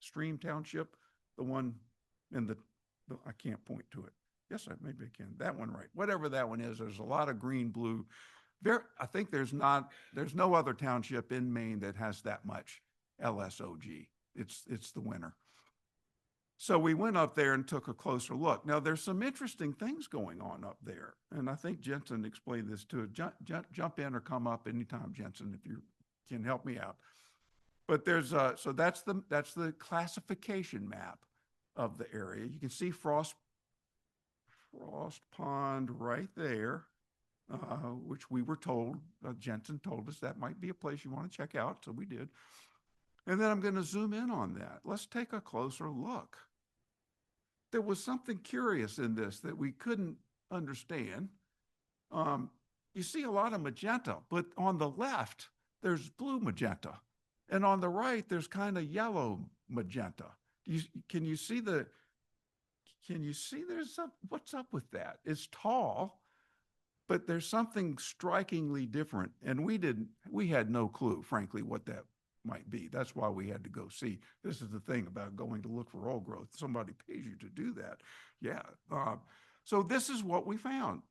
Stream Township, the one in I can't point to it. Yes, maybe I can. That one, right. Whatever that one is, there's a lot of green, blue. I think there's no other township in Maine that has that much LSOG. It's the winner. So we went up there and took a closer look. Now there's some interesting things going on up there. And I think Jensen explained this too. Jump in or come up anytime, Jensen, if you can help me out. But there's so that's the classification map of the area. You can see Frost Pond right there, which we were told, Jensen told us that might be a place you want to check out, so we did. And then I'm going to zoom in on that. Let's take a closer look. There was something curious in this that we couldn't understand. You see a lot of magenta, but on the left, there's blue magenta. And on the right, there's kind of yellow magenta. Can you see what's up with that? It's tall, but there's something strikingly different. And we had no clue, frankly, what that might be. That's why we had to go see. This is the thing about going to look for old growth. Somebody pays you to do that. Yeah. So this is what we found.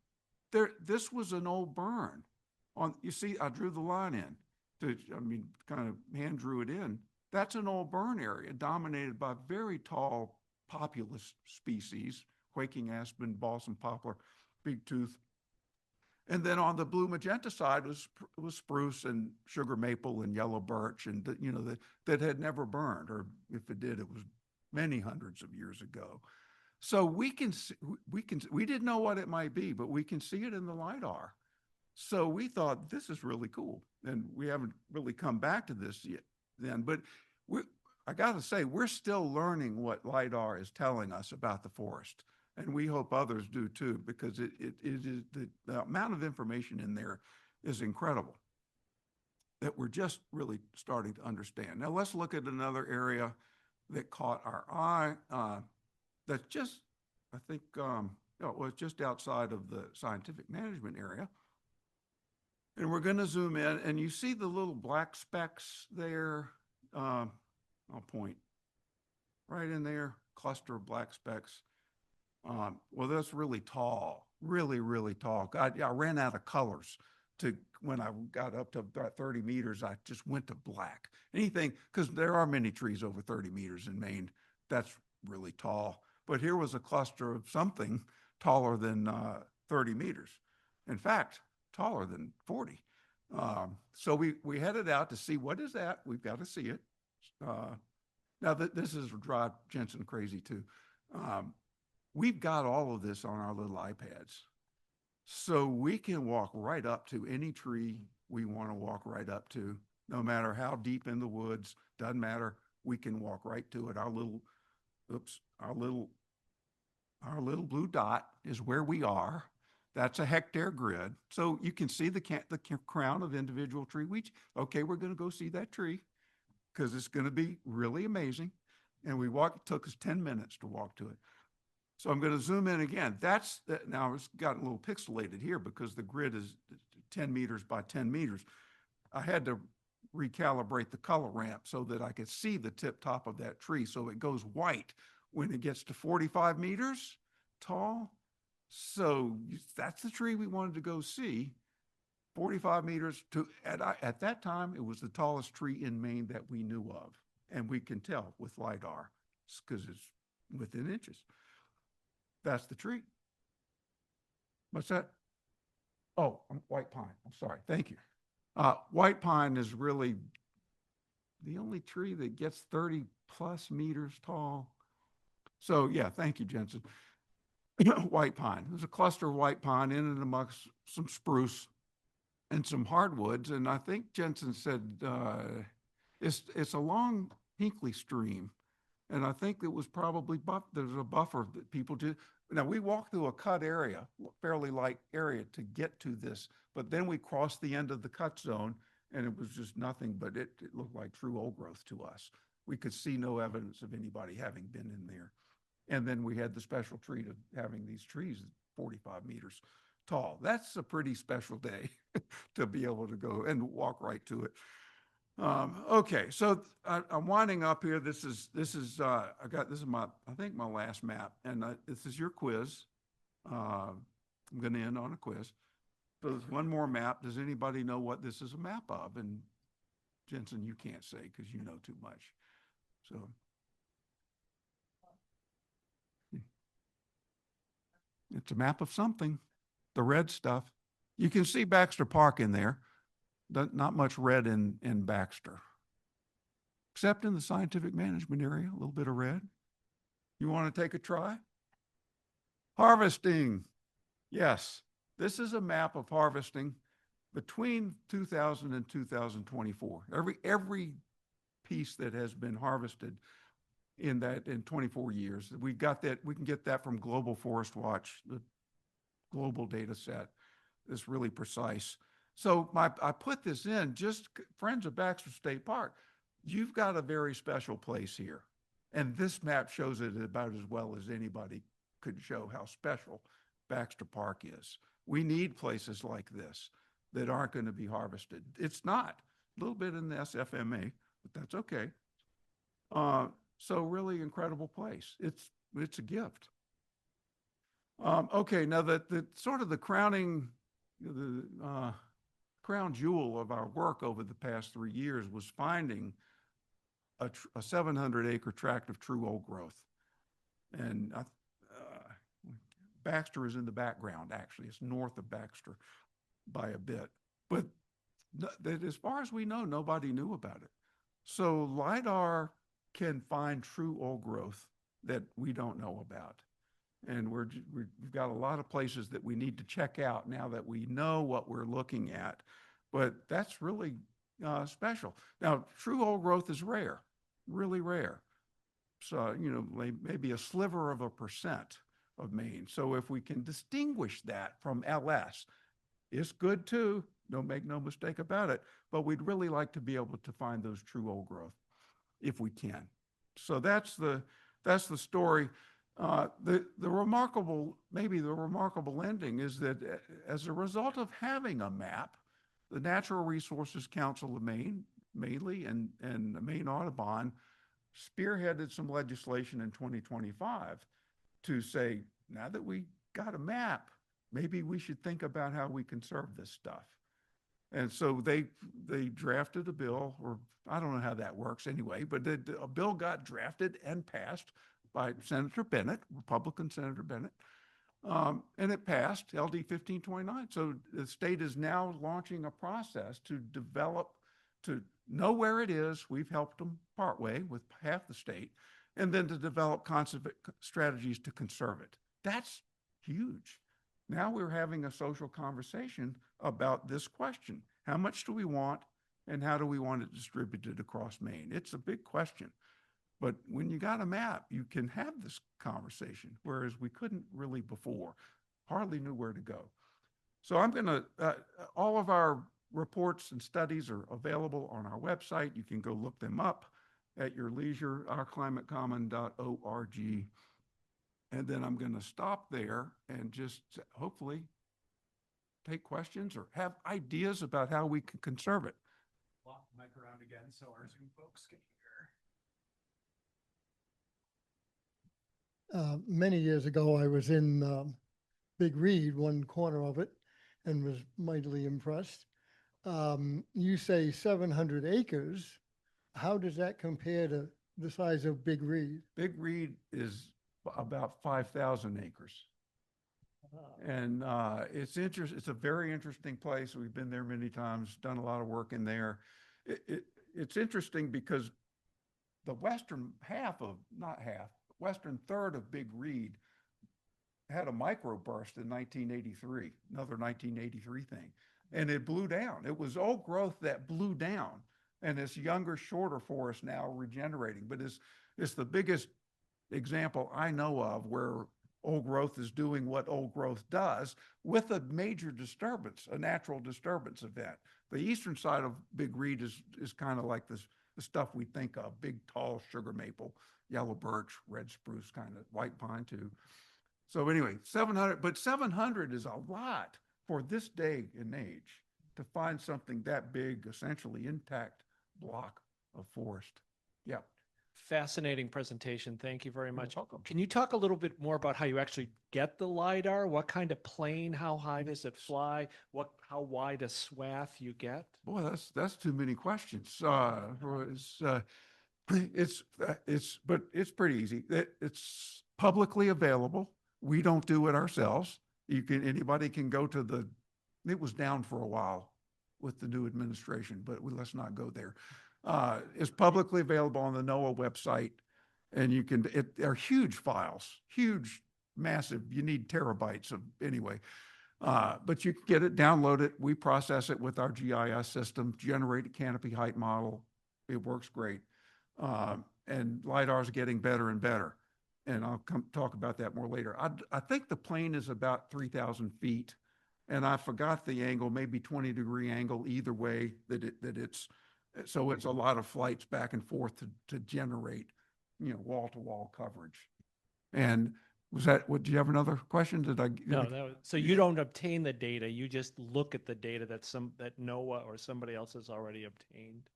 This was an old burn. You see, I drew the line in. Kind of hand drew it in. That's an old burn area dominated by very tall populous species, quaking aspen, balsam poplar, bigtooth. And then on the blue magenta side was spruce and sugar maple and yellow birch, and that had never burned, or if it did, it was many hundreds of years ago. So we didn't know what it might be, but we can see it in the LiDAR. So we thought this is really cool, and we haven't really come back to this yet. But I got to say, we're still learning what LiDAR is telling us about the forest. And we hope others do too, because it is the amount of information in there is incredible that we're just really starting to understand. Now let's look at another area that caught our eye. That's just, I think, was just outside of the scientific management area. And we're going to zoom in, and you see the little black specks there. I'll point right in there, cluster of black specks. Well, that's really tall, really, really tall. I ran out of colors when I got up to about 30 meters, I just went to black. Anything, because there are many trees over 30 meters in Maine. That's really tall. But here was a cluster of something taller than 30 meters. In fact, taller than 40. So we headed out to see what is that. We've got to see it. Now this is drive Jensen crazy too. We've got all of this on our little iPads. So we can walk right up to any tree we want to walk right up to, no matter how deep in the woods, doesn't matter. We can walk right to it. Our little blue dot is where we are. That's a hectare grid. So you can see the crown of individual tree. Okay, we're going to go see that tree because it's going to be really amazing. And it took us 10 minutes to walk to it. So I'm going to zoom in again. Now it's gotten a little pixelated here because the grid is 10 meters by 10 meters. I had to recalibrate the color ramp so that I could see the tip top of that tree. So it goes white when it gets to 45 meters tall. So that's the tree we wanted to go see. 45 meters at that time, it was the tallest tree in Maine that we knew of. And we can tell with LiDAR because it's within inches. That's the tree. What's that? Oh, white pine. I'm sorry. Thank you. White pine is really the only tree that gets 30 plus meters tall. So yeah, thank you, Jensen. White pine. There's a cluster of white pine in and amongst some spruce and some hardwoods. And I think Jensen said it's a long Hinkley stream. And I think it was probably, there's a buffer that people did. Now we walked through a cut area, fairly light area to get to this, but then we crossed the end of the cut zone and it was just nothing, but it looked like true old growth to us. We could see no evidence of anybody having been in there. And then we had the special treat of having these trees 45 meters tall. That's a pretty special day to be able to go and walk right to it. Okay, so I'm winding up here. This is my last map, and this is your quiz. I'm going to end on a quiz. But there's one more map. Does anybody know what this is a map of? And Jensen, you can't say because you know too much. So it's a map of something. The red stuff. You can see Baxter Park in there. Not much red in Baxter, except in the scientific management area, a little bit of red. You want to take a try? Harvesting. Yes, this is a map of harvesting between 2000 and 2024. Every piece that has been harvested in 24 years. We got that. We can get that from Global Forest Watch, the global data set. It's really precise. So I put this in, just friends of Baxter State Park, you've got a very special place here. And this map shows it about as well as anybody could show how special Baxter Park is. We need places like this that aren't going to be harvested. It's not. A little bit in the SFMA, but that's okay. So really incredible place. It's a gift. Okay, now the sort of the crowning, the crown jewel of our work over the past 3 years was finding a 700-acre tract of true old growth. And Baxter is in the background, actually. It's north of Baxter by a bit. But as far as we know, nobody knew about it. So LiDAR can find true old growth that we don't know about. And we've got a lot of places that we need to check out now that we know what we're looking at. But that's really special. Now, true old growth is rare, really rare. So, you know, maybe a sliver of a percent of Maine. So if we can distinguish that from LS, it's good too. Don't make no mistake about it. But we'd really like to be able to find those true old growth if we can. So that's the story. The remarkable ending is that as a result of having a map, the Natural Resources Council of Maine, mainly, and the Maine Audubon spearheaded some legislation in 2025 to say, now that we got a map, maybe we should think about how we conserve this stuff. And so they drafted a bill, or I don't know how that works anyway, but a bill got drafted and passed by Senator Bennett, Republican Senator Bennett, and it passed, LD 1529. So the state is now launching a process to develop, to know where it is. We've helped them partway with half the state, and then to develop strategies to conserve it. That's huge. Now we're having a social conversation about this question. How much do we want, and how do we want it distributed across Maine? It's a big question. But when you got a map, you can have this conversation, whereas we couldn't really before, hardly knew where to go. So I'm going to, all of our reports and studies are available on our website. You can go look them up at your leisure, ourclimatecommon.org. And then I'm going to stop there and just hopefully take questions or have ideas about how we can conserve it. Walk the mic around again so our Zoom folks can hear. Many years ago, I was in Big Reed, one corner of it, and was mightily impressed. You say 700 acres. How does that compare to the size of Big Reed? Big Reed is about 5,000 acres. And it's a very interesting place. We've been there many times, done a lot of work in there. It's interesting because the western western third of Big Reed had a microburst in 1983, another 1983 thing, and it blew down. It was old growth that blew down, and it's younger, shorter forest now regenerating. But it's the biggest example I know of where old growth is doing what old growth does with a major disturbance, a natural disturbance event. The eastern side of Big Reed is kind of like the stuff we think of: big, tall sugar maple, yellow birch, red spruce, kind of white pine too. So anyway, 700, but 700 is a lot for this day and age to find something that big, essentially intact block of forest. Yeah. Fascinating presentation. Thank you very much. Can you talk a little bit more about how you actually get the LiDAR? What kind of plane? How high does it fly? How wide a swath you get? Boy, that's too many questions. But it's pretty easy. It's publicly available. We don't do it ourselves. Anybody can go to it was down for a while with the new administration, but let's not go there. It's publicly available on the NOAA website, and they're huge files, huge, massive. You need terabytes anyway. But you can get it, download it. We process it with our GIS system, generate a canopy height model. It works great. And LiDAR is getting better and better. And I'll talk about that more later. I think the plane is about 3,000 feet, and I forgot the angle, maybe 20-degree angle either way so it's a lot of flights back and forth to generate, wall-to-wall coverage. And do you have another question? No, so you don't obtain the data, you just look at the data that NOAA or somebody else has already obtained.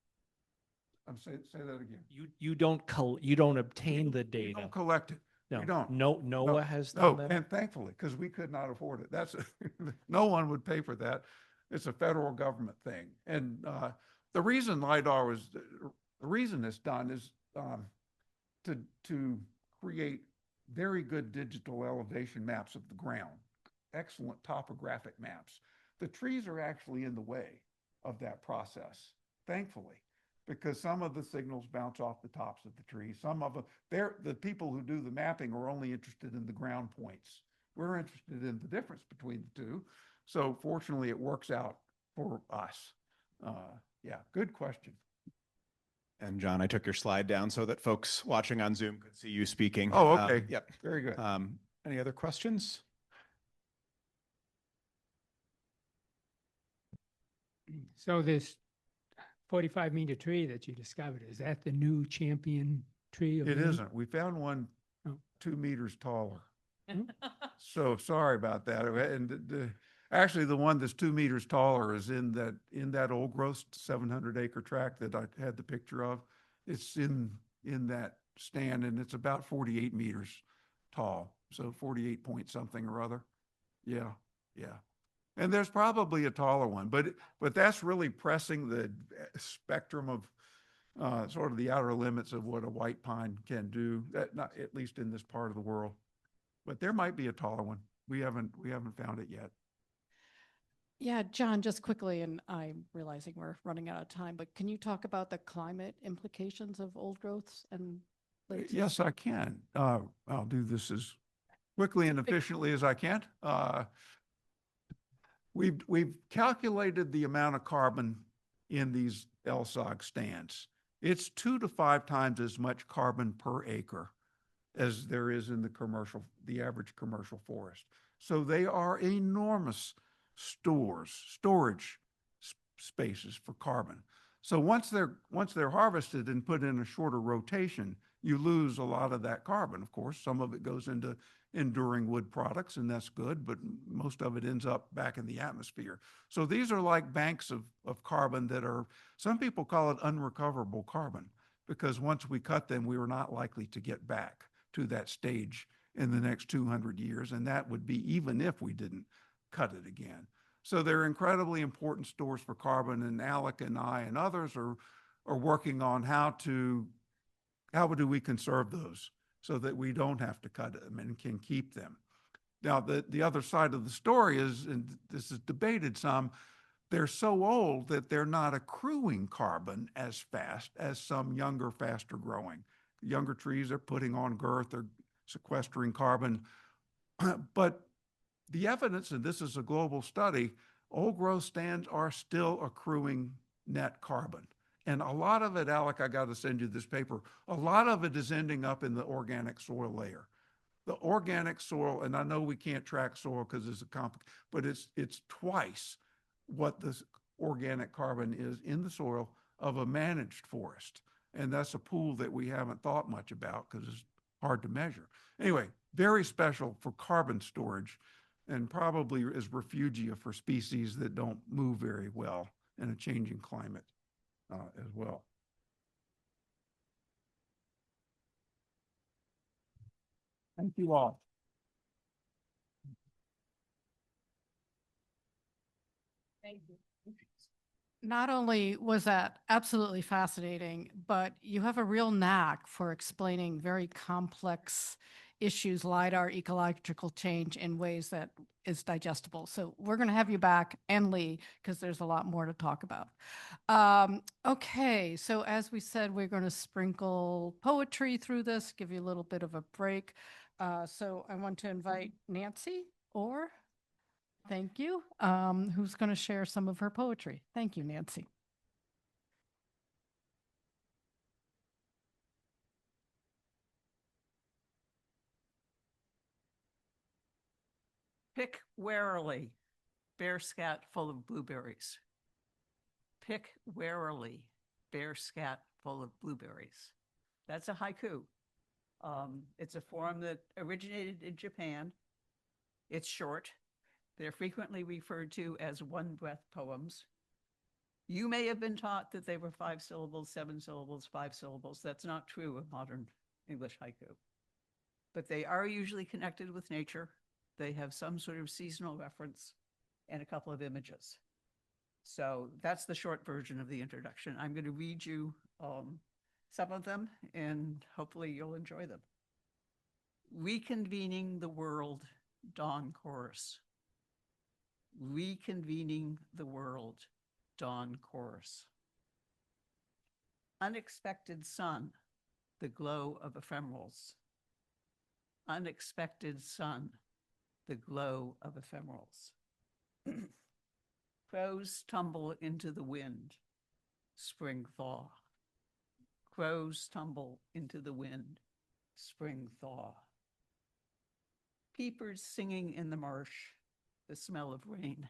say that again. You don't you don't obtain the We data. don't collect it. No, We don't. No, No, NOAA has no, done that. and thankfully, because we could not afford it. That's, no one would pay for that. It's a federal government thing. And the reason LiDAR was, the reason it's done is to create very good digital elevation maps of the ground, excellent topographic maps. The trees are actually in the way of that process, thankfully, because some of the signals bounce off the tops of the trees. Some of them, the people who do the mapping are only interested in the ground points. We're interested in the difference between the two. So fortunately, it works out for us. Yeah, good question. And John, I took your slide down so that folks watching on Zoom could see you speaking. Oh, okay. Yep. Very good. Any other questions? So this 45-meter tree that you discovered, is that the new champion tree? Of It Maine? isn't. We found one Oh. 2 meters taller. So sorry about that. And actually, the one that's 2 meters taller is in that old growth 700-acre tract that I had the picture of. It's in that stand, and it's about 48 meters tall. So 48 point something or other. Yeah, yeah. And there's probably a taller one, but that's really pressing the spectrum of sort of the outer limits of what a white pine can do, not at least in this part of the world. But there might be a taller one. We haven't found it yet. Yeah, John, just quickly, and I'm realizing we're running out of time, but can you talk about the climate implications of old growths and lakes? Yes, I can. I'll do this as quickly and efficiently as I can. We've calculated the amount of carbon in these LSOG stands. It's 2 to 5 times as much carbon per acre as there is in the average commercial forest. So they are enormous storage spaces for carbon. So once they're harvested and put in a shorter rotation, you lose a lot of that carbon. Of course, some of it goes into enduring wood products, and that's good, but most of it ends up back in the atmosphere. So these are like banks of carbon that are, some people call it unrecoverable carbon, because once we cut them, we were not likely to get back to that stage in the next 200 years, and that would be even if we didn't cut it again. So they're incredibly important stores for carbon, and Alec and I and others are working on how do we conserve those so that we don't have to cut them and can keep them. Now, the other side of the story is, and this is debated some, they're so old that they're not accruing carbon as fast as some younger, faster growing. Younger trees are putting on girth, they're sequestering carbon. But the evidence, and this is a global study, old growth stands are still accruing net carbon. And a lot of it, Alec, I got to send you this paper, a lot of it is ending up in the organic soil layer. The organic soil, and I know we can't track soil because it's but it's twice what the organic carbon is in the soil of a managed forest. And that's a pool that we haven't thought much about because it's hard to measure. Anyway, very special for carbon storage, and probably is refugia for species that don't move very well in a changing climate as well. Thank you all. Thank you. Not only was that absolutely fascinating, but you have a real knack for explaining very complex issues, LiDAR, ecological change, in ways that is digestible. So we're going to have you back, and Lee, because there's a lot more to talk about. Okay, so as we said, we're going to sprinkle poetry through this, give you a little bit of a break. So I want to invite Nancy Orr. Thank you. Who's going to share some of her poetry? Thank you, Nancy. Pick warily, bare scat full of blueberries. Pick warily, bare scat full of blueberries. That's a haiku. It's a form that originated in Japan. It's short. They're frequently referred to as one-breath poems. You may have been taught that they were 5 syllables, 7 syllables, 5 syllables. That's not true of modern English haiku. But they are usually connected with nature. They have some sort of seasonal reference and a couple of images. So that's the short version of the introduction. I'm going to read you some of them, and hopefully you'll enjoy them. Reconvening the World, Dawn Chorus. Reconvening the World, Dawn Chorus. Unexpected sun, the glow of ephemerals. Unexpected sun, the glow of ephemerals. Crows tumble into the wind, spring thaw. Crows tumble into the wind, spring thaw. Peepers singing in the marsh, the smell of rain.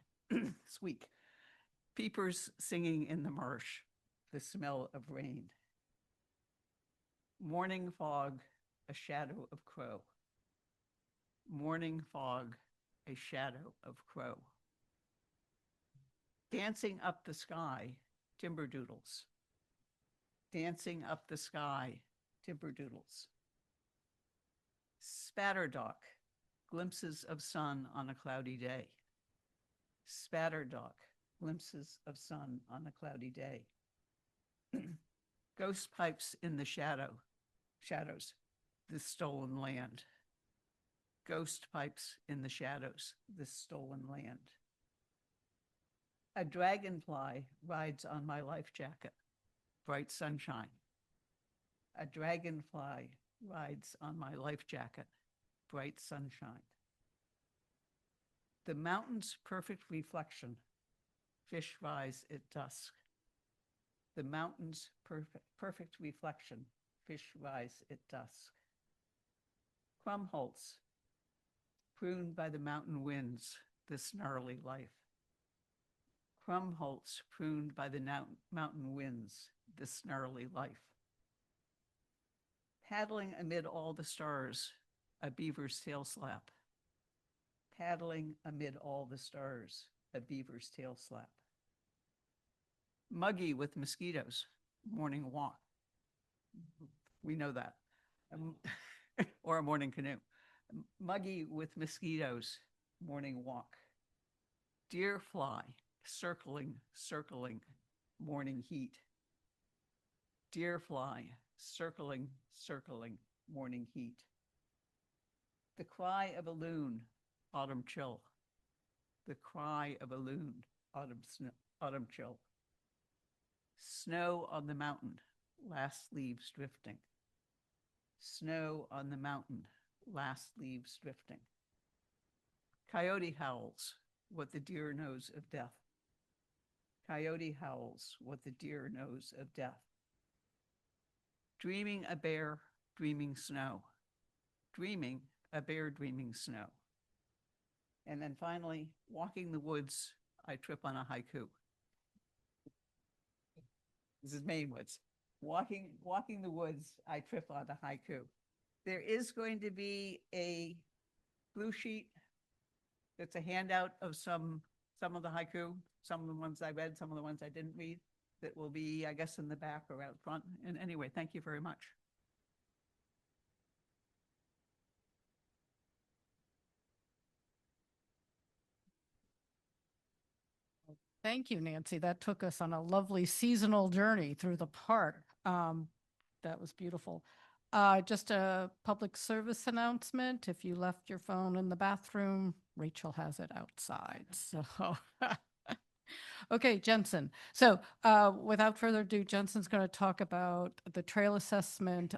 Squeak. Peepers singing in the marsh, the smell of rain. Morning fog, a shadow of crow. Morning fog, a shadow of crow. Dancing up the sky, timberdoodles. Dancing up the sky, timberdoodles. Spatterdock, glimpses of sun on a cloudy day. Spatterdock, glimpses of sun on a cloudy day. Ghost pipes in the shadows, this stolen land. Ghost pipes in the shadows, this stolen land. A dragonfly rides on my life jacket, bright sunshine. A dragonfly rides on my life jacket, bright sunshine. The mountain's perfect reflection, fish rise at dusk. The mountain's perfect reflection, fish rise at dusk. Crumholtz, pruned by the mountain winds, this gnarly life. Crumholtz, pruned by the mountain winds, this gnarly life. Paddling amid all the stars, a beaver's tail slap. Paddling amid all the stars, a beaver's tail slap. Muggy with mosquitoes, morning walk. We know that. Or a morning canoe. Muggy with mosquitoes, morning walk. Deer fly, circling, morning heat. Deer fly, circling, morning heat. The cry of a loon, autumn chill. The cry of a loon, autumn chill. Snow on the mountain, last leaves drifting. Snow on the mountain, last leaves drifting. Coyote howls, what the deer knows of death. Coyote howls, what the deer knows of death. Dreaming a bear, dreaming snow. Dreaming a bear, dreaming snow. And then finally, walking the woods, I trip on a haiku. This is Maine woods. Walking the woods, I trip on a haiku. There is going to be a blue sheet. It's a handout of some of the haiku, some of the ones I read, some of the ones I didn't read, that will be, I guess, in the back or out front. And anyway, thank you very much. Thank you, Nancy. That took us on a lovely seasonal journey through the park. That was beautiful. Just a public service announcement. If you left your phone in the bathroom, Rachel has it outside. So, okay, Jensen. So without further ado, Jensen's going to talk about the trail assessment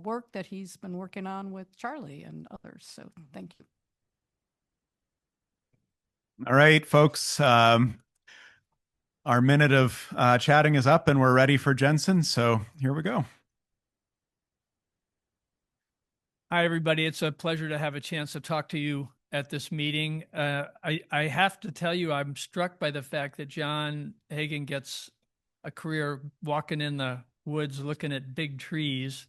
work that he's been working on with Charlie and others. So thank you. All right, folks. Our minute of chatting is up and we're ready for Jensen. So here we go. Hi, everybody. It's a pleasure to have a chance to talk to you at this meeting. I have to tell you, I'm struck by the fact that John Hagan gets a career walking in the woods, looking at big trees.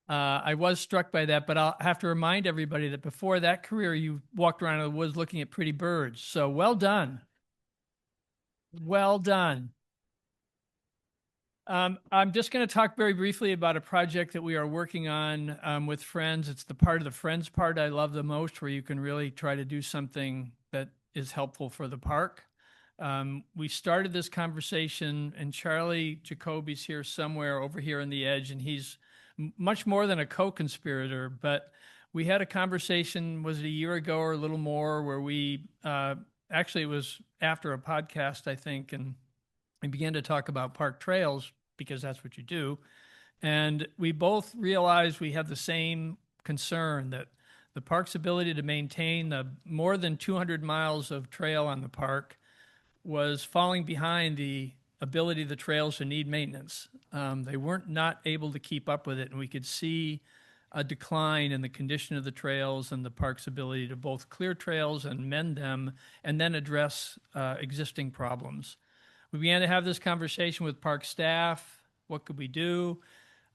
I was struck by that, but I'll have to remind everybody that before that career, you walked around in the woods looking at pretty birds. So well done. Well done. I'm just going to talk very briefly about a project that we are working on with friends. It's the part of the friends part I love the most, where you can really try to do something that is helpful for the park. We started this conversation, and Charlie Jacoby's here somewhere over here on the edge, and he's much more than a co-conspirator, but we had a conversation, was it a year ago or a little more, where we, actually it was after a podcast, I think, and we began to talk about park trails, because that's what you do. And we both realized we have the same concern, that the park's ability to maintain the more than 200 miles of trail on the park was falling behind the ability of the trails to need maintenance. They weren't not able to keep up with it, and we could see a decline in the condition of the trails and the park's ability to both clear trails and mend them, and then address existing problems. We began to have this conversation with park staff. What could we do?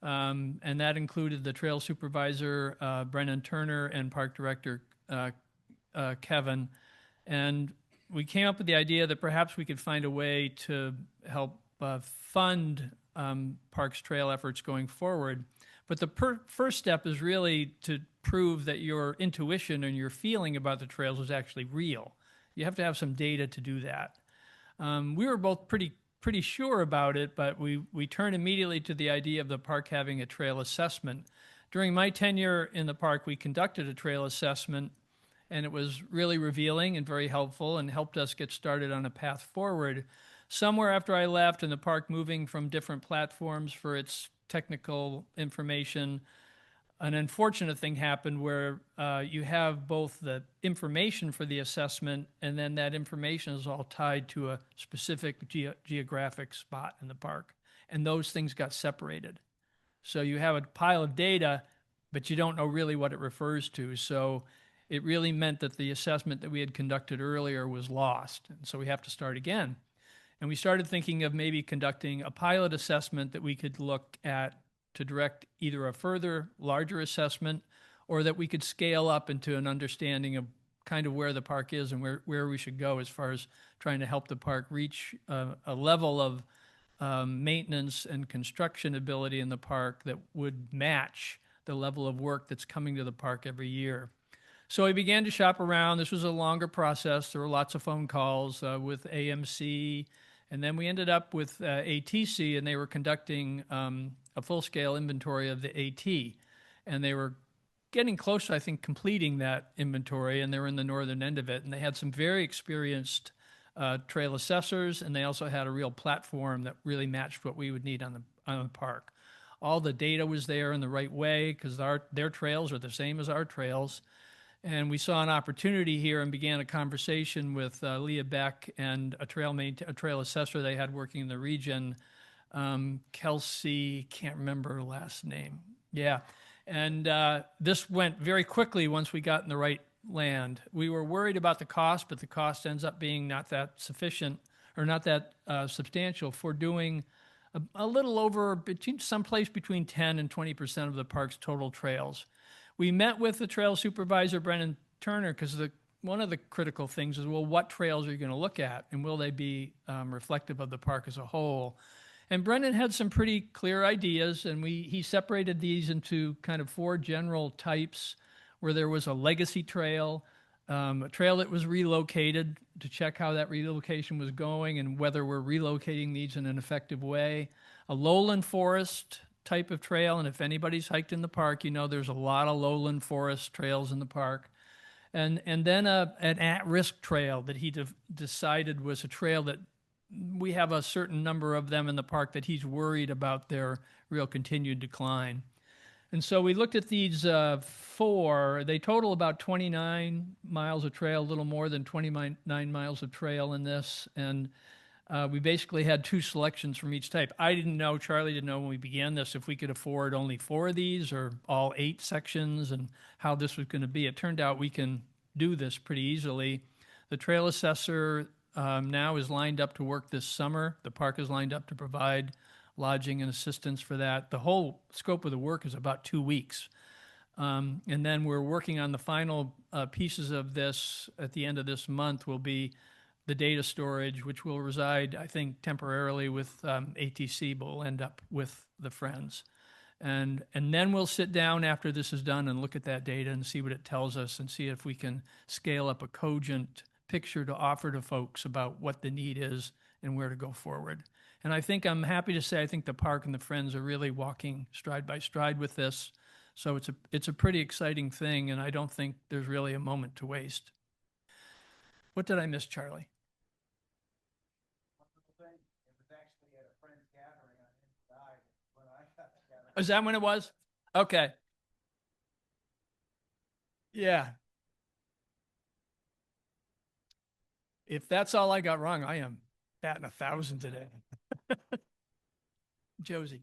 And that included the trail supervisor, Brennan Turner, and park director, Kevin. And we came up with the idea that perhaps we could find a way to help fund parks trail efforts going forward. But the first step is really to prove that your intuition and your feeling about the trails is actually real. You have to have some data to do that. We were both pretty sure about it, but we turned immediately to the idea of the park having a trail assessment. During my tenure in the park, we conducted a trail assessment, and it was really revealing and very helpful, and helped us get started on a path forward. Somewhere after I left, and the park moving from different platforms for its technical information, an unfortunate thing happened where you have both the information for the assessment, and then that information is all tied to a specific geographic spot in the park. And those things got separated. So you have a pile of data, but you don't know really what it refers to. So it really meant that the assessment that we had conducted earlier was lost. And so we have to start again. And we started thinking of maybe conducting a pilot assessment that we could look at to direct either a further larger assessment, or that we could scale up into an understanding of kind of where the park is and where we should go as far as trying to help the park reach a level of maintenance and construction ability in the park that would match the level of work that's coming to the park every year. So we began to shop around. This was a longer process. There were lots of phone calls with AMC, and then we ended up with ATC, and they were conducting a full-scale inventory of the AT. And they were getting close to, I think, completing that inventory, and they were in the northern end of it. And they had some very experienced trail assessors, and they also had a real platform that really matched what we would need on the park. All the data was there in the right way, because their trails are the same as our trails. And we saw an opportunity here and began a conversation with Leah Beck and a trail assessor they had working in the region, Kelsey, can't remember her last name. Yeah. And this went very quickly once we got in the right land. We were worried about the cost, but the cost ends up being not that sufficient, or not that substantial, for doing a little over, someplace between 10 and 20% of the park's total trails. We met with the trail supervisor, Brennan Turner, because one of the critical things is, well, what trails are you going to look at, and will they be reflective of the park as a whole? And Brendan had some pretty clear ideas, and he separated these into kind of 4 general types, where there was a legacy trail, a trail that was relocated to check how that relocation was going and whether we're relocating these in an effective way, a lowland forest type of trail, and if anybody's hiked in the park, you know there's a lot of lowland forest trails in the park, and then an at-risk trail that he decided was a trail that we have a certain number of them in the park that he's worried about their real continued decline. And so we looked at these 4. They total about 29 miles of trail, a little more than 29 miles of trail in this. And we basically had 2 selections from each type. I didn't know, Charlie didn't know when we began this, if we could afford only 4 of these or all 8 sections and how this was going to be. It turned out we can do this pretty easily. The trail assessor now is lined up to work this summer. The park is lined up to provide lodging and assistance for that. The whole scope of the work is about 2 weeks. And then we're working on the final pieces of this at the end of this month. Will be the data storage, which will reside, I think, temporarily with ATC, but will end up with the Friends. And then we'll sit down after this is done and look at that data and see what it tells us and see if we can scale up a cogent picture to offer to folks about what the need is and where to go forward. And I think I'm happy to say I think the park and the Friends are really walking stride by stride with this. So it's a pretty exciting thing, and I don't think there's really a moment to waste. What did I miss, Charlie? Is that when it was? Okay. Yeah. If that's all I got wrong, I am batting 1,000 today. Josie.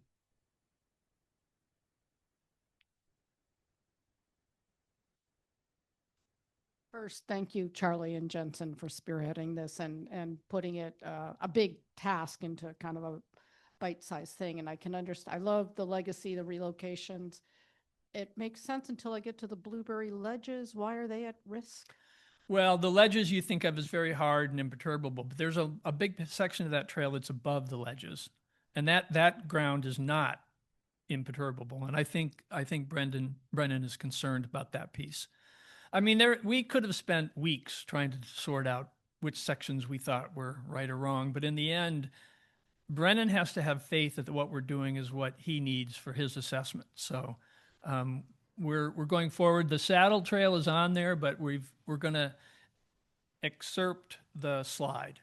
First, thank you, Charlie and Jensen, for spearheading this and putting it a big task into kind of a bite-sized thing. And I can understand. I love the legacy, the relocations. It makes sense until I get to the Blueberry Ledges. Why are they at risk? Well, the ledges you think of as very hard and imperturbable, but there's a big section of that trail that's above the ledges, and that ground is not imperturbable. And I think Brendan is concerned about that piece. I mean, we could have spent weeks trying to sort out which sections we thought were right or wrong, but in the end, Brennan has to have faith that what we're doing is what he needs for his assessment. So we're going forward. The saddle trail is on there, but we're going to excerpt the slide,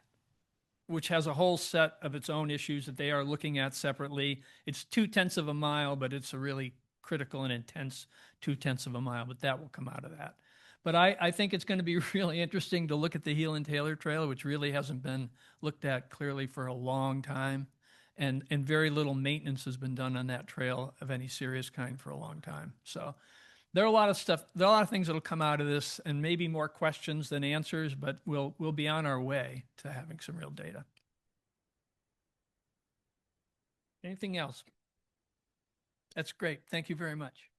which has a whole set of its own issues that they are looking at separately. It's 0.2 of a mile, but it's a really critical and intense 0.2 of a mile, but that will come out of that. But I think it's going to be really interesting to look at the Heel and Taylor Trail, which really hasn't been looked at clearly for a long time. And very little maintenance has been done on that trail of any serious kind for a long time. So there are a lot of things that'll come out of this, and maybe more questions than answers, but we'll be on our way to having some real data. Anything else? That's great. Thank you very much.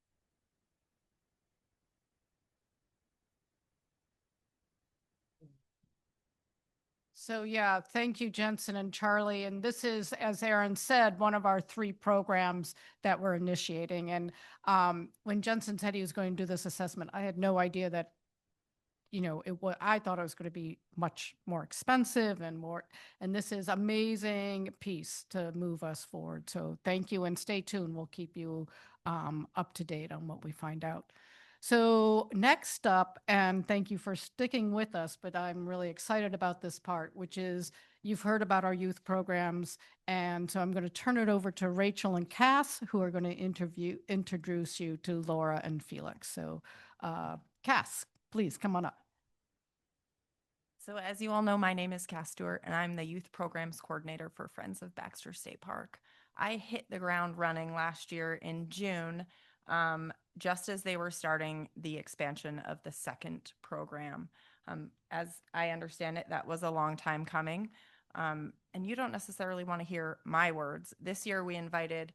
So yeah, thank you, Jensen and Charlie. And this is, as Aaron said, one of our 3 programs that we're initiating. And when Jensen said he was going to do this assessment, I had no idea that, I thought it was going to be much more expensive and this is amazing piece to move us forward. So thank you and stay tuned. We'll keep you up to date on what we find out. So next up, and thank you for sticking with us, but I'm really excited about this part, which is you've heard about our youth programs. And so I'm going to turn it over to Rachel and Cass, who are going to introduce you to Laura and Felix. So Cass, please come on up. So as you all know, my name is Cass Stewart, and I'm the Youth Programs Coordinator for Friends of Baxter State Park. I hit the ground running last year in June, just as they were starting the expansion of the second program. As I understand it, that was a long time coming. And you don't necessarily want to hear my words. This year we invited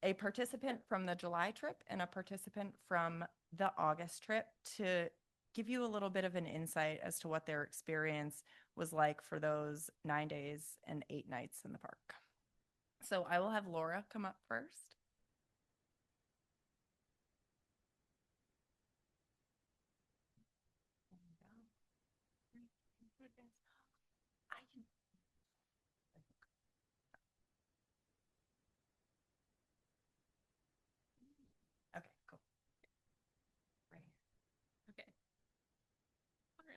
a participant from the July trip and a participant from the August trip to give you a little bit of an insight as to what their experience was like for those 9 days and 8 nights in the park. So I will have Laura come up first. Okay, cool. Right. Okay. All right.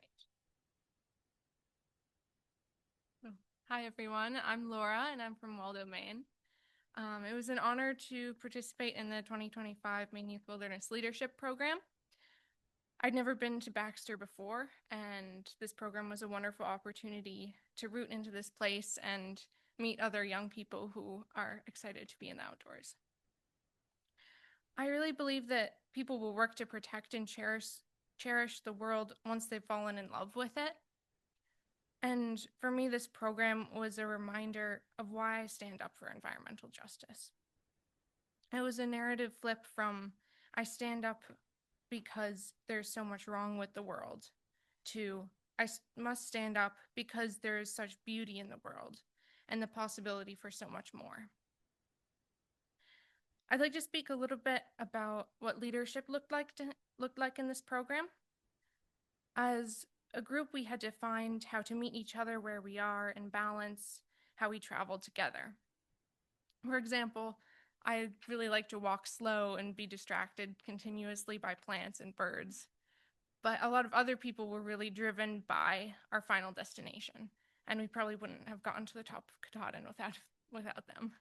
Hi, everyone. I'm Laura, and I'm from Waldo, Maine. It was an honor to participate in the 2025 Maine Youth Wilderness Leadership Program. I'd never been to Baxter before, and this program was a wonderful opportunity to root into this place and meet other young people who are excited to be in the outdoors. I really believe that people will work to protect and cherish the world once they've fallen in love with it. And for me, this program was a reminder of why I stand up for environmental justice. It was a narrative flip from I stand up because there's so much wrong with the world to must stand up because there is such beauty in the world and the possibility for so much more. I'd like to speak a little bit about what leadership looked like in this program. As a group, we had to find how to meet each other where we are and balance how we travel together. For example, I really like to walk slow and be distracted continuously by plants and birds. But a lot of other people were really driven by our final destination, and we probably wouldn't have gotten to the top of Katahdin without them.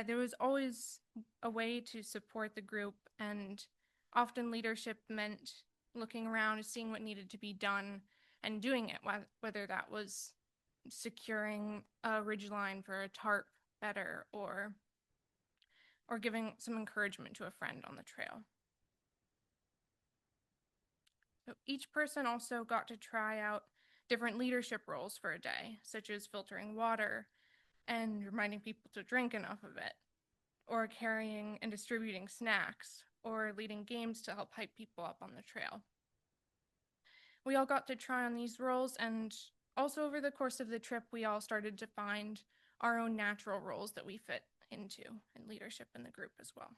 There was always a way to support the group, and often leadership meant looking around and seeing what needed to be done and doing it, whether that was securing a ridgeline for a tarp better or giving some encouragement to a friend on the trail. So each person also got to try out different leadership roles for a day, such as filtering water and reminding people to drink enough of it, or carrying and distributing snacks, or leading games to help hype people up on the trail. We all got to try on these roles, and also over the course of the trip, we all started to find our own natural roles that we fit into in leadership in the group as well.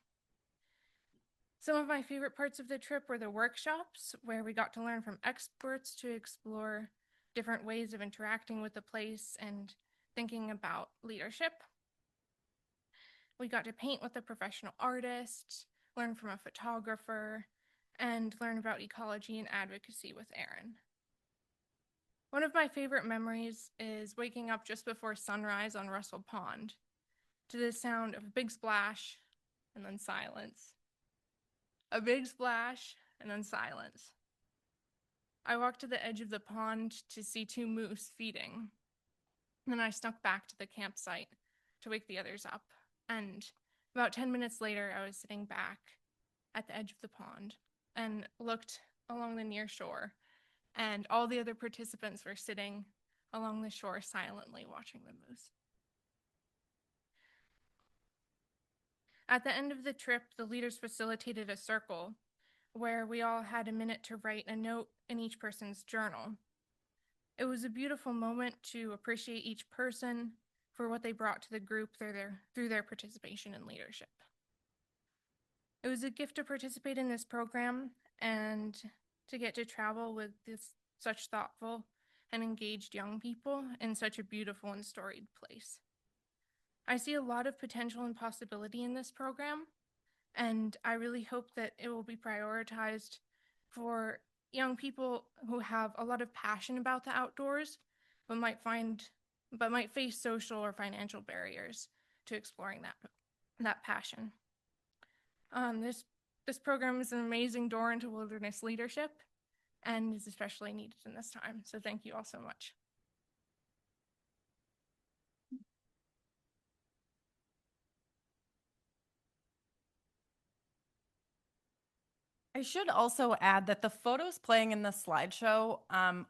Some of my favorite parts of the trip were the workshops, where we got to learn from experts to explore different ways of interacting with the place and thinking about leadership. We got to paint with a professional artist, learn from a photographer, and learn about ecology and advocacy with Erin. One of my favorite memories is waking up just before sunrise on Russell Pond to the sound of a big splash and then silence. A big splash and then silence. I walked to the edge of the pond to see 2 moose feeding. Then I snuck back to the campsite to wake the others up. And about 10 minutes later, I was sitting back at the edge of the pond and looked along the near shore, and all the other participants were sitting along the shore silently watching the moose. At the end of the trip, the leaders facilitated a circle where we all had a minute to write a note in each person's journal. It was a beautiful moment to appreciate each person for what they brought to the group through their participation in leadership. It was a gift to participate in this program and to get to travel with such thoughtful and engaged young people in such a beautiful and storied place. I see a lot of potential and possibility in this program, and I really hope that it will be prioritized for young people who have a lot of passion about the outdoors, but might face social or financial barriers to exploring that passion. This program is an amazing door into wilderness leadership and is especially needed in this time. So thank you all so much. I should also add that the photos playing in the slideshow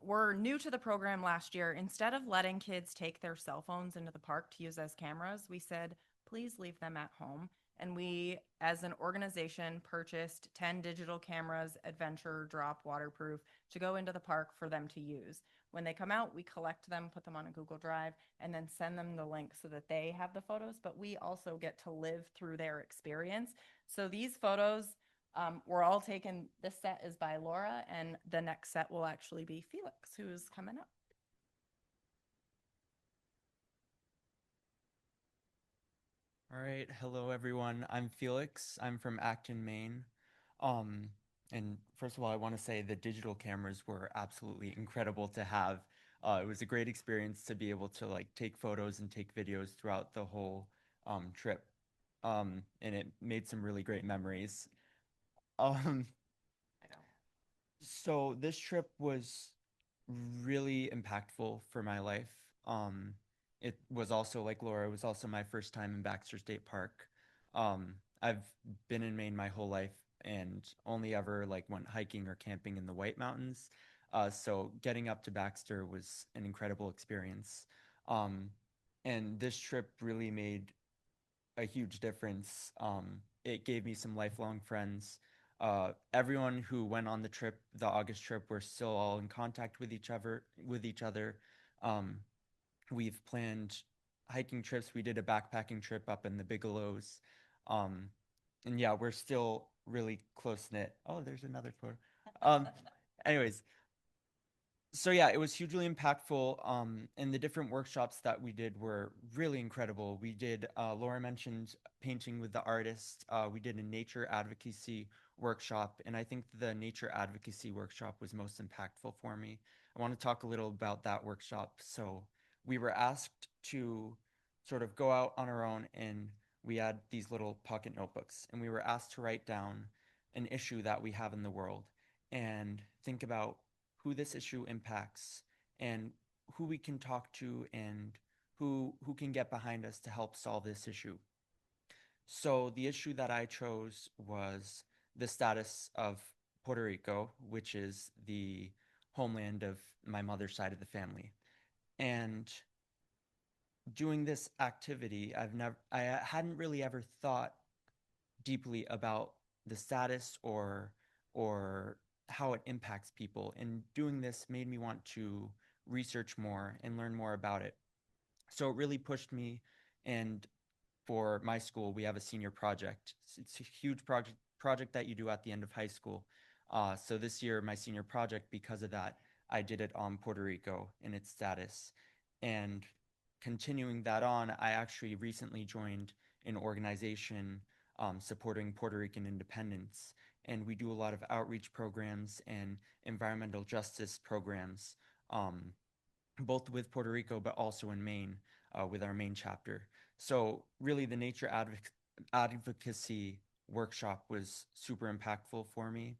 were new to the program last year. Instead of letting kids take their cell phones into the park to use as cameras, we said, please leave them at home. And we, as an organization, purchased 10 digital cameras, adventure, drop, waterproof, to go into the park for them to use. When they come out, we collect them, put them on a Google Drive, and then send them the link so that they have the photos, but we also get to live through their experience. So these photos were all taken. This set is by Laura, and the next set will actually be Felix, who's coming up. All right, hello everyone. I'm Felix. I'm from Acton, Maine. And first of all, I want to say the digital cameras were absolutely incredible to have. It was a great experience to be able to take photos and take videos throughout the whole trip. And it made some really great memories. So this trip was really impactful for my life. It was also, like Laura, it was also my first time in Baxter State Park. I've been in Maine my whole life and only ever went hiking or camping in the White Mountains. So getting up to Baxter was an incredible experience. And this trip really made a huge difference. It gave me some lifelong friends. Everyone who went on the trip, the August trip, we're still all in contact with each other. We've planned hiking trips. We did a backpacking trip up in the Bigelows. And yeah, we're still really close knit. Oh, there's another photo. Anyways, so yeah, it was hugely impactful. And the different workshops that we did were really incredible. We did, Laura mentioned painting with the artist. We did a nature advocacy workshop, and I think the nature advocacy workshop was most impactful for me. I want to talk a little about that workshop. So we were asked to sort of go out on our own, and we had these little pocket notebooks, and we were asked to write down an issue that we have in the world and think about who this issue impacts and who we can talk to and who can get behind us to help solve this issue. So the issue that I chose was the status of Puerto Rico, which is the homeland of my mother's side of the family. And doing this activity, I hadn't really ever thought deeply about the status or how it impacts people. And doing this made me want to research more and learn more about it. So it really pushed me. And for my school, we have a senior project. It's a huge project that you do at the end of high school. So this year, my senior project, because of that, I did it on Puerto Rico and its status. And continuing that on, I actually recently joined an organization supporting Puerto Rican independence. And we do a lot of outreach programs and environmental justice programs, both with Puerto Rico, but also in Maine with our Maine chapter. So really the nature advocacy workshop was super impactful for me.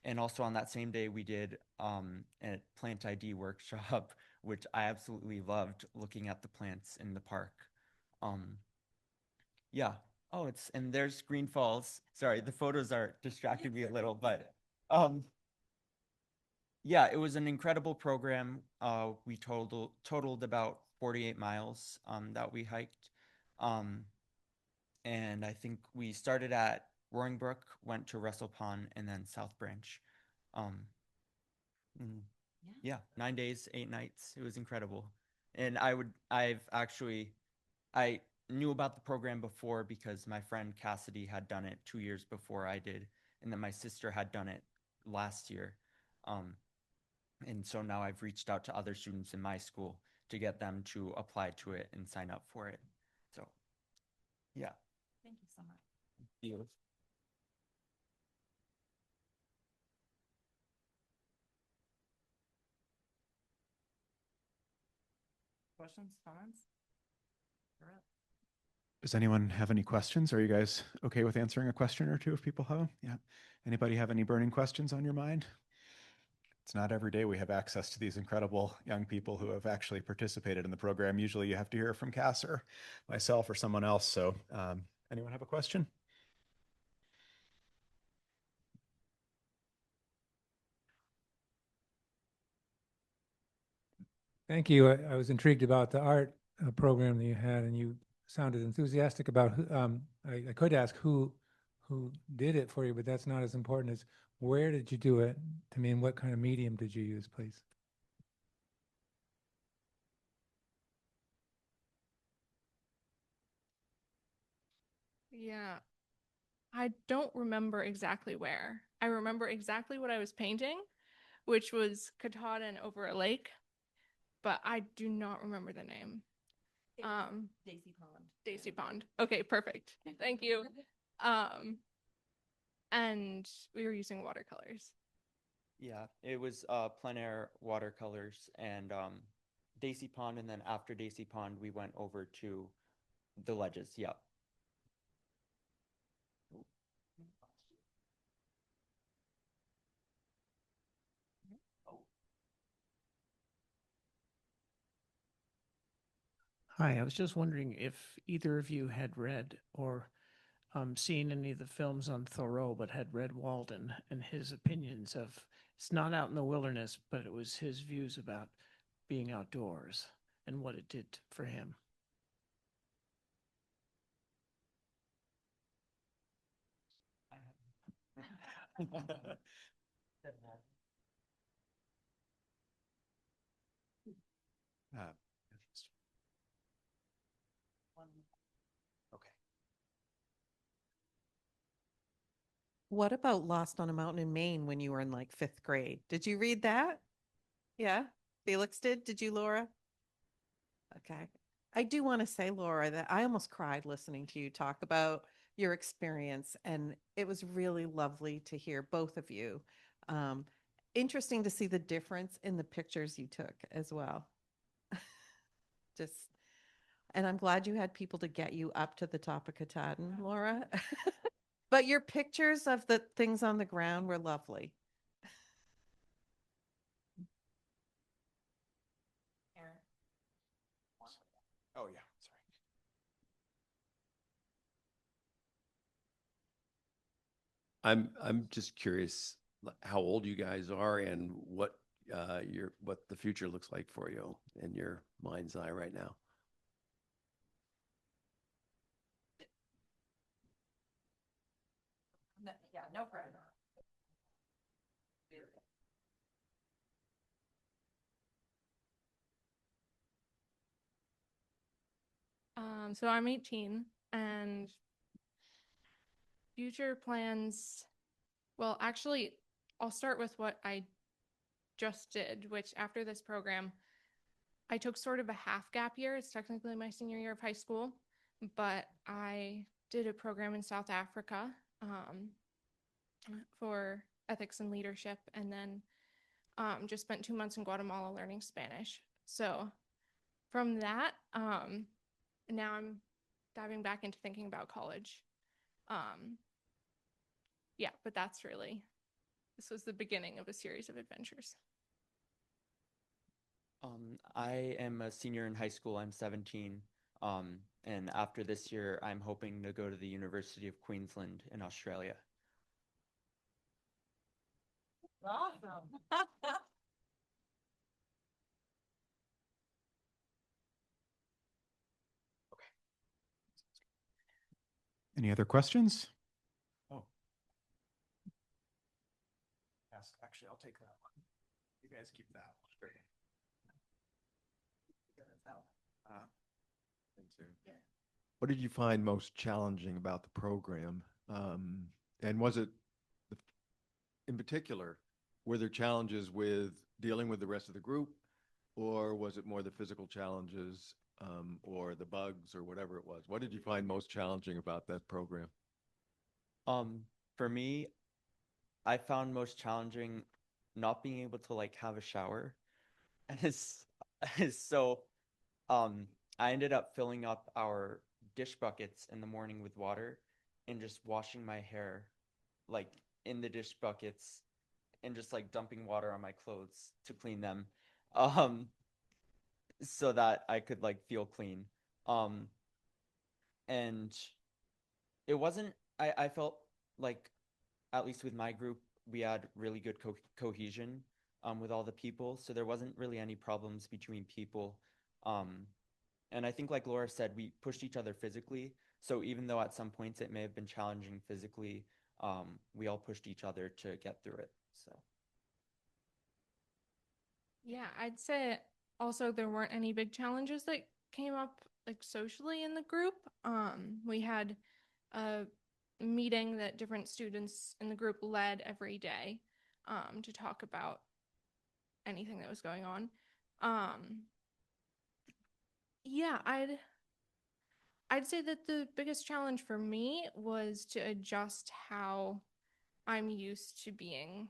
And also on that same day, we did a plant ID workshop, which I absolutely loved, looking at the plants in the park. Yeah. Oh, and there's Green Falls. Sorry, the photos are distracting me a little, but yeah, it was an incredible program. We totaled about 48 miles that we hiked. And I think we started at Roaring Brook, went to Russell Pond, and then South Branch. Yeah, 9 days, 8 nights. It was incredible. And I knew about the program before because my friend Cassidy had done it 2 years before I did, and then my sister had done it last year. And so now I've reached out to other students in my school to get them to apply to it and sign up for it. So, yeah. Thank you so much. You. Questions, comments? You're up. Does anyone have any questions? Are you guys okay with answering a question or two if people have them? Yeah. Anybody have any burning questions on your mind? It's not every day we have access to these incredible young people who have actually participated in the program. Usually you have to hear from Cass or myself or someone else. So anyone have a question? Thank you. I was intrigued about the art program that you had, and you sounded enthusiastic about. I could ask who did it for you, but that's not as important as where did you do it? To me, and what kind of medium did you use, please? Yeah, I don't remember exactly where. I remember exactly what I was painting, which was Katahdin over a lake, but I do not remember the name. Daisy Pond. Daisy Pond. Okay, perfect. Thank you. And we were using watercolors. Yeah, it was plein air watercolors and Daisy Pond, and then after Daisy Pond, we went over to the ledges. Yeah. Hi, I was just wondering if either of you had read or seen any of the films on Thoreau, but had read Walden and his opinions of, it's not out in the wilderness, but it was his views about being outdoors and what it did for him. Okay. What about Lost on a Mountain in Maine when you were in like 5th grade? Did you read that? Yeah. Felix did. Did you, Laura? Okay. I do want to say, Laura, that I almost cried listening to you talk about your experience, and it was really lovely to hear both of you. Interesting to see the difference in the pictures you took as well. Just, and I'm glad you had people to get you up to the top of Katahdin, Laura. But your pictures of the things on the ground were lovely. Oh, yeah, sorry. I'm just curious how old you guys are and what what the future looks like for you in your mind's eye right now. Yeah, no pressure. So I'm 18 and future plans. Well, actually, I'll start with what I just did, which after this program, I took sort of a half gap year. It's technically my senior year of high school, but I did a program in South Africa for ethics and leadership, and then just spent 2 months in Guatemala learning Spanish. So from that, now I'm diving back into thinking about college. Yeah, but that's really, this was the beginning of a series of adventures. I am a senior in high school. I'm 17. And after this year, I'm hoping to go to the University of Queensland in Australia. Awesome. Any other questions? Oh. Yes, actually, I'll take that one. You guys keep that one. What did you find most challenging about the program? And was it, in particular, were there challenges with dealing with the rest of the group, or was it more the physical challenges or the bugs or whatever it was? What did you find most challenging about that program? For me, I found most challenging not being able to like have a shower. And so I ended up filling up our dish buckets in the morning with water and just washing my hair like in the dish buckets and just like dumping water on my clothes to clean them so that I could like feel clean. And it wasn't, I felt like, at least with my group, we had really good cohesion with all the people. So there wasn't really any problems between people. And I think, like Laura said, we pushed each other physically. So even though at some points it may have been challenging physically, we all pushed each other to get through it. So. Yeah, I'd say also there weren't any big challenges that came up like socially in the group. We had a meeting that different students in the group led every day to talk about anything that was going on. Yeah, I'd say that the biggest challenge for me was to adjust how I'm used to being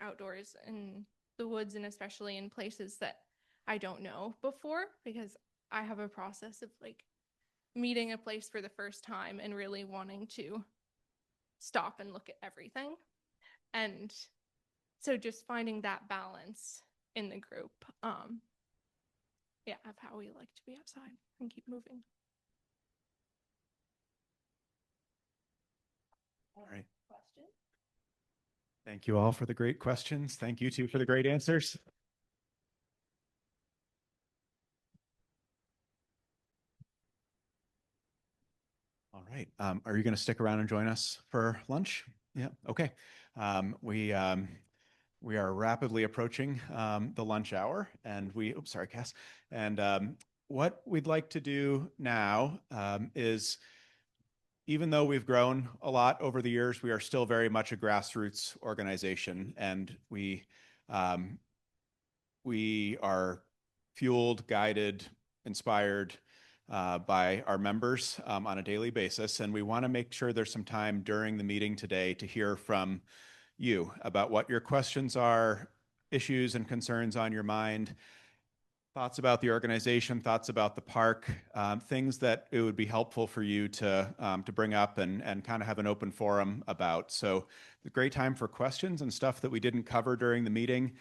outdoors in the woods, and especially in places that I don't know before, because I have a process of like meeting a place for the first time and really wanting to stop and look at everything. And so just finding that balance in the group, yeah, of how we like to be outside and keep moving. All right. Thank you all for the great questions. Thank you too for the great answers. All right. Are you going to stick around and join us for lunch? Yeah. Okay. We are rapidly approaching the lunch hour, and oops, sorry, Cass. And what we'd like to do now is, even though we've grown a lot over the years, we are still very much a grassroots organization, and we are fueled, guided, inspired by our members on a daily basis. And we want to make sure there's some time during the meeting today to hear from you about what your questions are, issues and concerns on your mind, thoughts about the organization, thoughts about the park, things that it would be helpful for you to bring up and kind of have an open forum about. So a great time for questions and stuff that we didn't cover during the meeting.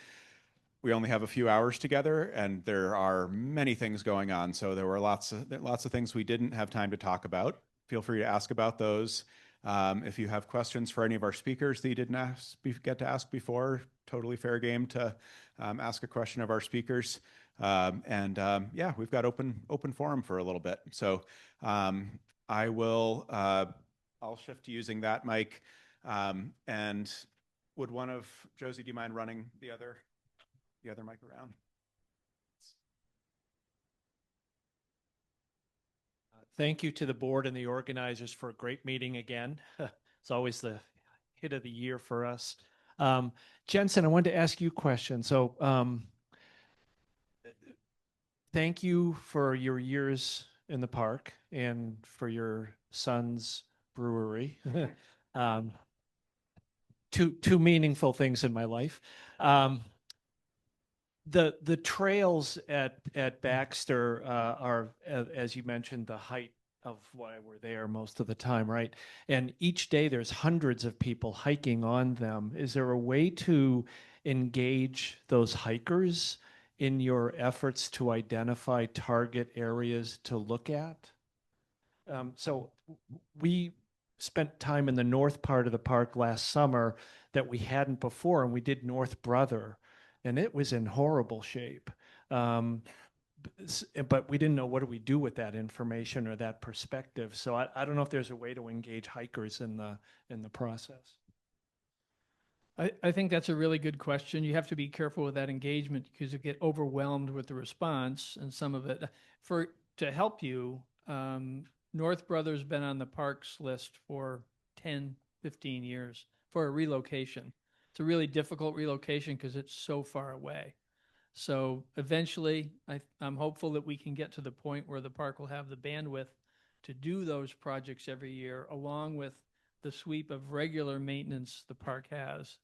We only have a few hours together, and there are many things going on. So there were lots of things we didn't have time to talk about. Feel free to ask about those. If you have questions for any of our speakers that you didn't get to ask before, totally fair game to ask a question of our speakers. Yeah, we've got open forum for a little bit. So I'll shift to using that mic. And would one of Josie, do you mind running the other mic around? Thank you to the board and the organizers for a great meeting again. It's always the hit of the year for us. Jensen, I wanted to ask you a question. So thank you for your years in the park and for your son's brewery. Two meaningful things in my life. The trails at Baxter are, as you mentioned, the height of why we're there most of the time, right? And each day there's hundreds of people hiking on them. Is there a way to engage those hikers in your efforts to identify target areas to look at? So we spent time in the north part of the park last summer that we hadn't before, and we did North Brother. And it was in horrible shape. But we didn't know what do we do with that information or that perspective. So I don't know if there's a way to engage hikers in the process. I think that's a really good question. You have to be careful with that engagement because you get overwhelmed with the response and some of it. To help you, North Brother's been on the parks list for 10, 15 years for a relocation. It's a really difficult relocation because it's so far away. So eventually, I'm hopeful that we can get to the point where the park will have the bandwidth to do those projects every year, along with the sweep of regular maintenance the park has.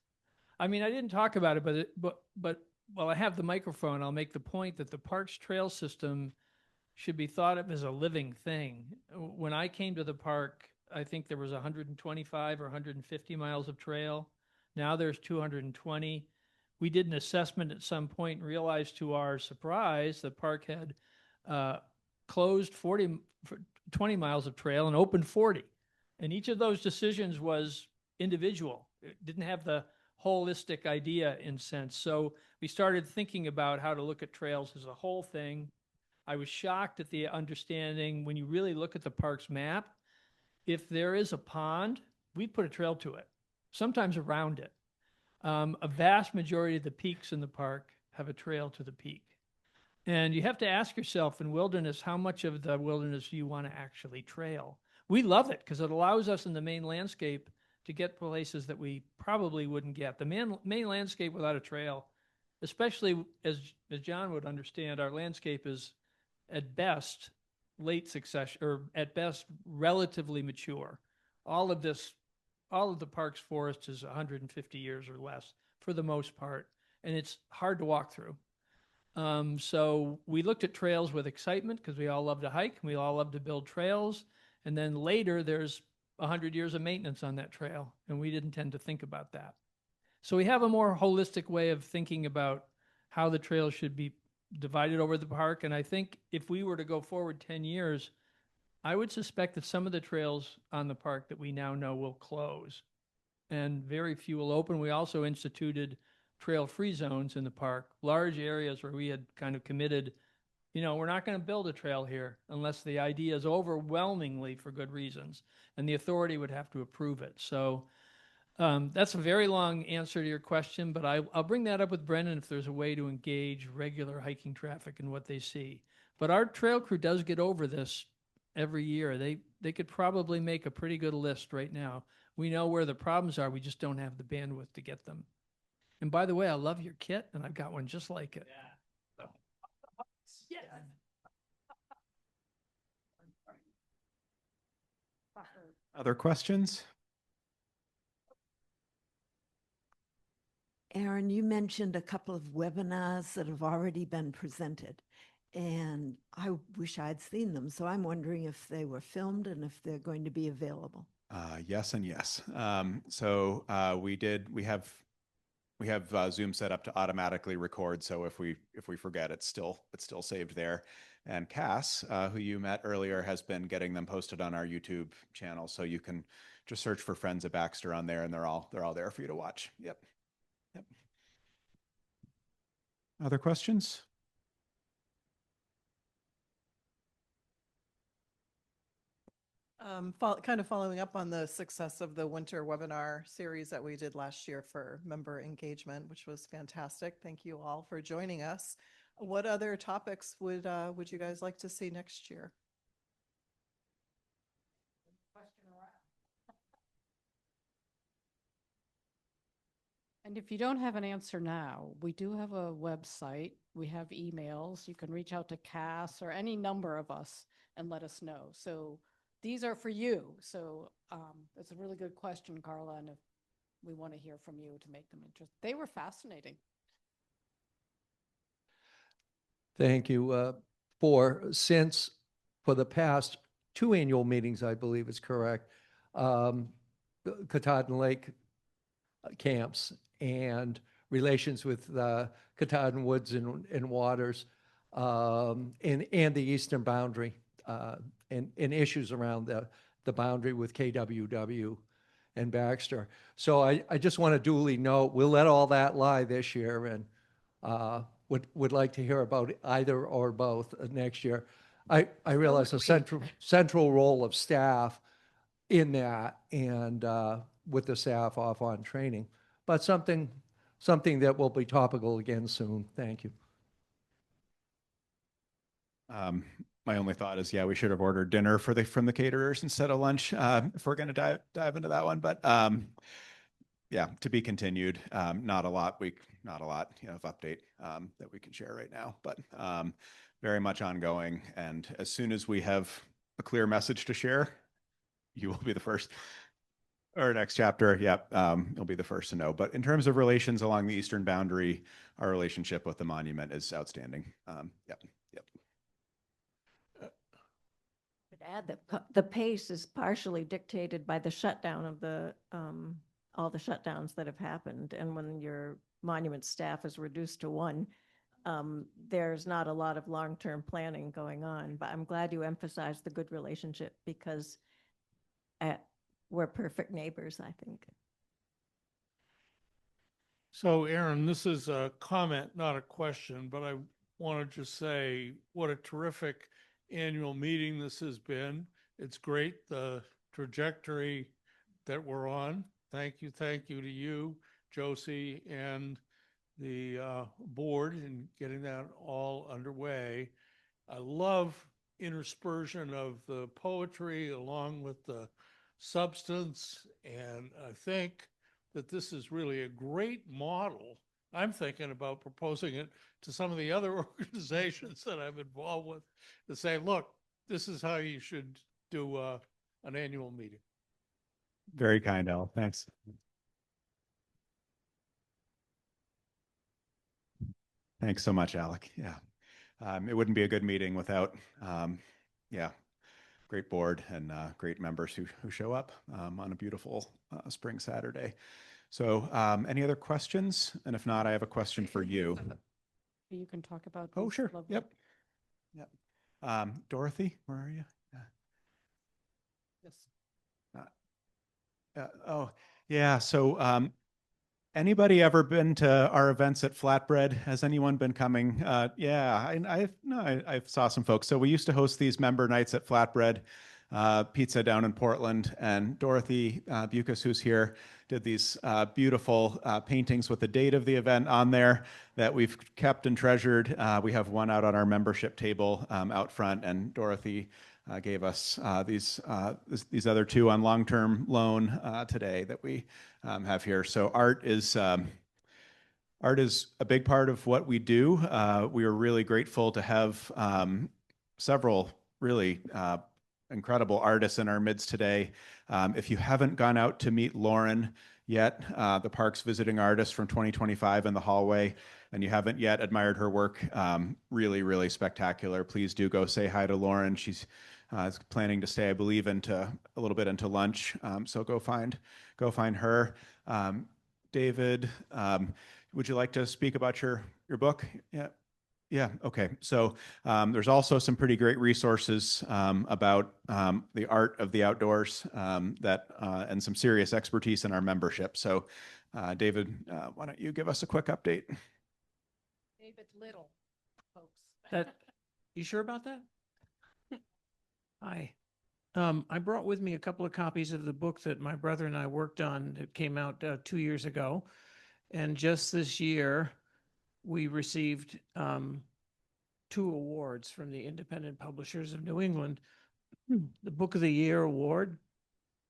I mean, I didn't talk about it, but while I have the microphone, I'll make the point that the park's trail system should be thought of as a living thing. When I came to the park, I think there was 125 or 150 miles of trail. Now there's 220. We did an assessment at some point and realized to our surprise, the park had closed 20 miles of trail and opened 40. And each of those decisions was individual. It didn't have the holistic idea in sense. So we started thinking about how to look at trails as a whole thing. I was shocked at the understanding when you really look at the park's map. If there is a pond, we put a trail to it, sometimes around it. A vast majority of the peaks in the park have a trail to the peak. And you have to ask yourself in wilderness, how much of the wilderness do you want to actually trail? We love it because it allows us in the Maine landscape to get places that we probably wouldn't get. The Maine landscape without a trail, especially as John would understand, our landscape is at best late succession, or at best relatively mature. All of the park's forest is 150 years or less for the most part, and it's hard to walk through. So we looked at trails with excitement because we all love to hike and we all love to build trails. And then later there's 100 years of maintenance on that trail, and we didn't tend to think about that. So we have a more holistic way of thinking about how the trails should be divided over the park. And I think if we were to go forward 10 years, I would suspect that some of the trails on the park that we now know will close and very few will open. We also instituted trail-free zones in the park, large areas where we had kind of committed, we're not going to build a trail here unless the idea is overwhelmingly for good reasons, and the authority would have to approve it. So That's a very long answer to your question, but I'll bring that up with Brendan if there's a way to engage regular hiking traffic and what they see. But our trail crew does get over this every year. They could probably make a pretty good list right now. We know where the problems are. We just don't have the bandwidth to get them. And by the way, I love your kit, and I've got one just like it. Yeah. Other questions? Aaron, you mentioned a couple of webinars that have already been presented, and I wish I'd seen them. So I'm wondering if they were filmed and if they're going to be available. Yes and yes. We have Zoom set up to automatically record. So if we forget, it's still saved there. And Cass, who you met earlier, has been getting them posted on our YouTube channel. So you can just search for Friends of Baxter on there, and they're all there for you to watch. Yep. Other questions? Kind of following up on the success of the winter webinar series that we did last year for member engagement, which was fantastic. Thank you all for joining us. What other topics would you guys like to see next year? And if you don't have an answer now, we do have a website. We have emails. You can reach out to Cass or any number of us and let us know. So these are for you. So it's a really good question, Carla, and if we want to hear from you to make them interesting. They were fascinating. Thank you. For the past 2 annual meetings, I believe is correct, Katahdin Lake camps and relations with Katahdin Woods and Waters and the eastern boundary and issues around the boundary with KWW and Baxter. So I just want to duly note, we'll let all that lie this year and would like to hear about either or both next year. I realize the central role of staff in that and with the staff off on training, but something that will be topical again soon. Thank you. My only thought is, yeah, we should have ordered dinner from the caterers instead of lunch if we're going to dive into that one. But yeah, to be continued. Not a lot of update that we can share right now, but very much ongoing. And as soon as we have a clear message to share, you will be the first. Or next chapter, yep, you'll be the first to know. But in terms of relations along the eastern boundary, our relationship with the monument is outstanding. Yep. Add that the pace is partially dictated by the shutdown of all the shutdowns that have happened. And when your monument staff is reduced to 1, there's not a lot of long-term planning going on. But I'm glad you emphasized the good relationship because we're perfect neighbors, I think. So Aaron, this is a comment, not a question, but I want to just say what a terrific annual meeting this has been. It's great, the trajectory that we're on. Thank you to you, Josie, and the board in getting that all underway. I love interspersion of the poetry along with the substance, and I think that this is really a great model. I'm thinking about proposing it to some of the other organizations that I'm involved with to say, look, this is how you should do an annual meeting. Very kind, Al. Thanks. Thanks so much, Alec. Yeah. It wouldn't be a good meeting without, great board and great members who show up on a beautiful spring Saturday. So any other questions? And if not, I have a question for you. You can talk about. Oh, sure. Yep. Dorothy, where are you? Yes. Oh, yeah. So anybody ever been to our events at Flatbread? Has anyone been coming? I saw some folks. So we used to host these member nights at Flatbread Pizza down in Portland, and Dorothy Bucas, who's here, did these beautiful paintings with the date of the event on there that we've kept and treasured. We have one out on our membership table out front, and Dorothy gave us these other two on long-term loan today that we have here. So art is a big part of what we do. We are really grateful to have several really incredible artists in our midst today. If you haven't gone out to meet Lauren yet, the park's visiting artist from 2025 in the hallway, and you haven't yet admired her work, really, really spectacular. Please do go say hi to Lauren. She's planning to stay, I believe, a little bit into lunch. So go find her. David, would you like to speak about your book? Yeah. Yeah, okay. So there's also some pretty great resources about the art of the outdoors and some serious expertise in our membership. So David, why don't you give us a quick update? David Little, folks. You sure about that? Hi. I brought with me a couple of copies of the book that my brother and I worked on that came out 2 years ago. And just this year, we received 2 awards from the Independent Publishers of New England, the Book of the Year award,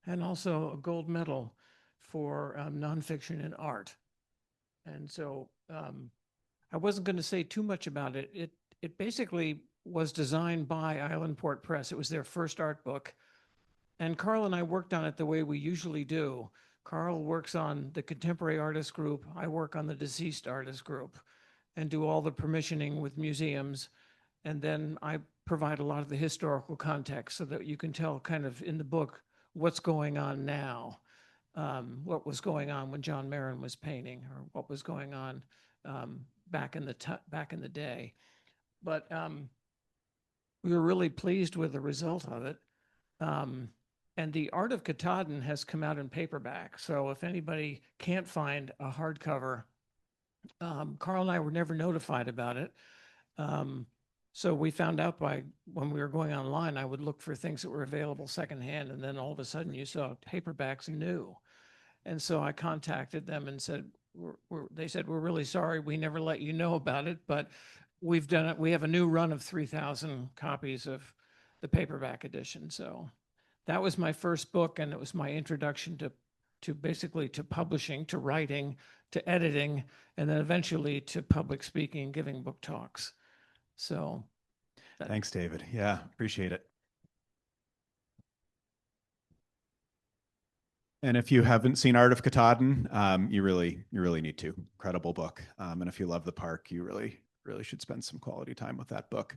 and also a gold medal for nonfiction and art. And so I wasn't going to say too much about it. It basically was designed by Islandport Press. It was their first art book. And Carl and I worked on it the way we usually do. Carl works on the contemporary artist group. I work on the deceased artist group and do all the permissioning with museums. And then I provide a lot of the historical context so that you can tell kind of in the book what's going on now, what was going on when John Marin was painting, or what was going on back in the day. But we were really pleased with the result of it. And the Art of Katahdin has come out in paperback. So if anybody can't find a hardcover, Carl and I were never notified about it. So we found out when we were going online, I would look for things that were available secondhand, and then all of a sudden you saw paperbacks new. And so I contacted them and said, they said, we're really sorry, we never let you know about it, but we've done it. We have a new run of 3,000 copies of the paperback edition. So that was my first book, and it was my introduction to basically to publishing, to writing, to editing, and then eventually to public speaking, giving book talks. So thanks, David. Yeah, appreciate it. And if you haven't seen Art of Katahdin, you really need to. Incredible book. And if you love the park, you really should spend some quality time with that book.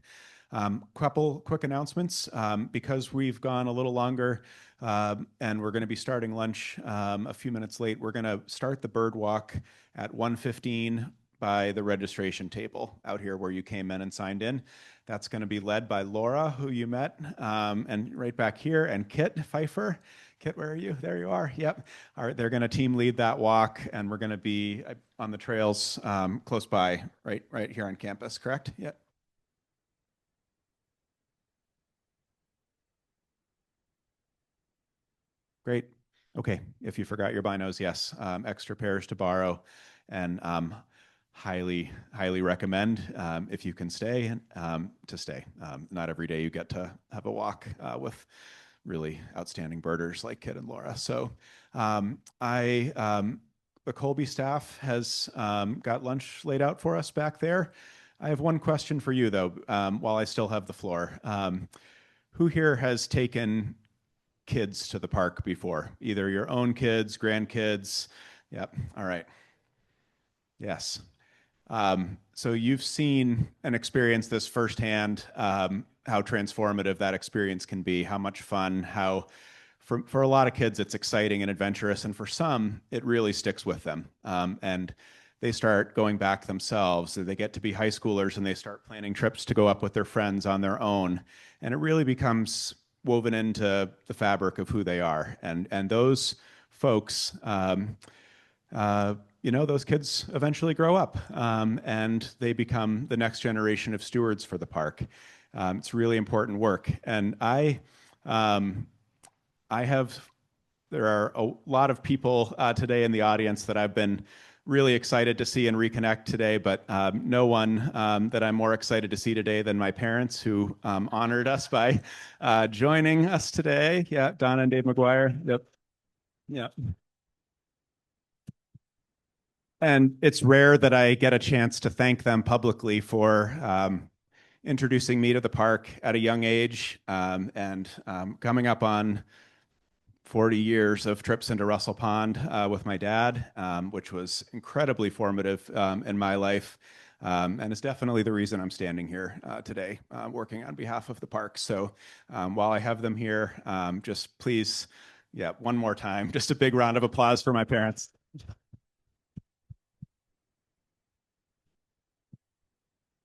Couple quick announcements. Because we've gone a little longer and we're going to be starting lunch a few minutes late, we're going to start the bird walk at 1:15 by the registration table out here where you came in and signed in. That's going to be led by Laura, who you met, and right back here, and Kit Pfeiffer. Kit, where are you? There you are. Yep. All right, they're going to team lead that walk, and we're going to be on the trails close by, right here on campus, correct? Yep. Great. Okay. If you forgot your binos, yes, extra pairs to borrow, and highly recommend if you can stay to stay. Not every day you get to have a walk with really outstanding birders like Kit and Laura. So the Colby staff has got lunch laid out for us back there. I have one question for you though, while I still have the floor. Who here has taken kids to the park before? Either your own kids, grandkids? Yep. All right. Yes. So you've seen and experienced this firsthand, how transformative that experience can be, how much fun, how for a lot of kids it's exciting and adventurous, and for some it really sticks with them. And they start going back themselves. They get to be high schoolers and they start planning trips to go up with their friends on their own. And it really becomes woven into the fabric of who they are. And those folks, those kids eventually grow up and they become the next generation of stewards for the park. It's really important work. And I There are a lot of people today in the audience that I've been really excited to see and reconnect today, but no one that I'm more excited to see today than my parents, who honored us by joining us today. Yeah, Donna and Dave McGuire. Yep. Yeah. And it's rare that I get a chance to thank them publicly for introducing me to the park at a young age, and coming up on 40 years of trips into Russell Pond with my dad, which was incredibly formative in my life, and is definitely the reason I'm standing here today working on behalf of the park. So while I have them here, just please, yeah, one more time, just a big round of applause for my parents.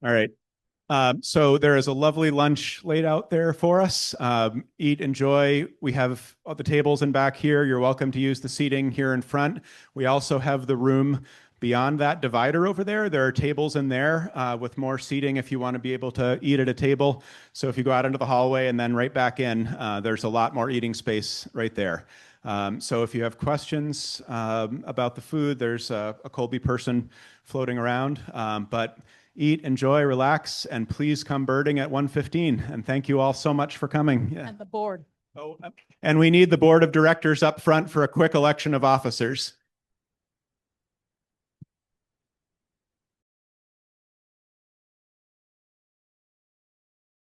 All right. So there is a lovely lunch laid out there for us. Eat, enjoy. We have all the tables in back here. You're welcome to use the seating here in front. We also have the room beyond that divider over there. There are tables in there with more seating if you want to be able to eat at a table. So if you go out into the hallway and then right back in, there's a lot more eating space right there. So if you have questions about the food, there's a Colby person floating around. But eat, enjoy, relax, and please come birding at 1:15. And thank you all so much for coming. Yeah. And the board. Oh, and we need the board of directors up front for a quick election of officers.